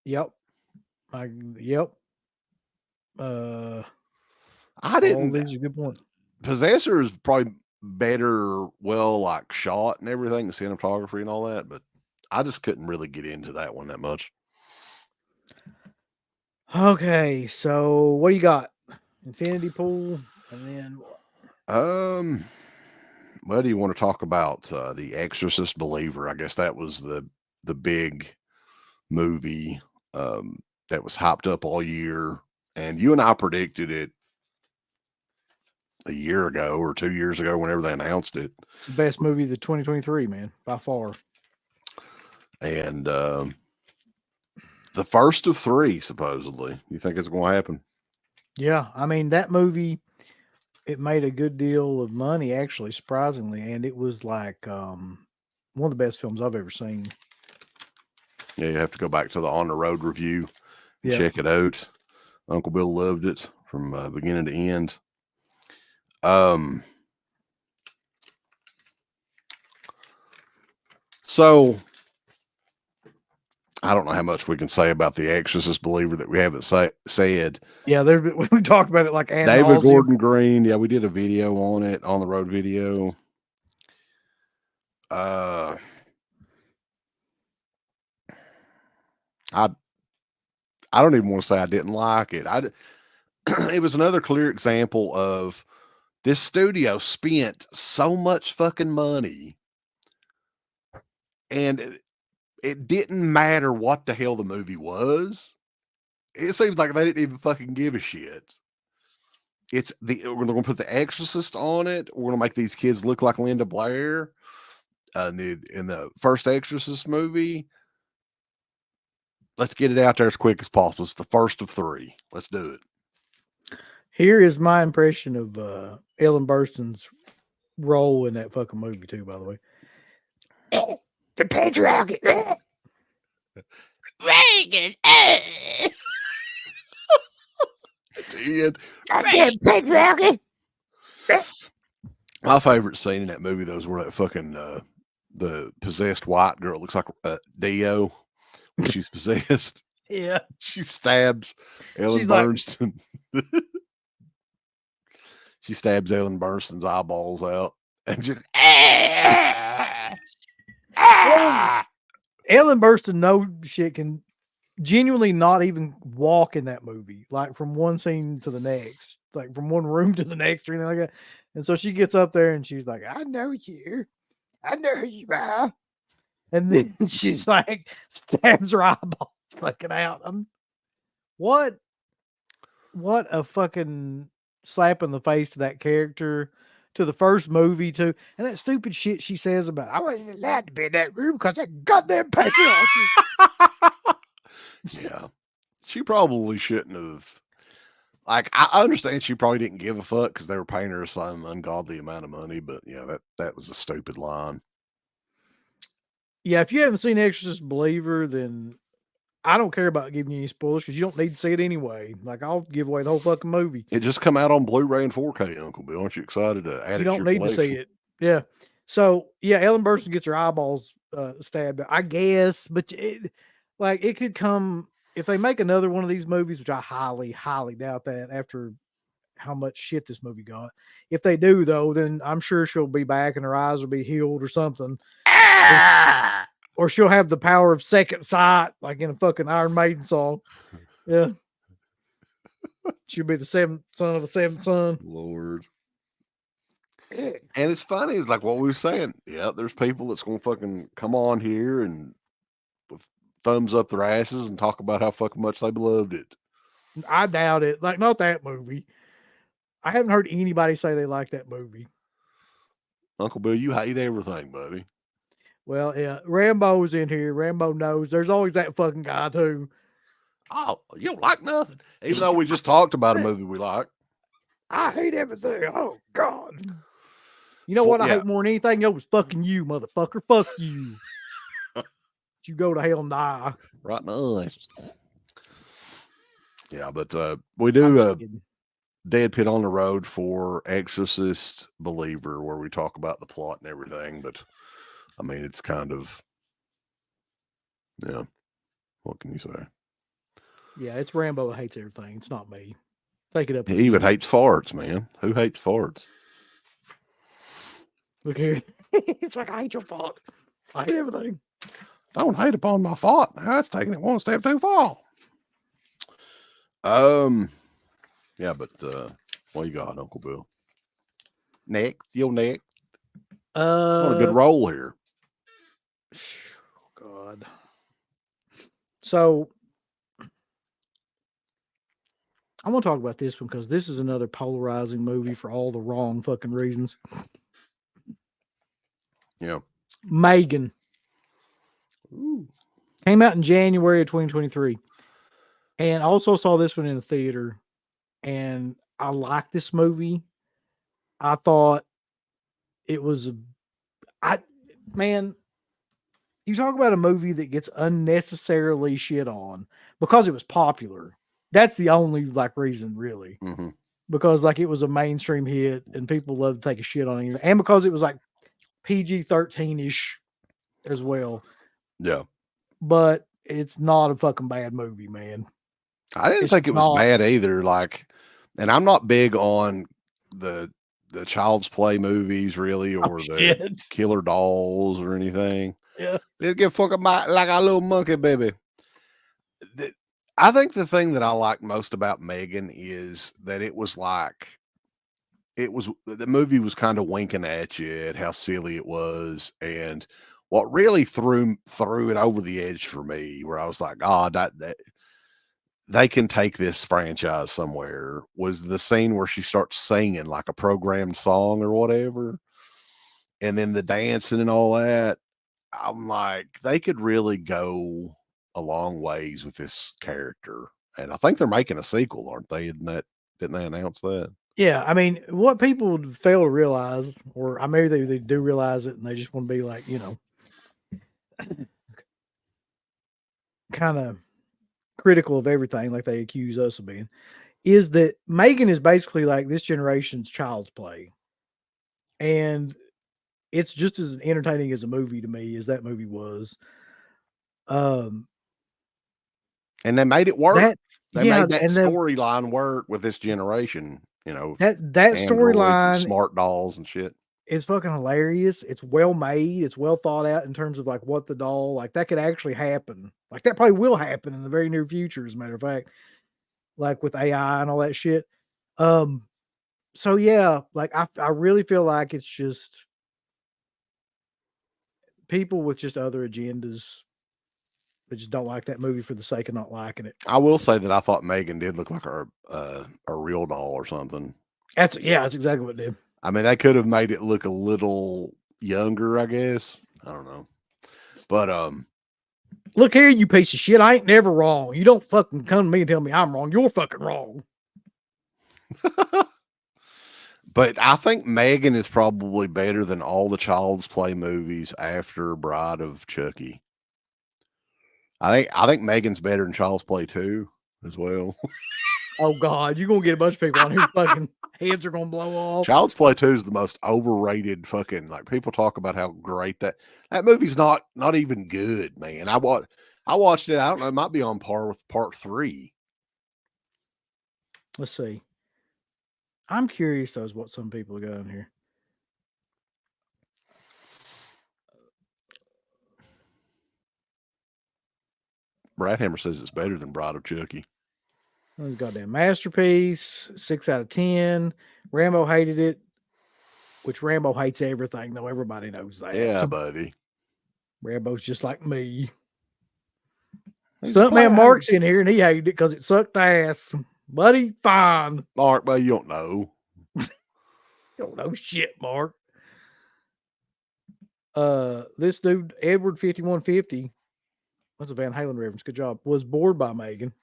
Yep. Yep. I didn't. All these are good points. Possessor is probably better, well, like shot and everything, the cinematography and all that, but I just couldn't really get into that one that much. Okay, so what do you got? Infinity Pool, and then what? Well, do you want to talk about The Exorcist Believer? I guess that was the big movie that was hyped up all year, and you and I predicted it a year ago or 2 years ago whenever they announced it. It's the best movie of the 2023, man, by far. And the first of 3, supposedly. You think it's going to happen? Yeah, I mean, that movie, it made a good deal of money, actually, surprisingly, and it was like one of the best films I've ever seen. Yeah, you have to go back to the On the Road review and Yeah. check it out. Uncle Bill loved it from beginning to end. So I don't know how much we can say about The Exorcist Believer that we haven't said. Yeah, we talked about it like David Gordon Green. Yeah, we did a video on it, On the Road video. I don't even want to say I didn't like it. It was another clear example of this studio spent so much fucking money, and it didn't matter what the hell the movie was. It seems like they didn't even fucking give a shit. We're going to put The Exorcist on it. We're going to make these kids look like Linda Blair in the first Exorcist movie. Let's get it out there as quick as possible. It's the first of 3. Let's do it. Here is my impression of Ellen Burstyn's role in that fucking movie, too, by the way. The patriarchy. Reagan. Patriarchy. My favorite scene in that movie, though, is where that fucking the possessed white girl looks like Dio when she's possessed. Yeah. She stabs Ellen She's like- Burstyn. She stabs Ellen Burstyn's eyeballs out and just What Ellen Burstyn, no shit, can genuinely not even walk in that movie, like from one scene to the next, like from one room to the next or anything like that. And so she gets up there and she's like, I know you. I know who you are. And then she's like, stabs her eyeball fucking out. What a fucking slap in the face to that character, to the first movie, too. And that stupid shit she says about, I wasn't allowed to be in that room because of goddamn patriarchy. Yeah. She probably shouldn't have. Like, I understand she probably didn't give a fuck because they were paying her some ungodly amount of money, but yeah, that was a stupid line. Yeah, if you haven't seen Exorcist Believer, then I don't care about giving you any spoilers because you don't need to see it anyway. Like, I'll give away the whole fucking movie. It just come out on Blu-ray and 4K, Uncle Bill. Aren't you excited to add You it to don't your need to see collection? it. Yeah. So, yeah, Ellen Burstyn gets her eyeballs stabbed, I guess, but it could come if they make another one of these movies, which I highly, highly doubt that after how much shit this movie got. If they do, though, then I'm sure she'll be back and her eyes will be healed or something. Or she'll have the power of second sight, like in a fucking Iron Maiden song. Yeah. She'll be the seventh son of a seventh son. Lord. And it's funny, it's like what we were saying. Yeah, there's people that's gonna fucking come on here and with thumbs up their asses and talk about how fucking much they loved it. I doubt it. Like, not that movie. I haven't heard anybody say they like that movie. Uncle Bill, you hate everything, buddy. Well, yeah, Rambo's in here. Rambo knows. There's always that fucking guy too. Oh, you don't like nothing. Even though we just talked about a movie we like. I hate everything. Oh God. You know what I hate more than anything else? Fucking you, motherfucker. Fuck you. You go to hell and die. Right nice. Yeah, but we do Dead Pit on the Road for Exorcist Believer, where we talk about the plot and everything. But I mean, it's kind of, yeah. What can you say? Yeah, it's Rambo that hates everything. It's not me. Take it up. He even hates farts, man. Who hates farts? Look here. It's like, I hate your fart. I hate everything. Don't hate upon my fart. That's taking it one step too far. Yeah, but what you got, Uncle Bill? Next, your next. On a good roll here. God. So I want to talk about this one because this is another polarizing movie for all the wrong fucking reasons. Yeah. Megan. Ooh. Came out in January of 2023. And also saw this one in the theater. And I liked this movie. I thought it was man, you talk about a movie that gets unnecessarily shit on because it was popular. That's the only reason, really. Mm-hmm. Because it was a mainstream hit and people love to take a shit on it, and because it was PG-13-ish as well. Yeah, but it's not a fucking bad movie, man. I didn't think it was bad either. And I'm not big on the Child's Play movies, really, or the Killer Dolls or anything. Yeah, let's get fucking like a little monkey, baby. I think the thing that I liked most about Megan is that the movie was kind of winking at you at how silly it was, and what really threw it over the edge for me, where I was like, oh, that they can take this franchise somewhere, was the scene where she starts singing like a programmed song or whatever, and then the dancing and all that. I'm like, they could really go a long ways with this character. And I think they're making a sequel, aren't they? Didn't they announce that? Yeah, I mean, what people fail to realize, or maybe they do realize it and they just want to be like, kind of critical of everything like they accuse us of being, is that Megan is basically like this generation's Child's Play. And it's just as entertaining as a movie to me as that movie was. And they made it work. They made that storyline work with this generation, that storyline, smart dolls and shit. It's fucking hilarious. It's well made. It's well thought out in terms of like what the doll like that could actually happen. Like that probably will happen in the very near future, as a matter of fact, like with AI and all that shit. Um, so yeah, like I really feel like it's just people with just other agendas that just don't like that movie for the sake of not liking it. I will say that I thought Megan did look like a real doll or something. That's exactly what it did. I mean, they could have made it look a little younger, I guess. I don't know. But Look here, you piece of shit. I ain't never wrong. You don't fucking come to me and tell me I'm wrong. You're fucking wrong. but I think Megan is probably better than all the Child's Play movies after Bride of Chucky. I think Megan's better than Child's Play 2 as well. Oh God, you're gonna get a bunch of people on whose fucking heads are gonna blow off. Child's Play 2 is the most overrated fucking, like, people talk about how great that movie's not even good, man. I watched it. I don't know, it might be on par with part 3. Let's see. I'm curious though, is what some people got in here. Brad Hammer says it's better than Bride of Chucky. That was a goddamn masterpiece. 6 out of 10. Rambo hated it, which Rambo hates everything, though. Everybody knows that. Yeah, buddy. Rambo's just like me. He's Stuntman Mark's in here and he hated it because it sucked ass. Buddy, fine. Mark, but you don't know. You don't know shit, Mark. This dude, Edward 5150, that's a Van Halen reference. Good job. Was bored by Megan.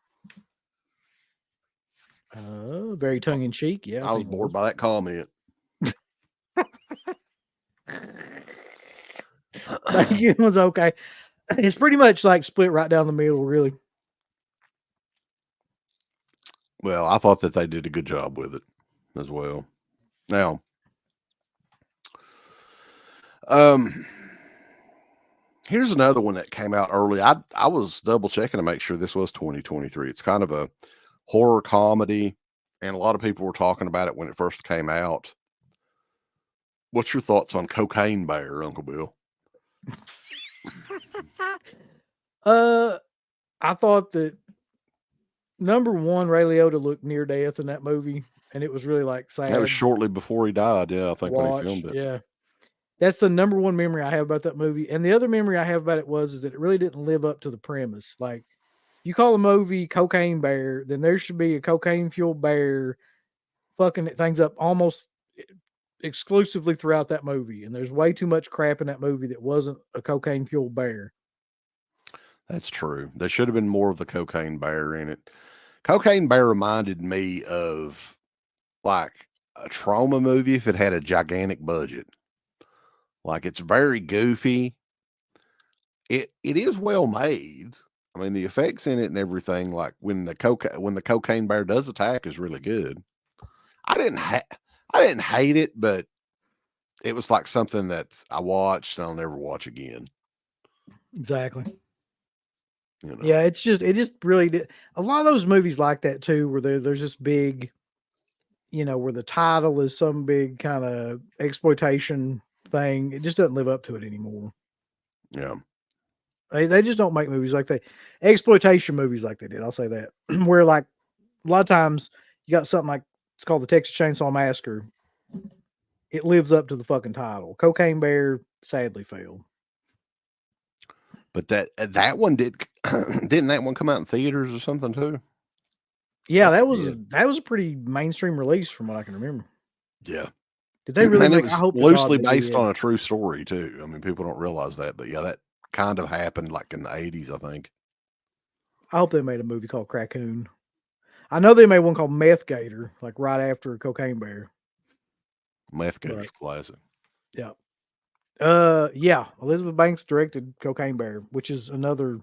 Very tongue in cheek. Yeah, I was bored by that comment. Megan was okay. It's pretty much like split right down the middle, really. Well, I thought that they did a good job with it as well. Now, here's another one that came out early. I was double checking to make sure this was 2023. It's kind of a horror comedy, and a lot of people were talking about it when it first came out. What's your thoughts on Cocaine Bear, Uncle Bill? I thought that number one, Ray Liotta looked near death in that movie, and it was really like sad. That was shortly before he died. Yeah, I think when he filmed it. Yeah, that's the number one memory I have about that movie. And the other memory I have about it is that it really didn't live up to the premise. Like, if you call a movie Cocaine Bear, then there should be a cocaine fueled bear fucking things up almost exclusively throughout that movie. And there's way too much crap in that movie that wasn't a cocaine fueled bear. That's true. There should have been more of the Cocaine Bear in it. Cocaine Bear reminded me of like a trauma movie if it had a gigantic budget. Like, it's very goofy. It is well made. I mean, the effects in it and everything, like when the Cocaine Bear does attack, is really good. I didn't hate it, but it was like something that I watched and I'll never watch again. Exactly. You know? Yeah, it just really did. A lot of those movies like that too, where there's this big, where the title is some big kind of exploitation thing. It just doesn't live up to it anymore. Yeah. They just don't make movies like exploitation movies like they did. I'll say that. Where like a lot of times you got something like, it's called the Texas Chainsaw Massacre. It lives up to the fucking title. Cocaine Bear sadly failed. But that one didn't that one come out in theaters or something too? Yeah, that was a pretty mainstream release from what I can remember. Yeah. Did they really it was loosely based on a true story too. I mean, people don't realize that, but yeah, that kind of happened like in the 80s, I think. I hope they made a movie called Crackoon. I know they made one called Meth Gator, like right after Cocaine Bear. Meth Gator's classic. Yeah. Yeah. Elizabeth Banks directed Cocaine Bear, which is another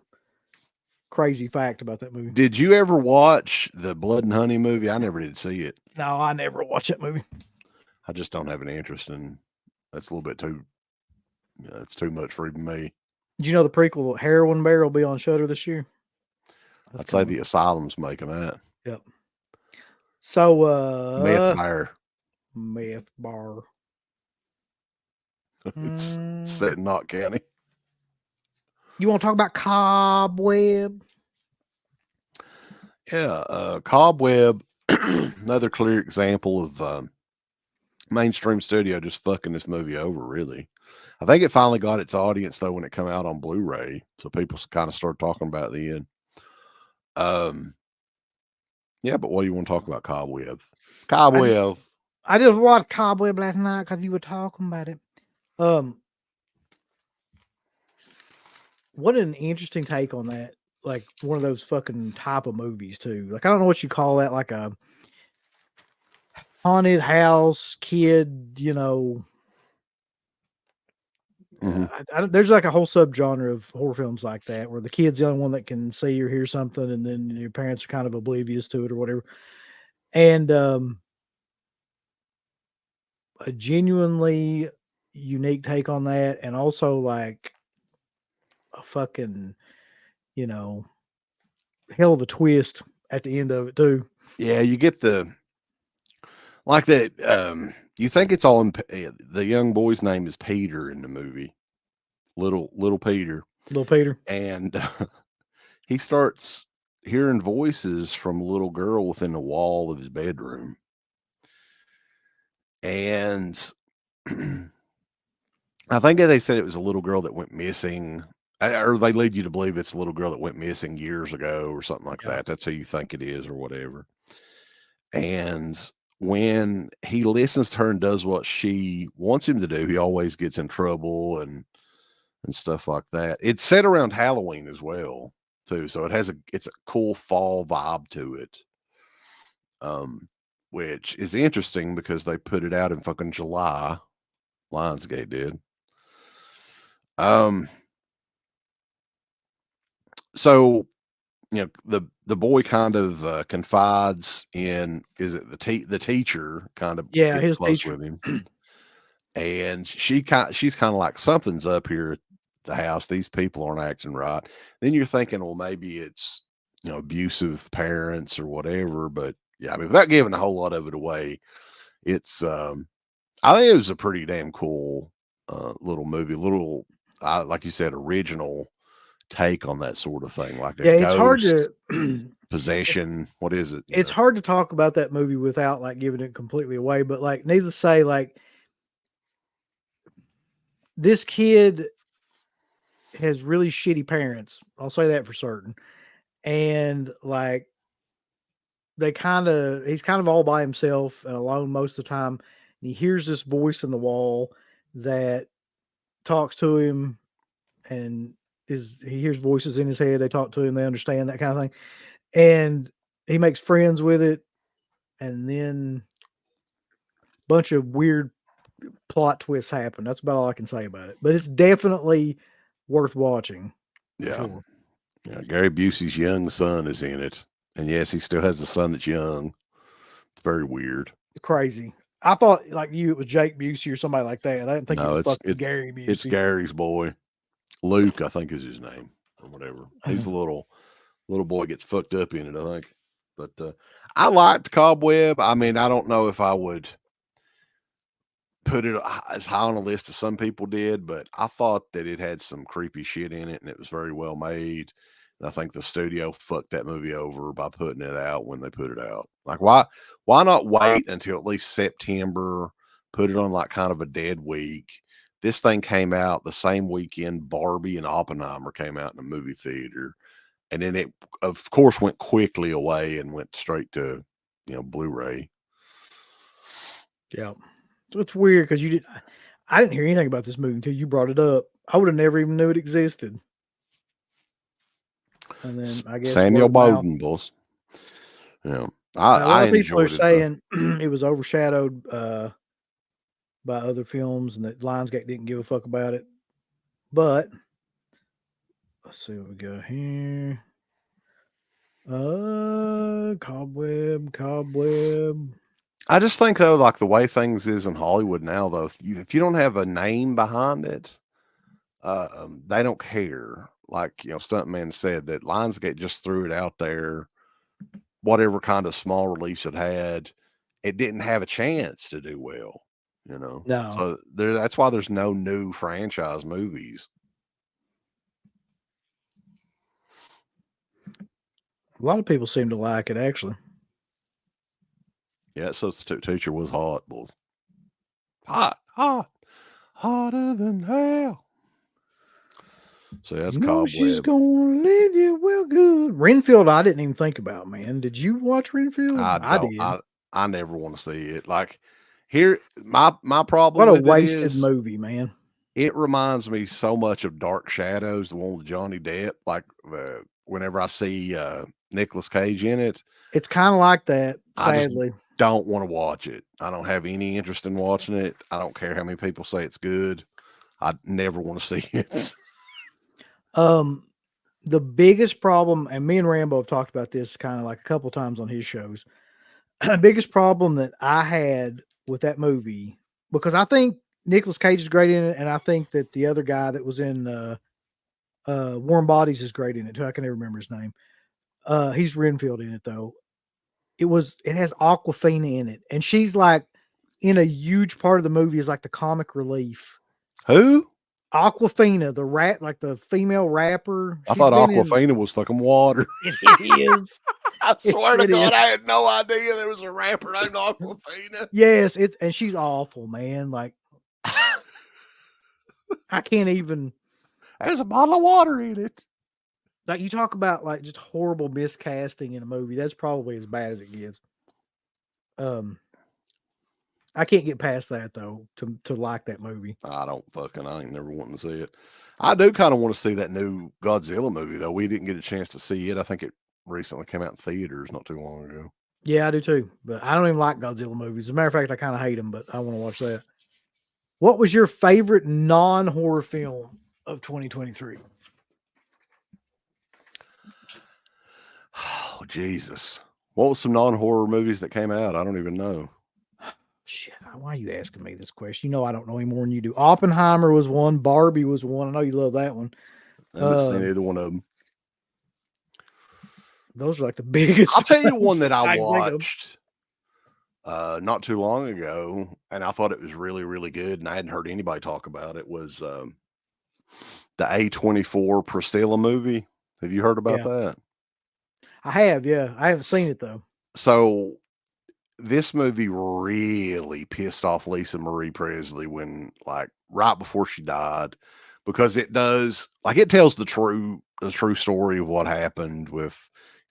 crazy fact about that movie. Did you ever watch the Blood and Honey movie? I never did see it. No, I never watched that movie. I just don't have any interest in. That's a little bit too. Yeah, it's too much for even me. Did you know the prequel Heroin Bear will be on Shudder this year? I'd say the Asylum's making that. Yep. So Meth Bear. Meth Bar. It's set in Knott County. You want to talk about Cobweb? Yeah, Cobweb, another clear example of mainstream studio just fucking this movie over, really. I think it finally got its audience, though, when it came out on Blu-ray, so people kind of started talking about it then. Yeah, but what do you want to talk about, Cobweb? Cobweb. I just watched Cobweb last night because you were talking about it. What an interesting take on that. Like one of those fucking type of movies too. Like I don't know what you call that, like a haunted house kid, you know. There's like a whole subgenre of horror films like that where the kid's the only one that can see or hear something, and then your parents are kind of oblivious to it or whatever. And a genuinely unique take on that, and also like a fucking, you know, hell of a twist at the end of it too. Yeah, you get the like that. You think it's all in the young boy's name is Peter in the movie, little Peter, Little Peter. and he starts hearing voices from a little girl within the wall of his bedroom, and I think they said it was a little girl that went missing, or they lead you to believe it's a little girl that went missing years ago or something like Yeah. that. That's who you think it is or whatever. And when he listens to her and does what she wants him to do, he always gets in trouble and stuff like that. It's set around Halloween as well, too. So it's a cool fall vibe to it. Which is interesting because they put it out in fucking July. Lionsgate did. So you know the boy kind of confides in, is it the teacher kind of Yeah, gets his close teacher. with him, and she's kind of like, something's up here at the house. These people aren't acting right. Then you're thinking, well, maybe it's abusive parents or whatever. But yeah, I mean, without giving a whole lot of it away, it's I think it was a pretty damn cool little movie, like you said, original take on that sort of thing, like a Yeah, it's hard ghost to possession. What is it? it's hard to talk about that movie without like giving it completely away. But like, needless to say, like this kid has really shitty parents. I'll say that for certain. And like he's kind of all by himself and alone most of the time. And he hears this voice in the wall that talks to him, and he hears voices in his head. They talk to him, they understand, that kind of thing. And he makes friends with it, and then a bunch of weird plot twists happen. That's about all I can say about it. But it's definitely worth watching. Yeah. Sure. Yeah. Gary Busey's young son is in it. And yes, he still has a son that's young. It's very weird. It's crazy. I thought like it was Jake Busey or somebody like that. I didn't think it No, was it's fucking Gary Busey. it's Gary's boy. Luke, I think, is his name or whatever. He's the little boy gets fucked up in it, I think. But I liked Cobweb. I mean, I don't know if I would put it as high on a list as some people did, but I thought that it had some creepy shit in it and it was very well made. And I think the studio fucked that movie over by putting it out when they put it out. Like, why not wait until at least September, put it on like kind of a dead week? This thing came out the same weekend Barbie and Oppenheimer came out in the movie theater. And then it, of course, went quickly away and went straight to, Blu-ray. Yeah. So it's weird because I didn't hear anything about this movie until you brought it up. I would have never even knew it existed. And then I guess Samuel word of mouth. Bowden, boss. Yeah, A lot I of people are enjoyed it. saying it was overshadowed by other films and that Lionsgate didn't give a fuck about it. But let's see what we got here. Cobweb. I just think though, like the way things is in Hollywood now, though, if you don't have a name behind it, they don't care. Like Stuntman said, that Lionsgate just threw it out there. Whatever kind of small release it had, it didn't have a chance to do well. you know. No. So that's why there's no new franchise movies. A lot of people seem to like it, actually. Yeah, Substitute Teacher was hot, boy. Hot, hotter than hell. So that's She's Cobweb. gonna leave you well good. Renfield, I didn't even think about, man. Did you watch Renfield? I don't. did. I never want to see it. Like here, my problem What a with it wasted is movie, man. it reminds me so much of Dark Shadows, the one with Johnny Depp. Like whenever I see Nicolas Cage in it, It's kind of like that, I just sadly. don't want to watch it. I don't have any interest in watching it. I don't care how many people say it's good. I never want to see it. The biggest problem, and me and Rambo have talked about this kind of like a couple times on his shows. The biggest problem that I had with that movie, because I think Nicolas Cage is great in it, and I think that the other guy that was in Warm Bodies is great in it too. I can never remember his name. He's Renfield in it though. It has Aquafina in it, and she's like in a huge part of the movie is like the comic relief. Who? Aquafina, the rat, like the female rapper. I thought Aquafina was fucking water. It is. I swear to It God, is. I had no idea there was a rapper named Aquafina. Yes, and she's awful, man. Like I can't even. There's a bottle of water in it. Like you talk about like just horrible miscasting in a movie. That's probably as bad as it gets. I can't get past that though to like that movie. I ain't never wanting to see it. I do kind of want to see that new Godzilla movie though. We didn't get a chance to see it. I think it recently came out in theaters not too long ago. Yeah, I do too. But I don't even like Godzilla movies. As a matter of fact, I kind of hate them, but I want to watch that. What was your favorite non-horror film of 2023? Oh, Jesus. What was some non-horror movies that came out? I don't even know. Shit, why are you asking me this question? You know I don't know any more than you do. Oppenheimer was one. Barbie was one. I know you love that one. I haven't seen either one of them. Those are like the biggest. I'll tell you one that I can think of. watched not too long ago, and I thought it was really, really good, and I hadn't heard anybody talk about it, was the A24 Priscilla movie. Have you heard about that? I have, yeah. I haven't seen it though. So this movie really pissed off Lisa Marie Presley when, like, right before she died, because it tells the true story of what happened with,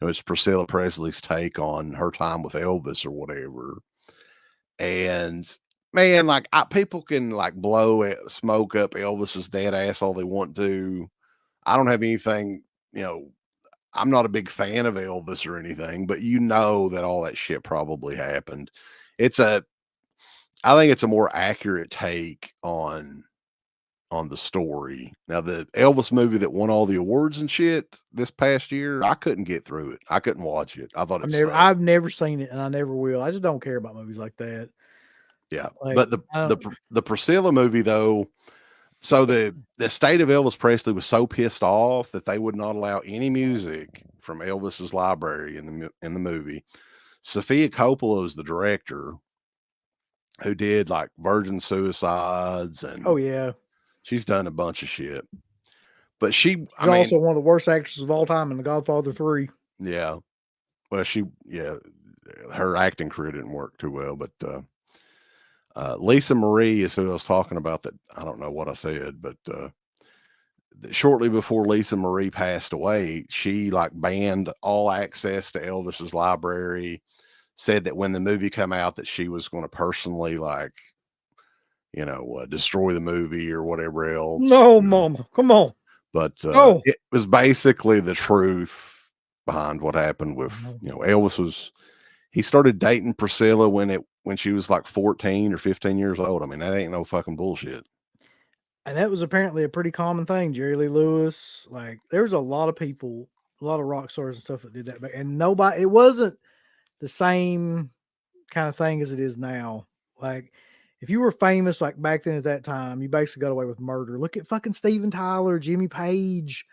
it's Priscilla Presley's take on her time with Elvis or whatever. And man, like people can like smoke up Elvis's dead ass all they want to. I don't have anything, I'm not a big fan of Elvis or anything, but that all that shit probably happened. I think it's a more accurate take on the story. Now, the Elvis movie that won all the awards and shit this past year, I couldn't get through it. I couldn't watch it. I thought I've never seen it, and I never will. I just don't care about movies like that. Yeah, but the Priscilla movie though. So the estate of Elvis Presley was so pissed off that they would not allow any music from Elvis's library in the movie. Sofia Coppola is the director, who did like Virgin Suicides and she's done a bunch of shit. But she's also one of the worst actresses of all time in The Godfather 3. Yeah, well, her acting career didn't work too well, but Lisa Marie is who I was talking about. That I don't know what I said, but shortly before Lisa Marie passed away, she like banned all access to Elvis's library, said that when the movie came out that she was going to personally destroy the movie or whatever else. No, mama, come on. But it was basically the truth behind what happened with, Elvis he started dating Priscilla when she was like 14 or 15 years old. I mean, that ain't no fucking bullshit. And that was apparently a pretty common thing. Jerry Lee Lewis, like there's a lot of people, a lot of rock stars and stuff that did that. And it wasn't the same kind of thing as it is now. Like if you were famous, like back then at that time, you basically got away with murder. Look at fucking Steven Tyler, Jimmy Page,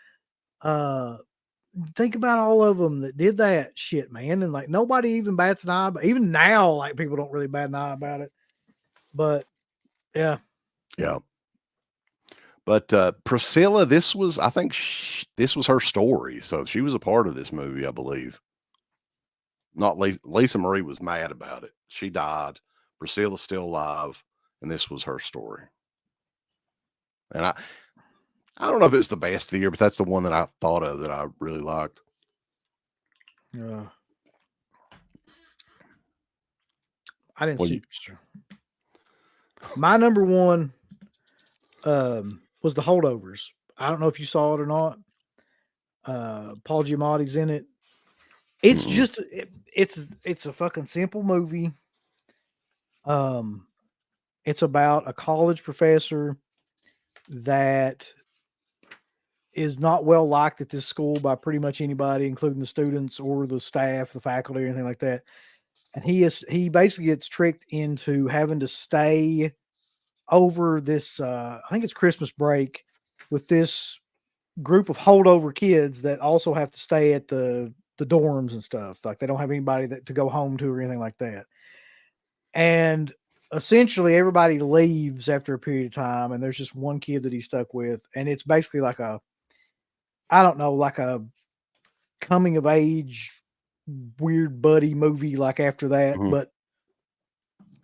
think about all of them that did that shit, man. And like nobody even bats an eye, but even now, like people don't really bat an eye about it. But Yeah. Yeah. But Priscilla, this was, I think, this was her story. So she was a part of this movie, I believe. Not Lisa Marie was mad about it. She died. Priscilla's still alive, and this was her story. And I don't know if it's the best of the year, but that's the one that I thought of that I really liked. I didn't Well, see my number one was The Holdovers. I don't know if you saw it or not. Paul Giamatti's in it. It's just it's a fucking simple movie. It's about a college professor that is not well liked at this school by pretty much anybody, including the students or the staff, the faculty, or anything like that. And he basically gets tricked into having to stay over this I think it's Christmas break with this group of holdover kids that also have to stay at the dorms and stuff. Like they don't have anybody to go home to or anything like that. And essentially everybody leaves after a period of time and there's just one kid that he's stuck with. And it's basically like I don't know, like a coming of age weird buddy movie like after that. Mm-hmm. But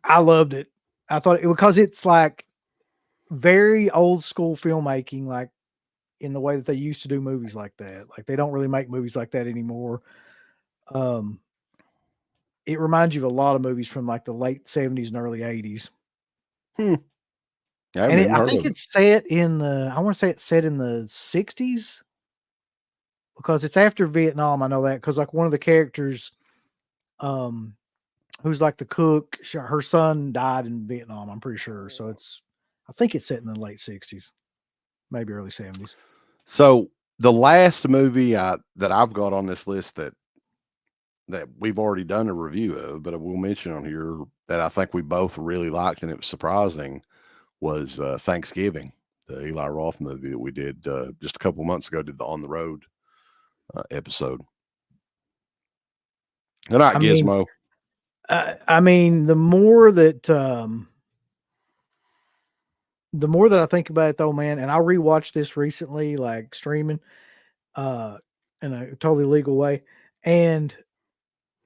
I loved it. I thought it because it's like very old school filmmaking, like in the way that they used to do movies like that. Like they don't really make movies like that anymore. It reminds you of a lot of movies from like the late 70s and early 80s. I And haven't I heard think of it. it's set in I want to say it's set in the 60s because it's after Vietnam. I know that because like one of the characters, who's like the cook, her son died in Vietnam, I'm pretty sure. So I think it's set in the late 60s, maybe early 70s. So the last movie that I've got on this list that we've already done a review of, but I will mention on here that I think we both really liked and it was surprising was Thanksgiving, the Eli Roth movie that we did just a couple months ago, did the On the Road episode. Good night, Gizmo. I mean, the more that I think about it though, man, and I rewatched this recently, like streaming, in a totally legal way. And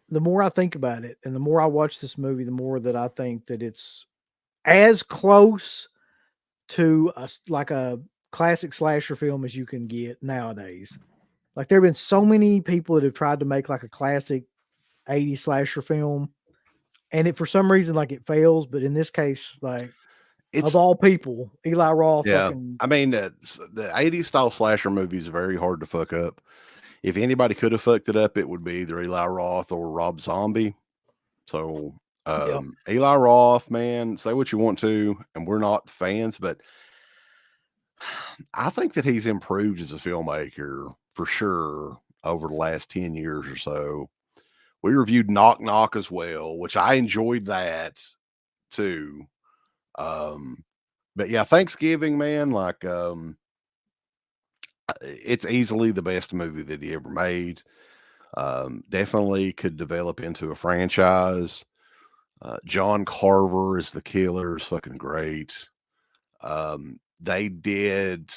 the more I think about it and the more I watch this movie, the more that I think that it's as close to like a classic slasher film as you can get nowadays. Like there have been so many people that have tried to make like a classic 80s slasher film and it for some reason like it fails, but in this case, like of all people, Eli Roth fucking I mean, the 80s style slasher movie is very hard to fuck up. If anybody could have fucked it up, it would be either Eli Roth or Rob Zombie. So, Eli Roth, man, say what you want to, and we're not fans, but I think that he's improved as a filmmaker for sure over the last 10 years or so. We reviewed Knock Knock as well, which I enjoyed that too. But yeah, Thanksgiving, man, like it's easily the best movie that he ever made. Definitely could develop into a franchise. John Carver is the killer, is fucking great. They did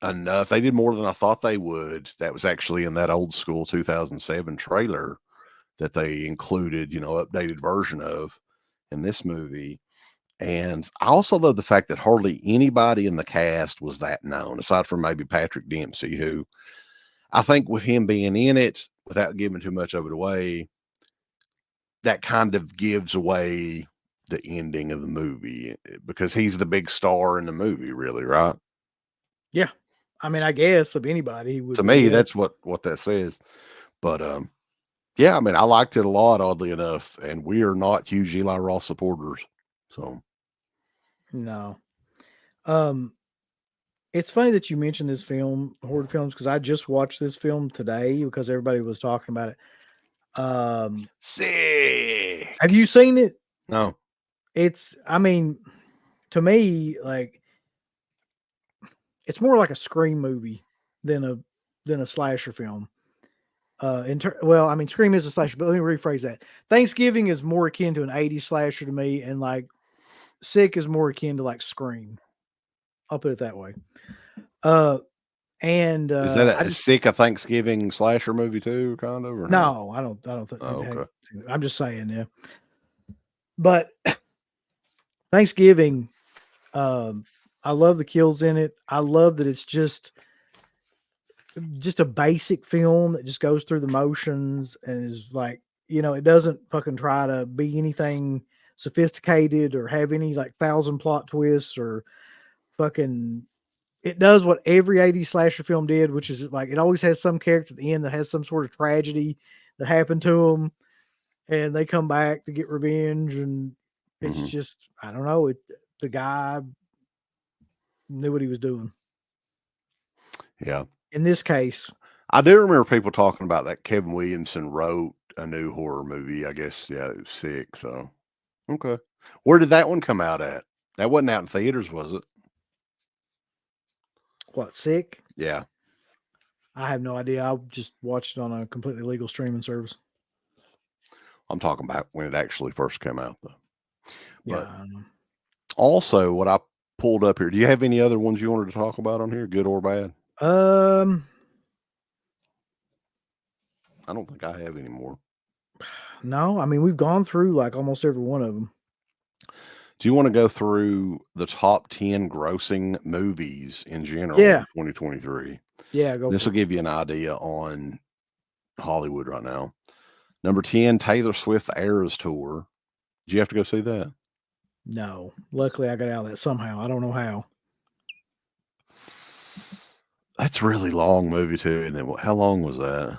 enough. They did more than I thought they would. That was actually in that old school 2007 trailer that they included, updated version of in this movie. And I also love the fact that hardly anybody in the cast was that known, aside from maybe Patrick Dempsey, who I think with him being in it, without giving too much of it away, that kind of gives away the ending of the movie because he's the big star in the movie, really, right? yeah. I mean, I guess of anybody would To be me, it. that's what that says. But yeah, I mean, I liked it a lot, oddly enough, and we are not huge Eli Roth supporters. So No. It's funny that you mentioned this film, horror films, because I just watched this film today because everybody was talking about it. Sick. Have you seen it? No. I mean, to me, like it's more like a Scream movie than a slasher film. Well, I mean, Scream is a slasher, but let me rephrase that. Thanksgiving is more akin to an 80s slasher to me, and like Sick is more akin to like Scream. I'll put it that way. And Is that I a just sick a Thanksgiving slasher movie too, kind of, or no? no, I don't think. Oh, okay. I'm just saying, yeah. But Thanksgiving, I love the kills in it. I love that it's just a basic film that just goes through the motions and is like, it doesn't fucking try to be anything sophisticated or have any like 1,000 plot twists or fucking. It does what every 80s slasher film did, which is like it always has some character at the end that has some sort of tragedy that happened to them, and they come back to get revenge. And it's just, I don't know. The guy knew what he was doing. Yeah. In this case, I do remember people talking about that Kevin Williamson wrote a new horror movie. I guess, yeah, it was sick. So, okay. Where did that one come out at? That wasn't out in theaters, was it? what, Sick? Yeah. I have no idea. I just watched it on a completely legal streaming service. I'm talking about when it actually first came out, though. Yeah. But also, what I pulled up here, do you have any other ones you wanted to talk about on here, good or bad? I don't think I have any more. No, I mean, we've gone through like almost every one of them. Do you want to go through the top 10 grossing movies in general Yeah. in 2023? Yeah, go This for will it. give you an idea on Hollywood right now. Number 10, Taylor Swift The Eras Tour. Did you have to go see that? No. Luckily, I got out of that somehow. I don't know how. That's a really long movie too, and then how long was that?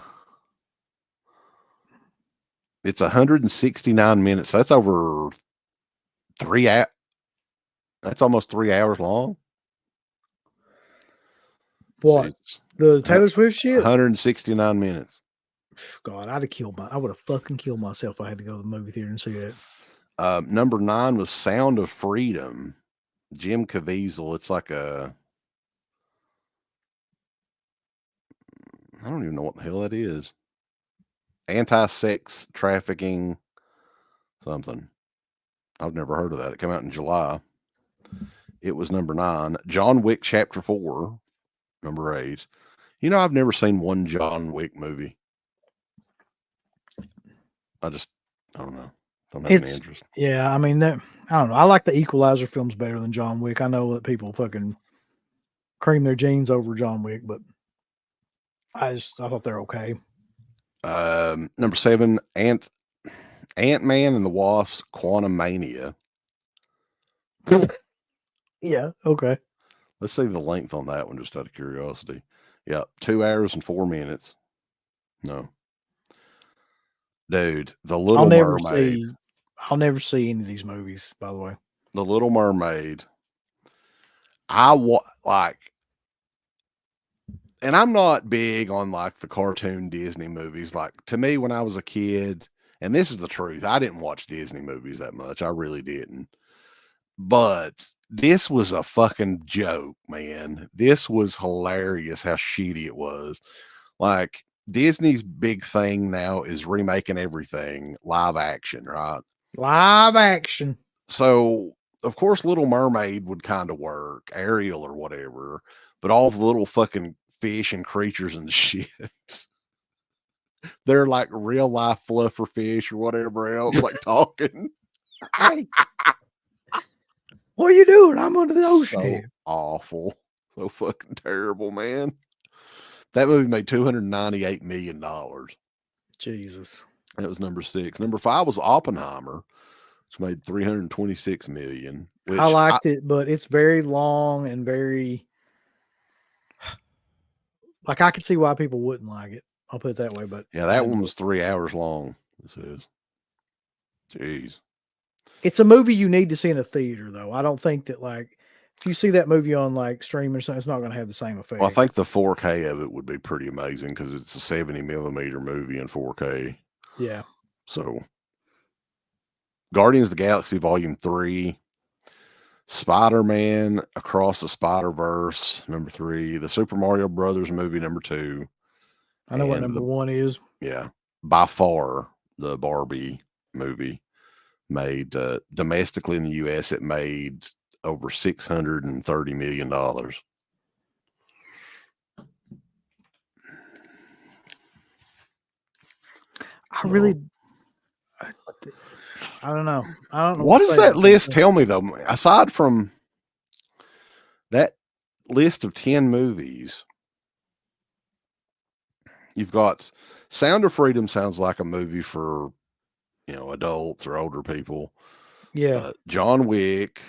It's 169 minutes. That's over 3 hours. That's almost 3 hours long. What? Jesus. The Taylor Swift shit? 169 minutes. God, I would have fucking killed myself if I had to go to the movie theater and see that. Number 9 was Sound of Freedom. Jim Caviezel. It's like I don't even know what the hell that is. Anti-sex trafficking something. I've never heard of that. It came out in July. It was number 9. John Wick Chapter 4, number 8. I've never seen one John Wick movie. I don't know. Don't have any interest. Yeah, I mean, I don't know. I like the Equalizer films better than John Wick. I know that people fucking cream their jeans over John Wick, but I thought they're okay. Number 7, Ant-Man and the Wasp Quantumania. Yeah, okay. Let's see the length on that one, just out of curiosity. Yeah, 2 hours and 4 minutes. No. Dude, The Little Mermaid. I'll never see any of these movies, by the way. The Little Mermaid. And I'm not big on like the cartoon Disney movies. Like, to me, when I was a kid, and this is the truth, I didn't watch Disney movies that much. I really didn't. But this was a fucking joke, man. This was hilarious how shitty it was. Like, Disney's big thing now is remaking everything live action, right? Live action. So, of course, Little Mermaid would kind of work, Ariel or whatever, but all the little fucking fish and creatures and shit, they're like real life fluffer fish or whatever else, like talking. Hey, what are you doing? I'm under the ocean. So here. awful. So fucking terrible, man. That movie made $298 million. Jesus. That was number 6. Number 5 was Oppenheimer, which made $326 million. Which I liked it, but it's very long and very like I could see why people wouldn't like it. I'll put it that way. But yeah, that one was 3 hours long. This is. Jeez. It's a movie you need to see in a theater, though. I don't think that like if you see that movie on like stream or something, it's not going to have the same effect. Well, I think the 4K of it would be pretty amazing because it's a 70 millimeter movie in 4K. Yeah. So, Guardians of the Galaxy Volume 3, Spider-Man Across the Spider-Verse, number 3, the Super Mario Brothers movie, number 2. I know what number 1 is. Yeah, by far the Barbie movie, made domestically in the U.S. It made over $630 million. I really, I don't know. I don't know What to does say that about list that. tell me, though? Aside from that list of 10 movies, you've got Sound of Freedom sounds like a movie for, adults or older people. Yeah. John Wick,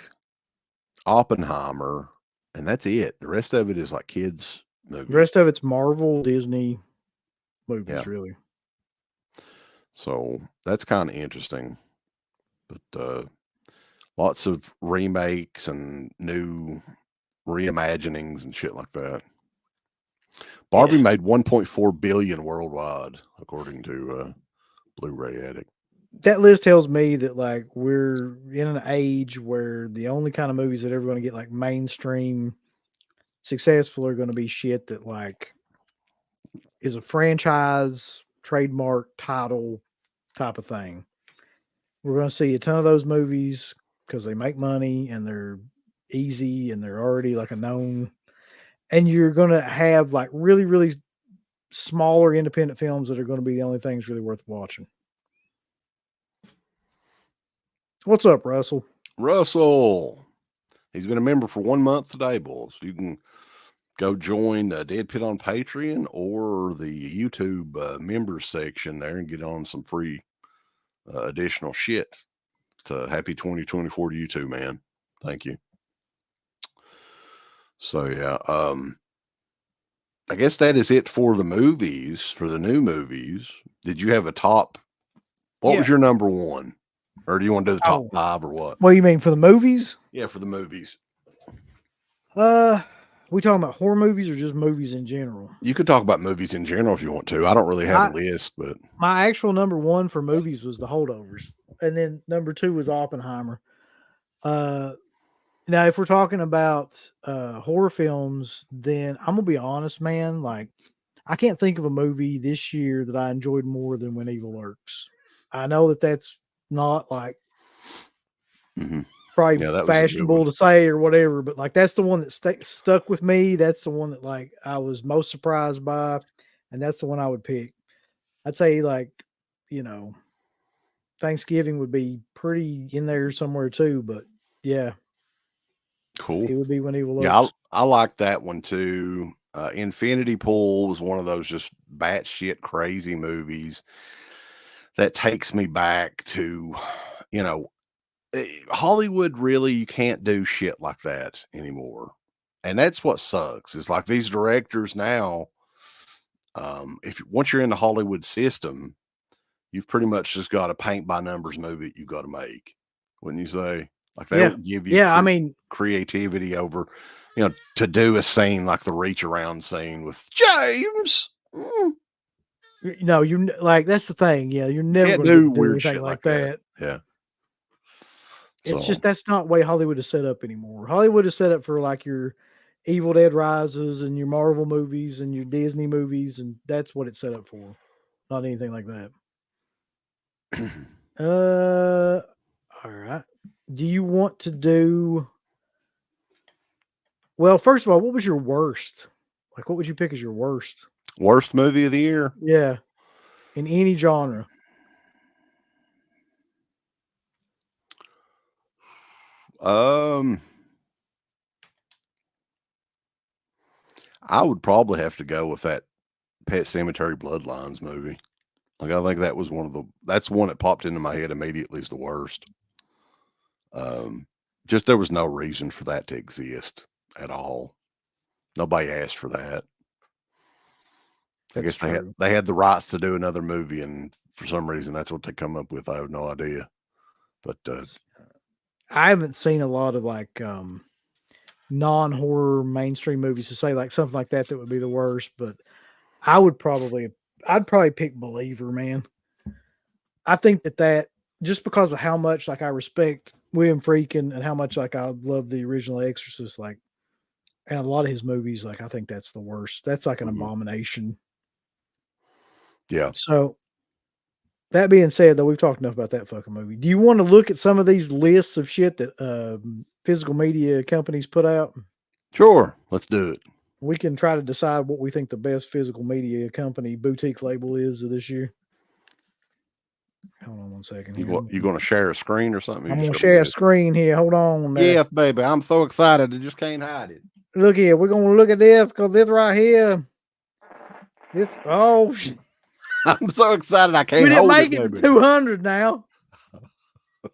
Oppenheimer, and that's it. The rest of it is like kids' The movies. rest of it's Marvel, Disney movies, Yeah. really. So that's kind of interesting. But lots of remakes and new reimaginings and shit like that. Barbie made 1.4 billion worldwide, according to Blu-ray Addict. That list tells me that like we're in an age where the only kind of movies that are going to get like mainstream successful are going to be shit that like is a franchise, trademark, title type of thing. We're going to see a ton of those movies because they make money and they're easy and they're already like a known. And you're going to have like really, really smaller independent films that are going to be the only things really worth watching. What's up, Russell? Russell, he's been a member for 1 month today, boys. You can go join Dead Pit on Patreon or the YouTube members section there and get on some free additional shit. Happy 2024 to you too, man. Thank you. So yeah, I guess that is it for the movies, for the new movies. Did you have a top? What was your number one? Or do you want to do the top 5 or what? What do you mean for the movies? Yeah, for the movies. We talking about horror movies or just movies in general? You could talk about movies in general if you want to. I don't really have a list, but my actual number one for movies was The Holdovers, and then number 2 was Oppenheimer. Now if we're talking about horror films, then I'm gonna be honest, man. Like, I can't think of a movie this year that I enjoyed more than When Evil Lurks. I know that that's not like probably fashionable to say or whatever, but like that's the one that stuck with me. That's the one that like I was most surprised by, and that's the one I would pick. I'd say like, Thanksgiving would be pretty in there somewhere too, but yeah. Cool. It would be When Evil Lurks. Yeah, I like that one too. Infinity Pool was one of those just batshit crazy movies that takes me back to, Hollywood. Really, you can't do shit like that anymore, and that's what sucks. Is like these directors now. Once you're in the Hollywood system, you've pretty much just got a paint by numbers movie that you've got to make. Wouldn't you say? Like they don't give you creativity over, to do a scene like the reach around scene with James. No, you like that's the thing. Yeah, you're never going to do weird shit like that. Yeah. It's just that's not the way Hollywood is set up anymore. Hollywood is set up for like your Evil Dead Rises and your Marvel movies and your Disney movies, and that's what it's set up for. Not anything like that. All right. Do you want to do? Well, first of all, what was your worst? Like, what would you pick as your worst? Worst movie of the year? Yeah, in any genre. I would probably have to go with that Pet Sematary Bloodlines movie. Like, I think that was that's one that popped into my head immediately as the worst. Just there was no reason for that to exist at all. Nobody asked for that. I guess they had the rights to do another movie, and for some reason that's what they come up with. I have no idea. But I haven't seen a lot of like non-horror mainstream movies to say like something like that would be the worst, but I'd probably pick Believer, man. I think that just because of how much like I respect William Friedkin and how much like I love the original Exorcist, like, and a lot of his movies, like I think that's the worst. That's like an abomination. Yeah. So That being said, though, we've talked enough about that fucking movie. Do you want to look at some of these lists of shit that physical media companies put out? Sure, let's do it. We can try to decide what we think the best physical media company boutique label is of this year. Hold on 1 second. You going to share a screen or something? I'm going to share a screen here. Hold on. Yeah, baby. I'm so excited. I just can't hide it. Look here. We're going to look at this because this right here. This. Oh, I'm so excited. I can't we didn't hold make it, it baby. to 200 now.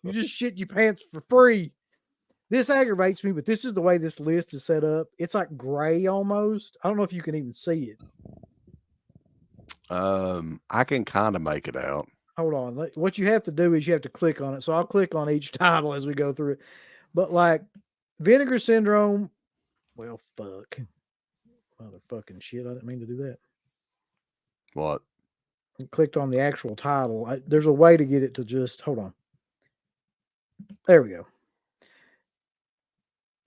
You just shit your pants for free. This aggravates me, but this is the way this list is set up. It's like gray almost. I don't know if you can even see it. I can kind of make it out. Hold on. What you have to do is you have to click on it. So I'll click on each title as we go through it. But like Vinegar Syndrome, well, fuck. Motherfucking shit. I didn't mean to do that. What? I clicked on the actual title. There's a way to get it to just, hold on. There we go.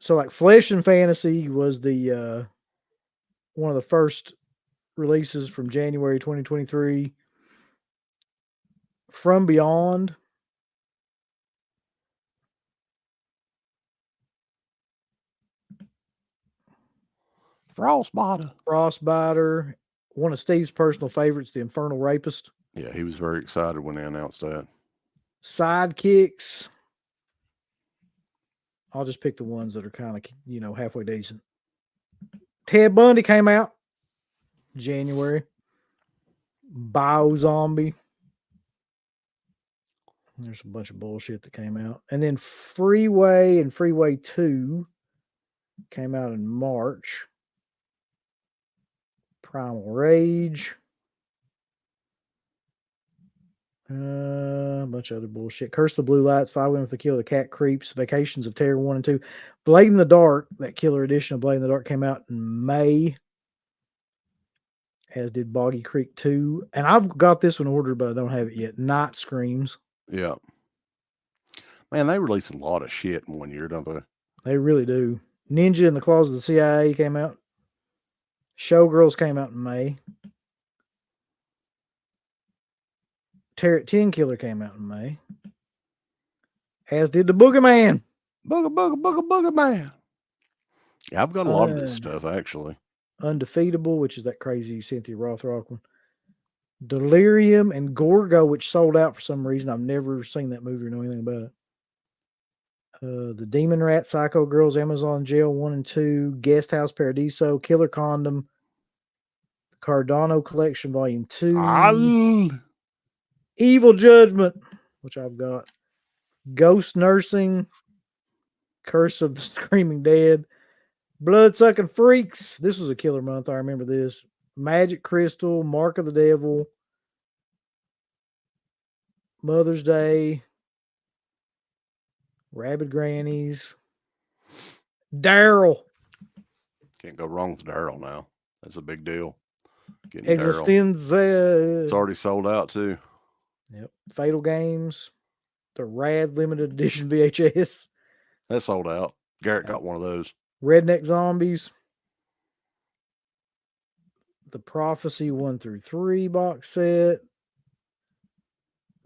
So like Flesh and Fantasy was the one of the first releases from January 2023. From Beyond. Frostbiter. One of Steve's personal favorites, The Infernal Rapist. Yeah, he was very excited when they announced that. Sidekicks. I'll just pick the ones that are kind of, halfway decent. Ted Bundy came out January. Biozombie. There's a bunch of bullshit that came out. And then Freeway and Freeway 2 came out in March. Primal Rage. A bunch of other bullshit. Curse the Blue Lights, 5 Women with the Kill, The Cat Creeps, Vacations of Terror 1 and 2. Blade in the Dark, that killer edition of Blade in the Dark came out in May. As did Boggy Creek 2. And I've got this one ordered, but I don't have it yet. Night Screams. Yeah. Man, they release a lot of shit in 1 year, don't they? They really do. Ninja in the Claws of the CIA came out. Showgirls came out in May. Tarot 10 Killer came out in May. As did the Boogeyman. Booger Man. Yeah, I've got a lot of this stuff, actually. Undefeatable, which is that crazy Cynthia Rothrock one. Delirium and Gorgo, which sold out for some reason. I've never seen that movie or know anything about it. The Demon Rat, Psycho Girls, Amazon Jail 1 and 2, Guest House Paradiso, Killer Condom, Cardano Collection Volume 2, Evil Judgment, which I've got, Ghost Nursing, Curse of the Screaming Dead, Blood-Sucking Freaks. This was a killer month. I remember this. Magic Crystal, Mark of the Devil, Mother's Day, Rabid Grannies, Daryl. Can't go wrong with Daryl now. That's a big deal. Existenza. It's already sold out too. Yep. Fatal Games, the Rad Limited Edition VHS. That sold out. Garrett got one of those. Redneck Zombies. The Prophecy 1 through 3 box set.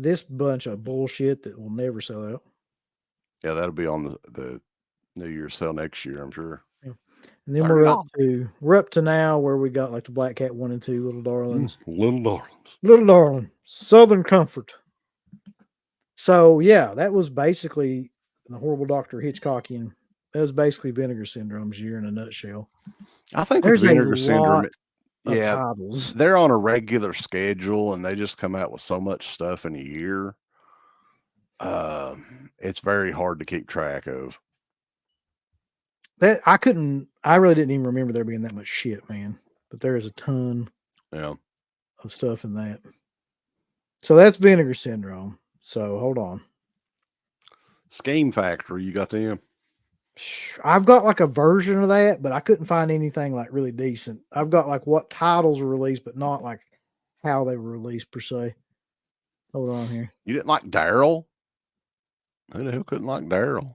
This bunch of bullshit that will never sell out. Yeah, that'll be on the New Year's sale next year, I'm sure. Yeah. And then we're up to now where we got like the Black Cat 1 and 2, Little Darlings. Little Darling. Southern Comfort. So yeah, that was basically the Horrible Dr. Hitchcockian. That was basically Vinegar Syndrome's year in a nutshell. I think there's Vinegar Syndrome, titles. They're on a regular schedule and they just come out with so much stuff in a year. It's very hard to keep track of. That I really didn't even remember there being that much shit, man. But there is a ton of stuff in that. So that's Vinegar Syndrome. So hold on. Scheme Factory, you got them? I've got like a version of that, but I couldn't find anything like really decent. I've got like what titles were released, but not like how they were released per se. Hold on here. You didn't like Daryl? Who the hell couldn't like Daryl?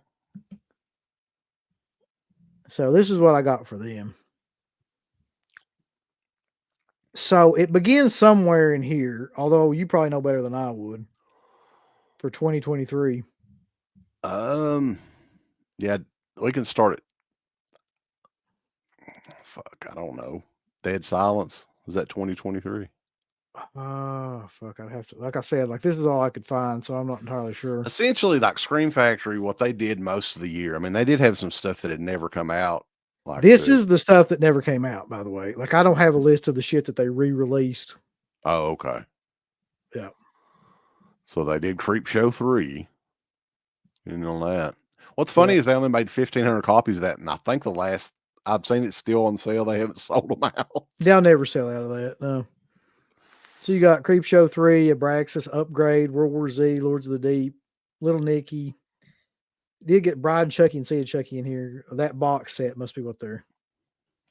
So this is what I got for them. So it begins somewhere in here, although you probably know better than I would for 2023. Yeah, we can start it. Fuck, I don't know. Dead Silence. Was that 2023? Ah, fuck. I'd have to, like I said, like this is all I could find, so I'm not entirely sure. Essentially, like Scream Factory, what they did most of the year. I mean, they did have some stuff that had never come out. Like This the is the stuff that never came out, by the way. Like I don't have a list of the shit that they re-released. oh, okay. Yeah. So they did Creep Show 3. And on that. What's Yeah. funny is they only made 1,500 copies of that, and I think the last I've seen it still on sale. They haven't sold them out. They'll never sell out of that. No. So you got Creep Show 3, Abraxas, Upgrade, World War Z, Lords of the Deep, Little Nicky. Did get Bride and Chucky and Seed Chucky in here. That box set must be what they're.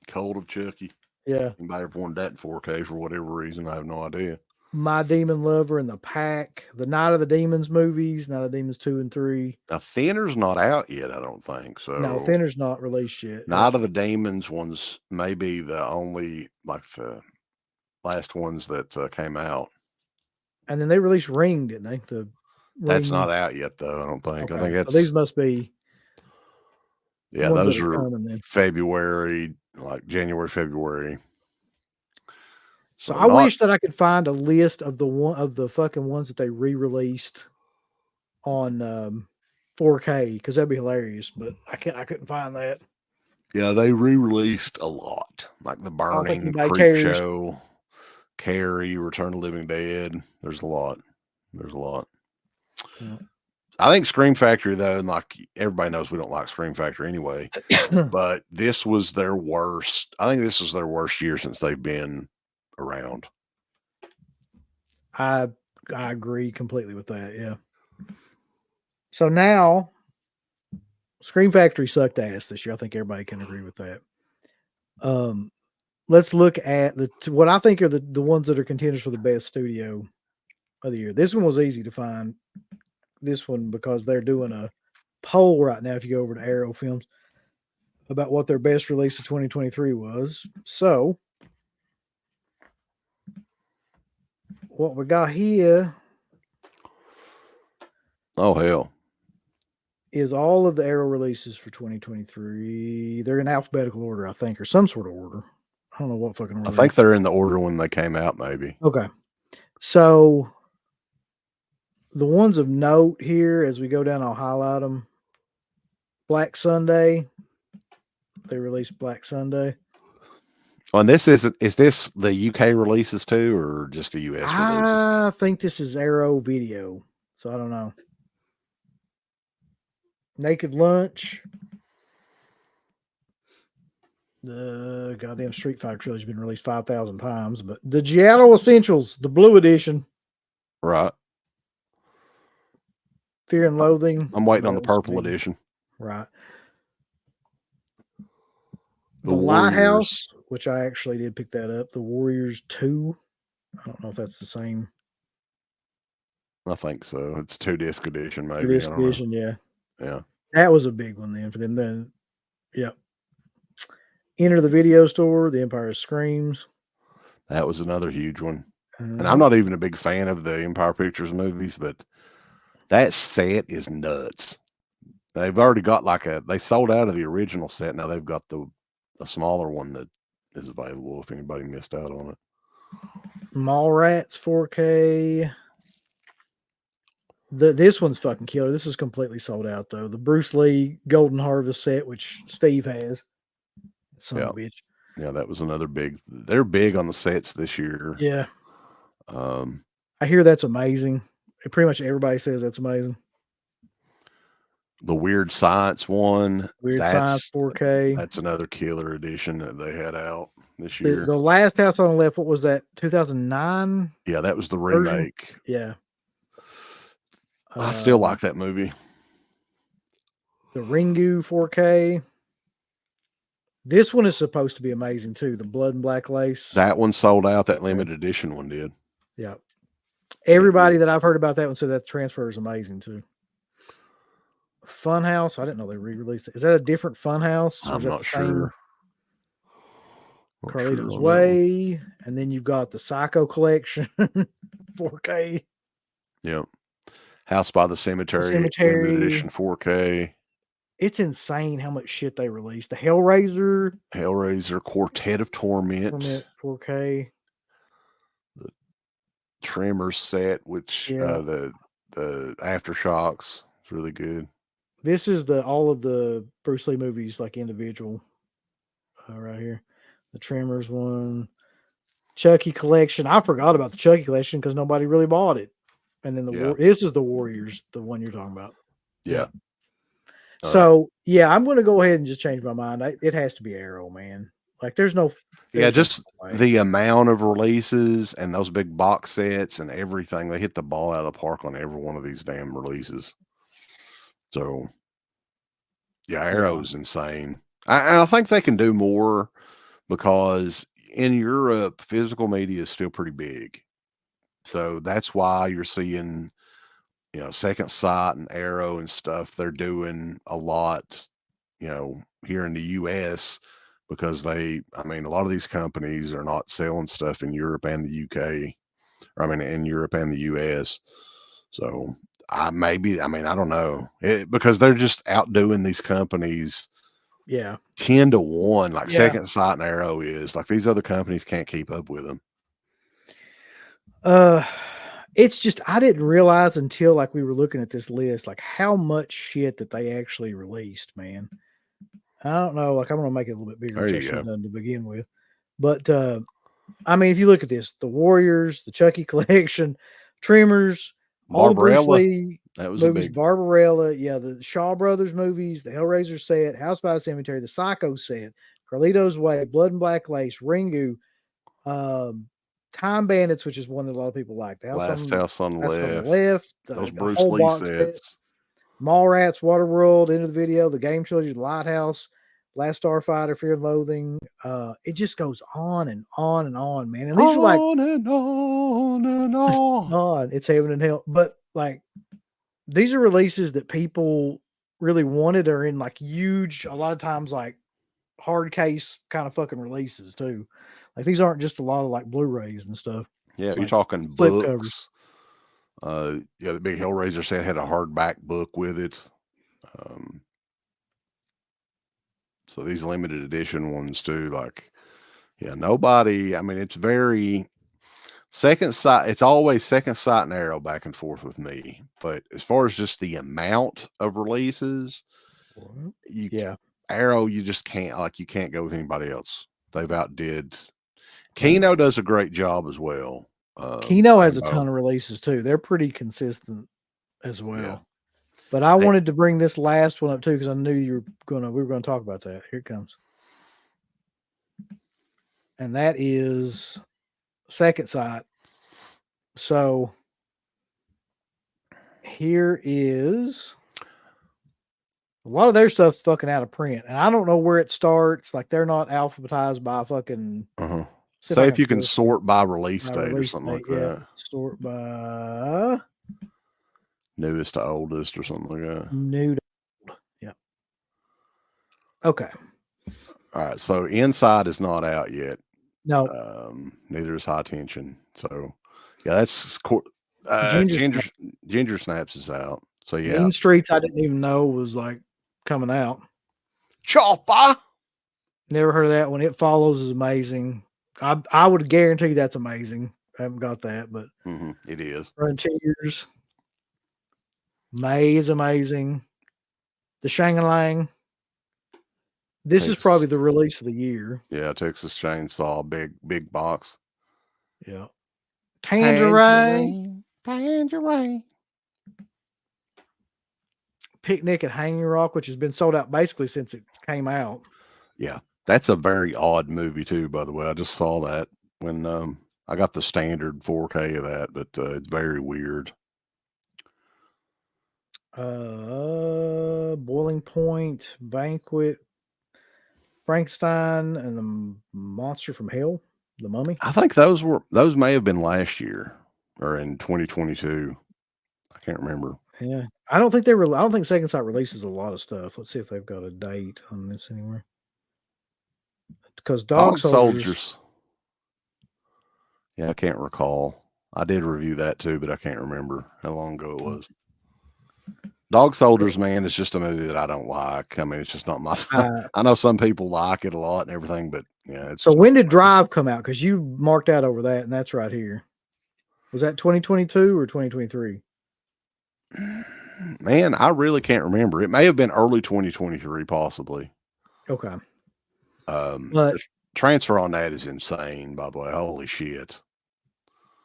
Cold of Chucky. Yeah. Anybody ever wanted that in 4K for whatever reason? I have no idea. My Demon Lover and the Pack, the Night of the Demons movies, Night of the Demons 2 and 3. Now Thinner's not out yet, I don't think. So No, Thinner's not released yet. Night of the Demons ones may be the only like the last ones that came out. And then they released Ring, didn't they? The That's Ring. not out yet, though. I don't think. Okay. I think that's So these must be yeah. ones Those that are are coming then. February, like January, February. So I wish that I could find a list of the fucking ones that they re-released on 4K because that'd be hilarious. But I couldn't find that. Yeah, they re-released a lot, like The I don't think Burning, anybody Creep cares. Show, Carrie, Return of the Living Dead. There's a lot. There's a lot. Yeah. I think Scream Factory, though, and like everybody knows we don't like Scream Factory anyway, but this was their worst. I think this is their worst year since they've been around. I agree completely with that. Yeah. So now, Scream Factory sucked ass this year. I think everybody can agree with that. Let's look at what I think are the ones that are contenders for the best studio of the year. This one was easy to find. This one because they're doing a poll right now. If you go over to Arrow Films about what their best release of 2023 was, so what we got here. Oh hell. Is all of the Arrow releases for 2023. They're in alphabetical order, I think, or some sort of order. I don't know what fucking order. I think they're in the order when they came out, maybe. Okay. So the ones of note here, as we go down, I'll highlight them. Black Sunday. They released Black Sunday. Oh, and is this the UK releases too, or just the US releases? I think this is Arrow Video, so I don't know. Naked Lunch. The goddamn Street Fighter trilogy has been released 5,000 times, but the Giallo Essentials, the Blue Edition. Right. Fear and Loathing. I'm waiting on the purple edition. Right. The Lighthouse, which I actually did pick that up. The Warriors 2. I don't know if that's the same. I think so. It's 2-disc edition, maybe. 2-disc edition, yeah. Yeah. That was a big one then for them. Then, yep. Enter the Video Store, The Empire Screams. That was another huge one. And I'm not even a big fan of the Empire Pictures movies, but that set is nuts. They've already got they sold out of the original set. Now they've got a smaller one that is available if anybody missed out on it. Mallrats 4K. This one's fucking killer. This is completely sold out though. The Bruce Lee Golden Harvest set, which Steve has. Son of a bitch. Yeah, that was another big. They're big on the sets this year. Yeah. I hear that's amazing. Pretty much everybody says that's amazing. The Weird Science one. Science 4K. That's another killer edition that they had out this year. The Last House on the Left, what was that? 2009? Yeah, that was the remake. Yeah. I still like that movie. The Ringu 4K. This one is supposed to be amazing too. The Blood and Black Lace. That one sold out. That limited edition one did. Yeah. Everybody that I've heard about that one said that transfer is amazing too. Funhouse. I didn't know they re-released it. Is that a different Funhouse? I'm not sure. Not sure Carlito's on that one. Way, and then you've got the Psycho Collection, 4K, Yep. House by the the Cemetery, limited Cemetery. edition 4K. It's insane how much shit they released. The Hellraiser, Hellraiser, Quartet of Torment, 4K. the Tremors set, which Yeah. the Aftershocks is really good. This is all of the Bruce Lee movies, like individual, right here. The Tremors one, Chucky collection. I forgot about the Chucky collection because nobody really bought it. And then Yeah. this is the Warriors, the one you're talking about. Yeah. So yeah, I'm going to go ahead and just change my mind. It has to be Arrow, man. Like there's no. Just the amount of releases and those big box sets and everything. They hit the ball out of the park on every one of these damn releases. So yeah, Arrow's insane. I think they can do more because in Europe, physical media is still pretty big. So that's why you're seeing, Second Sight and Arrow and stuff. They're doing a lot, here in the US because a lot of these companies are not selling stuff in Europe and the UK, in Europe and the US. So I don't know because they're just outdoing these companies. Yeah. 10 to 1, like Second Sight and Arrow is like these other companies can't keep up with them. It's just I didn't realize until like we were looking at this list, like how much shit that they actually released, man. I don't know. Like I'm gonna make it a little bit bigger than to begin with. But if you look at this, the Warriors, the Chucky collection, Tremors, all the Bruce Lee that was movies, Barbarella, the Shaw Brothers movies, the Hellraiser set, House by the Cemetery, the Psycho set, Carlito's Way, Blood and Black Lace, Ringu, Time Bandits, which is one that a lot of people like. The Last House on the Left, those the Bruce whole Lee box sets. set, Mallrats, Waterworld, Into the Video, the Game Trilogy, the Lighthouse, Last Starfighter, Fear and Loathing. It just goes on and on and on, man. And these are like on and on and on. It's heaven and hell. But like these are releases that people really wanted are in like huge, a lot of times like hard case kind of fucking releases too. Like these aren't just a lot of like Blu-rays and stuff. Yeah, like you're talking books. The big Hellraiser set had a hardback book with it. So these limited edition ones too, like, nobody. It's very Second Sight. It's always Second Sight and Arrow back and forth with me. But as far as just the amount of releases, Arrow, you just can't you can't go with anybody else. They've outdid. Kino does a great job as well. Kino has a ton of releases too. They're pretty consistent as well. Yeah. But I wanted to bring this last one up too because I knew we were gonna talk about that. Here it comes. And that is Second Sight. So here is a lot of their stuff's fucking out of print. And I don't know where it starts. Like they're not alphabetized by fucking say if you can sort by release date or something like that. Sort by newest to oldest or something like that. New to old. Yeah. Okay. All right. So Inside is not out yet. No. Neither is High Tension. So that's Ginger Snaps is out. So Mean Streets I didn't even know was like coming out. Chopper. Never heard of that one. It Follows is amazing. I would guarantee that's amazing. I haven't got that, but it is. Frontiers. May is amazing. The Shang-Lang. This is probably the release of the year. Yeah, Texas Chainsaw, big box. Yeah. Tangerine. Picnic at Hanging Rock, which has been sold out basically since it came out. Yeah. That's a very odd movie too, by the way. I just saw that when I got the standard 4K of that, but it's very weird. Boiling Point, Banquet, Frankenstein, and the Monster from Hell, The Mummy. I think those may have been last year or in 2022. I can't remember. Yeah, I don't think Second Sight releases a lot of stuff. Let's see if they've got a date on this anywhere. because Dog Dog Soldiers. Soldiers. Yeah, I can't recall. I did review that too, but I can't remember how long ago it was. Dog Soldiers, man, is just a movie that I don't like. I mean, it's just not my. I know some people like it a lot and everything, but yeah. It's So just when not did Drive come out? Because you marked out over that, and that's right here. Was that 2022 or 2023? Man, I really can't remember. It may have been early 2023, possibly. Okay. But But the transfer on that is insane, by the way. Holy shit.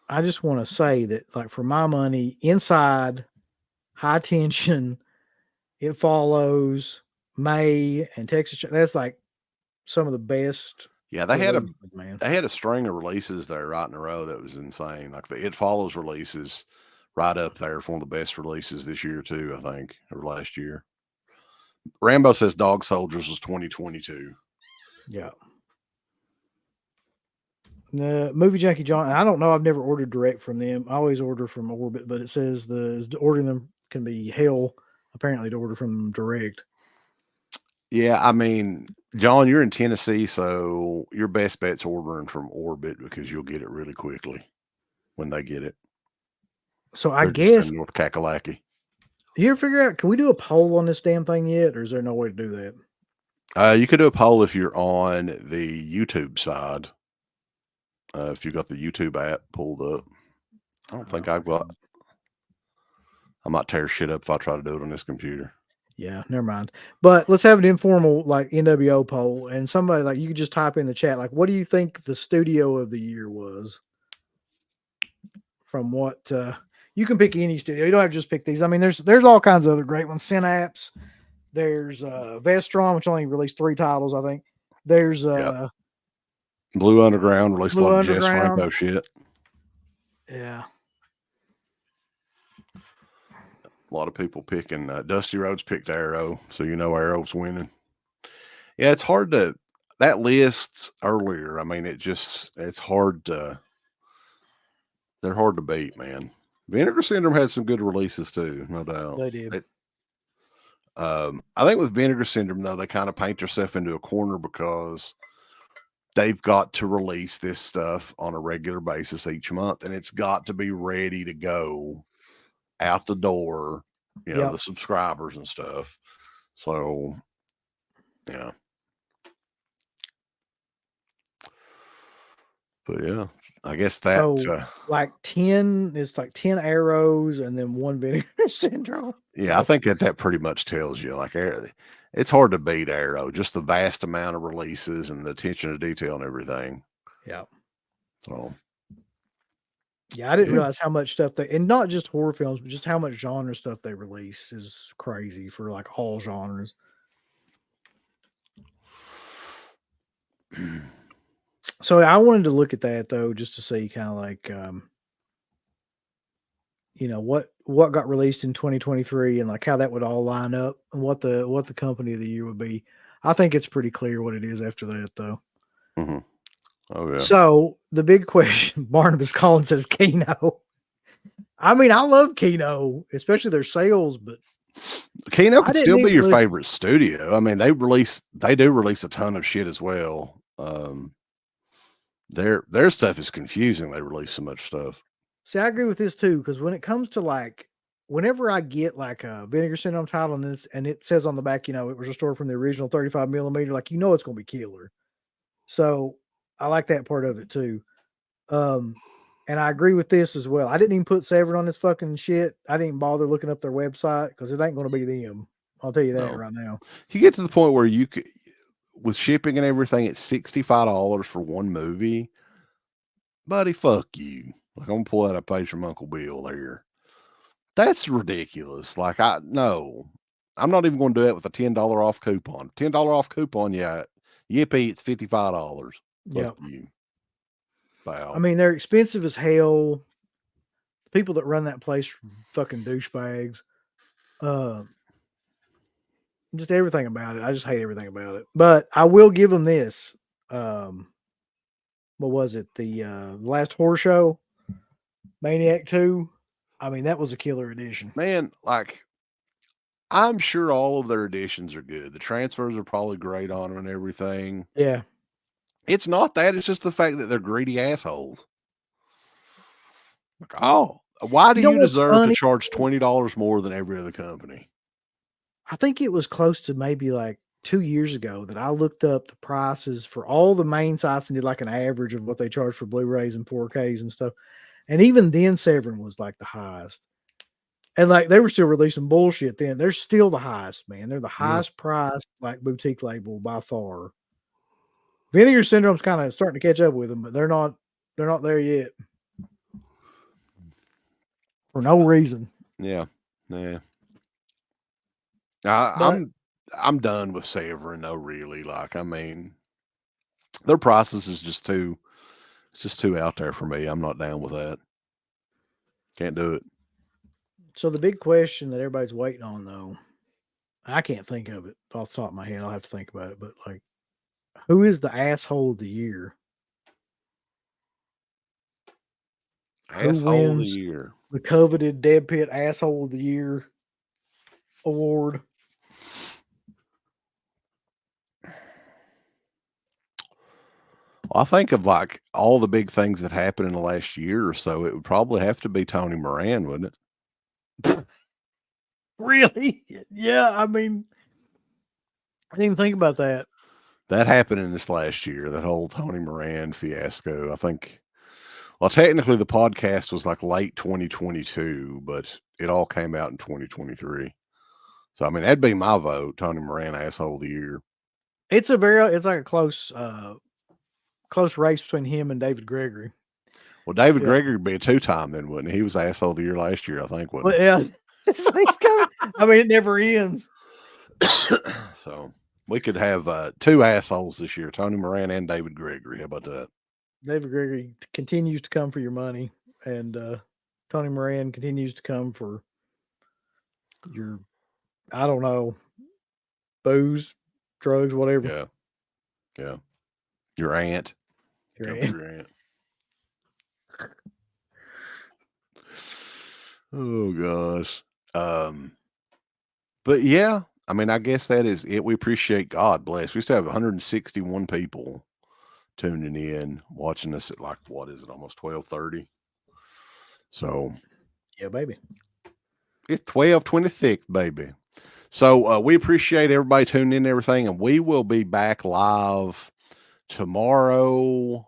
I just want to say that, like, for my money, Inside, High Tension, It Follows, May, and Texas. That's like some of the best. Yeah, they had releases, man. a string of releases there right in a row that was insane. Like the It Follows releases right up there for one of the best releases this year too, I think, or last year. Rambo says Dog Soldiers was 2022. Yeah. The Movie Junkie John. I don't know. I've never ordered direct from them. I always order from Orbit, but it says ordering them can be hell. Apparently, to order from them direct. Yeah, I mean, John, you're in Tennessee, so your best bet's ordering from Orbit because you'll get it really quickly when they get it. So I They're just guess in North Kakalaki. you ever figure out, can we do a poll on this damn thing yet, or is there no way to do that? You could do a poll if you're on the YouTube side. If you got the YouTube app pulled up. I don't think I've got. I might tear shit up if I try to do it on this computer. Yeah, never mind. But let's have an informal like NWO poll, and somebody like you could just type in the chat like, what do you think the studio of the year was? From what you can pick any studio. You don't have to just pick these. I mean, there's all kinds of other great ones. Synapse. There's Vestron, which only released 3 titles, I think. There's Blue Underground released a Blue lot of Jess Underground. Franco shit. Yeah. A lot of people picking Dusty Rhodes picked Arrow, so you know Arrow's winning. Yeah, it's hard to that list earlier. I mean, it's hard to they're hard to beat, man. Vinegar Syndrome had some good releases too, no doubt. They did. I think with Vinegar Syndrome though, they kind of paint themselves into a corner because they've got to release this stuff on a regular basis each month, and it's got to be ready to go out the door, the subscribers and stuff. So, yeah. But yeah, I guess that like 10, it's like 10 arrows and then 1 Vinegar Syndrome. Yeah, I think that pretty much tells you like it's hard to beat Arrow, just the vast amount of releases and the attention to detail and everything. Yeah. So yeah, I didn't realize how much stuff and not just horror films, but just how much genre stuff they release is crazy for like all genres. So I wanted to look at that though, just to see kind of like, what got released in 2023 and like how that would all line up and what the company of the year would be. I think it's pretty clear what it is after that though. Mm-hmm. Oh yeah. So the big question, Barnabas Collins says Kino. I mean, I love Kino, especially their sales, but Kino could still be your favorite studio. I mean, they do release a ton of shit as well. Their stuff is confusing. They release so much stuff. See, I agree with this too, because when it comes to like, whenever I get like a Vinegar Syndrome title and it says on the back, it was restored from the original 35 millimeter, like it's going to be killer. So I like that part of it too. And I agree with this as well. I didn't even put Severed on this fucking shit. I didn't even bother looking up their website because it ain't going to be them. I'll tell you that right now. You get to the point where you could, with shipping and everything, it's $65 for one movie. Buddy, fuck you. Like, I'm gonna pull out a page from Uncle Bill there. That's ridiculous. Like, I'm not even going to do it with a $10 off coupon. $10 off coupon, yeah. Yippee, it's $55. Fuck you. Wow. I mean, they're expensive as hell. People that run that place are fucking douchebags. Just everything about it. I just hate everything about it. But I will give them this. What was it? The last horror show, Maniac 2. I mean, that was a killer edition. Man, like, I'm sure all of their editions are good. The transfers are probably great on them and everything. Yeah. It's not that. It's just the fact that they're greedy assholes. Like, oh, why do You know you what's deserve to funny? charge $20 more than every other company? I think it was close to maybe like 2 years ago that I looked up the prices for all the main sites and did like an average of what they charge for Blu-rays and 4Ks and stuff. And even then, Severin was like the highest. And like they were still releasing bullshit then. They're still the highest, man. They're the Yeah. highest priced like boutique label by far. Vinegar Syndrome's kind of starting to catch up with them, but they're not there yet for no reason. Yeah. Yeah. But I'm done with Severin though, really. Like, I mean, their prices is just too it's just too out there for me. I'm not down with that. Can't do it. so the big question that everybody's waiting on though, I can't think of it off the top of my head. I'll have to think about it. But like, who is the asshole of the year? Who Asshole of the wins year. the coveted Dead Pit Asshole of the Year award? Well, I think of like all the big things that happened in the last year or so, it would probably have to be Tony Moran, wouldn't it? Really? Yeah, I mean, I didn't even think about that. That happened in this last year, that whole Tony Moran fiasco. I think, well, technically the podcast was like late 2022, but it all came out in 2023. So, I mean, that'd be my vote, Tony Moran, asshole of the year. It's like a close race between him and David Gregory. Well, David Yeah. Gregory would be a two-time then, wouldn't he? He was asshole of the year last year, I think, But wasn't yeah, it's coming. I mean, it never ends. he? So we could have two assholes this year, Tony Moran and David Gregory. How about that? David Gregory continues to come for your money, and Tony Moran continues to come for your, I don't know, booze, drugs, whatever. Yeah. Yeah. Your aunt. Your Come for aunt. your aunt. Oh gosh. But yeah, I mean, I guess that is it. We appreciate God bless. We still have 161 people tuning in, watching us at like what is it, almost 12:30. So Yeah, baby. it's 12:26, baby. So we appreciate everybody tuning in and everything, and we will be back live tomorrow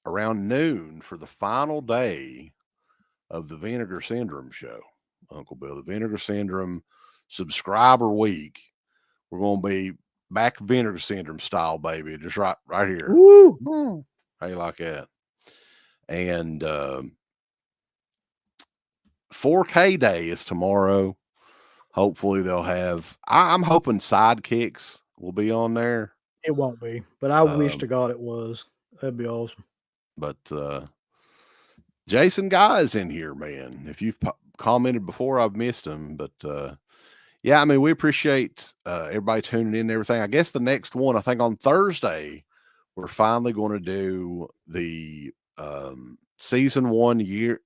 around noon for the final day of the Vinegar Syndrome show. Uncle Bill, the Vinegar Syndrome subscriber week. We're going to be back Vinegar Syndrome style, baby, just right here. Woo! How you like that? And 4K day is tomorrow. Hopefully they'll have. I'm hoping Sidekicks will be on there. It won't be, but I wish to God it was. That'd be awesome. But Jason Guy is in here, man. If you've commented before, I've missed him. But yeah, I mean, we appreciate everybody tuning in and everything. I guess the next one, I think on Thursday, we're finally going to do the season one,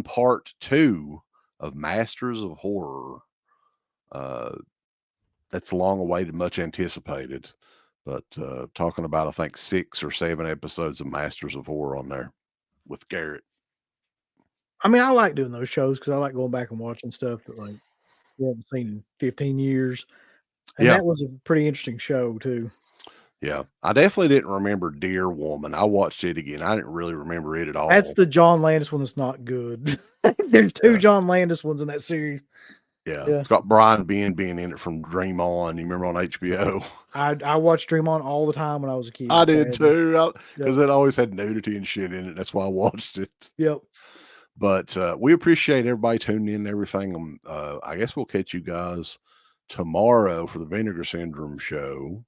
part 2 of Masters of Horror. That's long awaited, much anticipated. But talking about, I think, 6 or 7 episodes of Masters of Horror on there with Garrett. I mean, I like doing those shows because I like going back and watching stuff that like we haven't seen in 15 years. And Yeah. that was a pretty interesting show too. Yeah. I definitely didn't remember Dear Woman. I watched it again. I didn't really remember it at all. That's the John Landis one that's not good. There's 2 John Landis ones in that series. Yeah. Yeah. It's got Brian being in it from Dream On. You remember on HBO? I watched Dream On all the time when I was a kid. I did sadly. too. Because it always had nudity and shit in it. That's why I watched it. Yep. But we appreciate everybody tuning in and everything. I guess we'll catch you guys tomorrow for the Vinegar Syndrome show.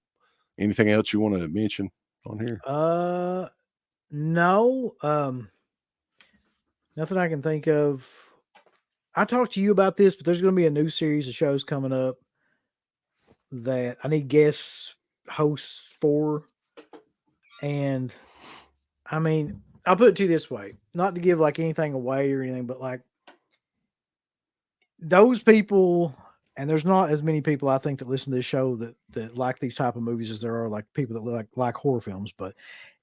Anything else you want to mention on here? No. Nothing I can think of. I talked to you about this, but there's going to be a new series of shows coming up that I need guest hosts for. And I mean, I'll put it to you this way, not to give like anything away or anything, but like those people And there's not as many people I think that listen to this show that like these type of movies as there are like people that like horror films. But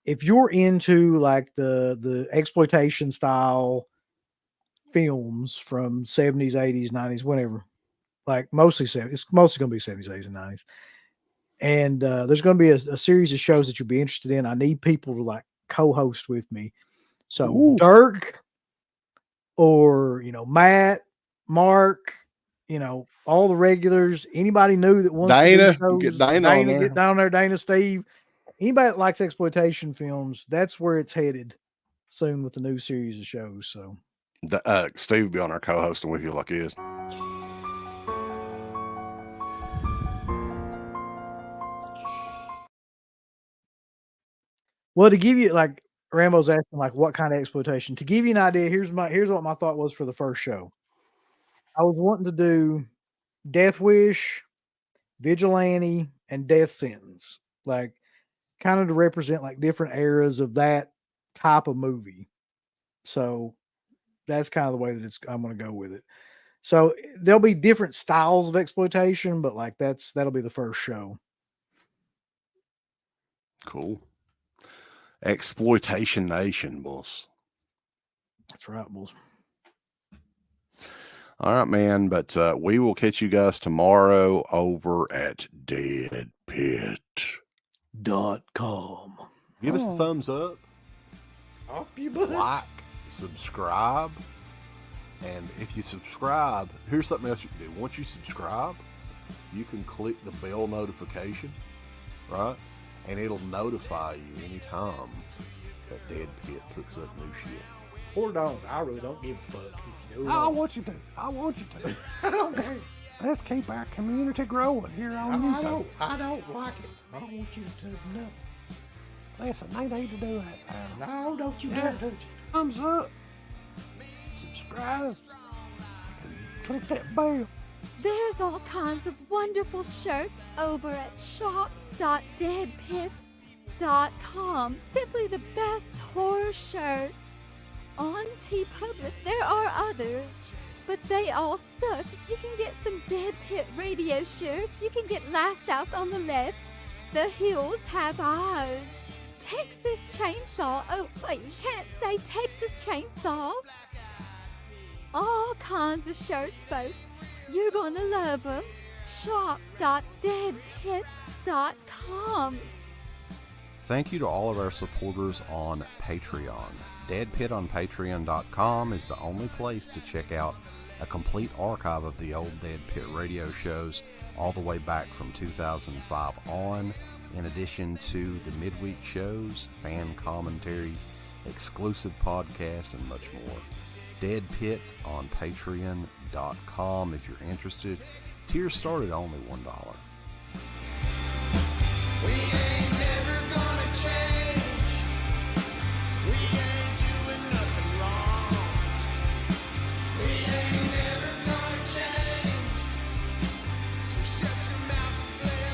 if you're into like the exploitation style films from 70s, 80s, 90s, whatever, like mostly 70s, it's mostly going to be 70s, 80s, and 90s. And there's going to be a series of shows that you'll be interested in. I need people to like co-host with me. So Ooh. Dirk or, Matt, Mark, all the regulars, anybody new that wants Dana, to do get shows, Dana on there. get down there, Dana, Steve, anybody that likes exploitation films, that's where it's headed soon with the new series of shows. So Steve will be on our co-hosting with you like he is. Well, to give you like Rambo's asking like what kind of exploitation. To give you an idea, here's what my thought was for the first show. I was wanting to do Death Wish, Vigilante, and Death Sentence, like kind of to represent like different eras of that type of movie. So that's kind of the way that I'm going to go with it. So there'll be different styles of exploitation, but like that'll be the first show. Cool. Exploitation Nation, boss. That's right, boss. All right, man. But we will catch you guys tomorrow over at deadpit.com. Give us a thumbs up. Up you butt. Like, subscribe. And if you subscribe, here's something else you can do. Once you subscribe, you can click the bell notification, right? And it'll notify you anytime that Dead Pit puts up new shit. Or don't. I really don't give a fuck. I want you to. I want you to. I don't care. Let's keep our community growing here on YouTube. I don't like it. I don't want you to do nothing. Listen, they need to do that. No, don't you dare touch it. Thumbs up. Subscribe. And click that bell. There's all kinds of wonderful shirts over at shop.deadpit.com. Simply the best horror shirts. On TeePublic, there are others, but they all suck. You can get some Dead Pit radio shirts. You can get Last South on the Left. The Hills Have Eyes. Texas Chainsaw. Oh, wait, you can't say Texas Chainsaw. All kinds of shirts, folks. You're gonna love them. Shop.deadpit.com. Thank you to all of our supporters on Patreon. Dead Pit on Patreon.com is the only place to check out a complete archive of the old Dead Pit radio shows all the way back from 2005 on, in addition to the midweek shows, fan commentaries, exclusive podcasts, and much more. Dead Pit on Patreon.com if you're interested. Tiers start at only $1.